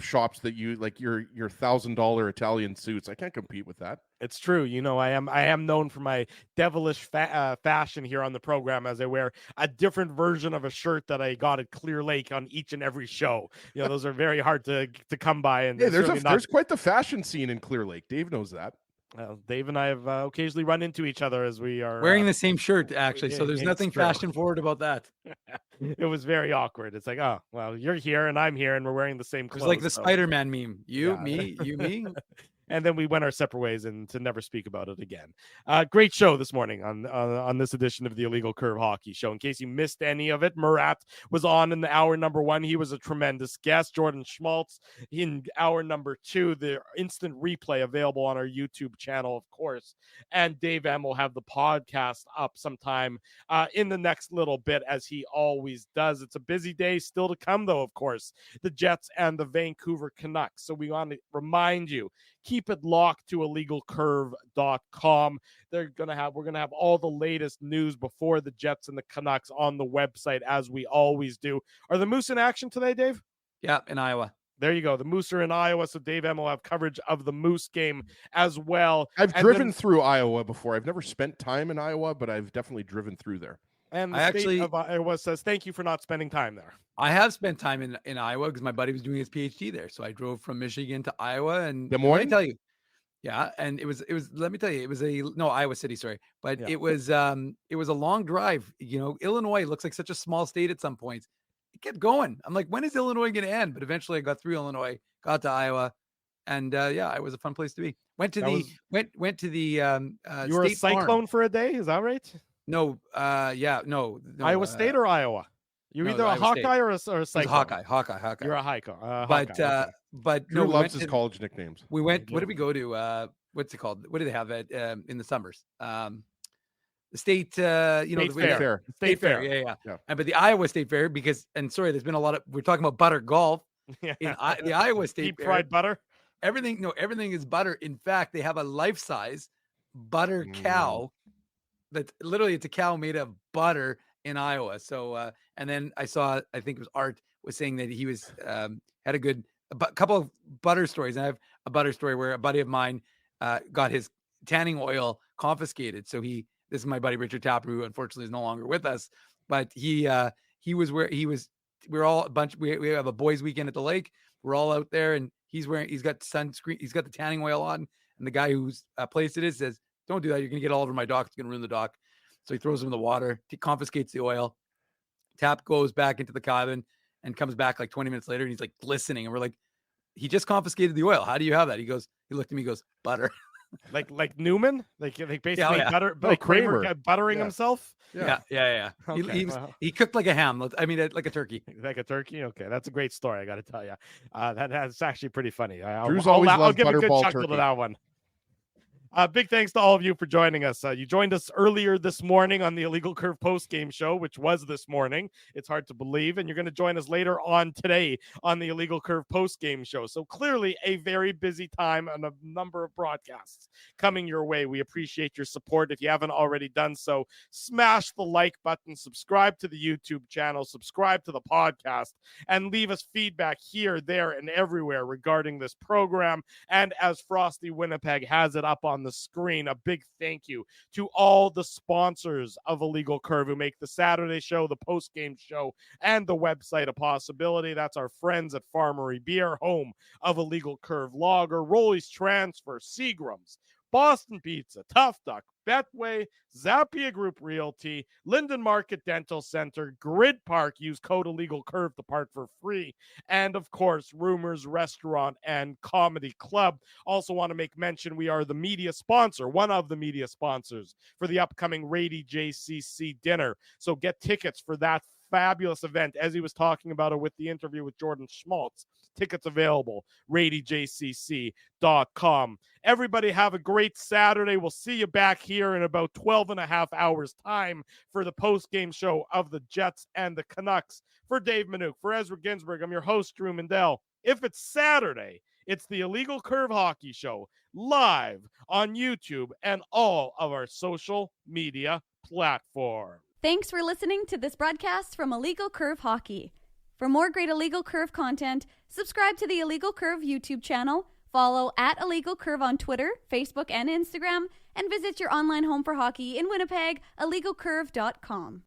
shops that you like your $1,000 Italian suits. I can't compete with that. It's true. I am known for my devilish fashion here on the program, as I wear a different version of a shirt that I got at Clear Lake on each and every show. Those are very hard to come by. And there's quite the fashion scene in Clear Lake. Dave knows that. Dave and I have occasionally run into each other as we are wearing the same shirt, actually. So there's it's nothing true. fashion forward about that. It was very awkward. It's like, oh, well, you're here and I'm here and we're wearing the same It clothes. was like the so- Spider-Man meme. You, Yeah. me, you, me. And then we went our separate ways and to never speak about it again. Great show this morning on this edition of the Illegal Curve Hockey Show. In case you missed any of it, Murat was on in the hour number 1. He was a tremendous guest. Jordan Schmaltz in hour number 2. The instant replay available on our YouTube channel, of course. And Dave M will have the podcast up sometime in the next little bit, as he always does. It's a busy day still to come, though, of course. The Jets and the Vancouver Canucks. So we want to remind you, keep it locked to illegalcurve.com. We're gonna have all the latest news before the Jets and the Canucks on the website, as we always do. Are the Moose in action today, Dave? Yeah, in Iowa. There you go. The Moose are in Iowa, so Dave M will have coverage of the Moose game as well. I've And driven then- through Iowa before. I've never spent time in Iowa, but I've definitely driven through there. And the I state actually- of Iowa says, thank you for not spending time there. I have spent time in Iowa because my buddy was doing his PhD there. So I drove from Michigan to Iowa, and Des let me Moines? tell you, yeah, and it was. Let me tell you, it was Iowa City, sorry, but Yeah. it was a long drive. You know, Illinois looks like such a small state at some points. It kept going. I'm like, when is Illinois going to end? But eventually, I got through Illinois, got to Iowa, and yeah, it was a fun place to be. Went to That went to the You were a State Farm. Cyclone for a day, is that right? No, no, Iowa State or Iowa? You're no, either a Iowa State. Hawkeye or a It was Cyclone. Hawkeye. You're a Hawkeye. But Hawkeye, okay. but Drew no, we loves went his to- college nicknames. We went. Yeah. What did we go to? What's it called? What do they have at in the summers? The state. State Fair. State Fair. Yeah. Yeah. And but the Iowa State Fair, because sorry, there's been a lot of. We're talking about butter golf Yeah. in the Iowa State Deep Fair. fried butter. Everything is butter. In fact, they have a life-size butter cow. That's literally, it's a cow made of butter in Iowa. So and then I saw, I think it was Art was saying that he was had a couple of butter stories. And I have a butter story where a buddy of mine got his tanning oil confiscated. So this is my buddy Richard Tapper, who unfortunately is no longer with us, but we have a boys' weekend at the lake. We're all out there, and he's got sunscreen, he's got the tanning oil on, and the guy whose place it is says, "Don't do that. You're gonna get all over my dock. It's gonna ruin the dock." So he throws him in the water. He confiscates the oil. Tap goes back into the cabin and comes back like 20 minutes later, and he's like glistening. And we're like, "He just confiscated the oil. How do you have that?" He looked at me, he goes, "Butter." Like Newman, like basically yeah. butter, No, like Kramer Kramer. buttering Yeah. himself. Yeah. Okay, He cooked like a ham. I mean, like a turkey. Like a turkey. Okay, that's a great story. I got to tell you, that's actually pretty funny. Drew's always I'll loved give a good butterball chuckle to turkey. that one. Big thanks to all of you for joining us. You joined us earlier this morning on the Illegal Curve post-game show, which was this morning. It's hard to believe. And you're going to join us later on today on the Illegal Curve post-game show. So clearly a very busy time and a number of broadcasts coming your way. We appreciate your support. If you haven't already done so, smash the like button, subscribe to the YouTube channel, subscribe to the podcast, and leave us feedback here, there, and everywhere regarding this program. And as Frosty Winnipeg has it up on the screen, a big thank you to all the sponsors of Illegal Curve who make the Saturday show, the post-game show, and the website a possibility. That's our friends at Farmery Beer, home of Illegal Curve Lager, Rolly's Transfer, Seagram's, Boston Pizza, Tough Duck, Betway, Zappia Group Realty, Linden Market Dental Center, Grid Park. Use code Illegal Curve to park for free. And of course, Rumors Restaurant and Comedy Club. Also want to make mention we are the media sponsor, one of the media sponsors for the upcoming Rady JCC dinner. So get tickets for that fabulous event, as he was talking about it with the interview with Jordan Schmaltz. Tickets available, radyjcc.com. Everybody have a great Saturday. We'll see you back here in about 12 and a half hours time for the post-game show of the Jets and the Canucks. For Dave Minuk, for Ezra Ginsburg, I'm your host, Drew Mandel. If it's Saturday, it's the Illegal Curve Hockey Show live on YouTube and all of our social media platforms. Thanks for listening to this broadcast from Illegal Curve Hockey. For more great Illegal Curve content, subscribe to the Illegal Curve YouTube channel, follow at Illegal Curve on Twitter, Facebook, and Instagram, and visit your online home for hockey in Winnipeg, illegalcurve.com.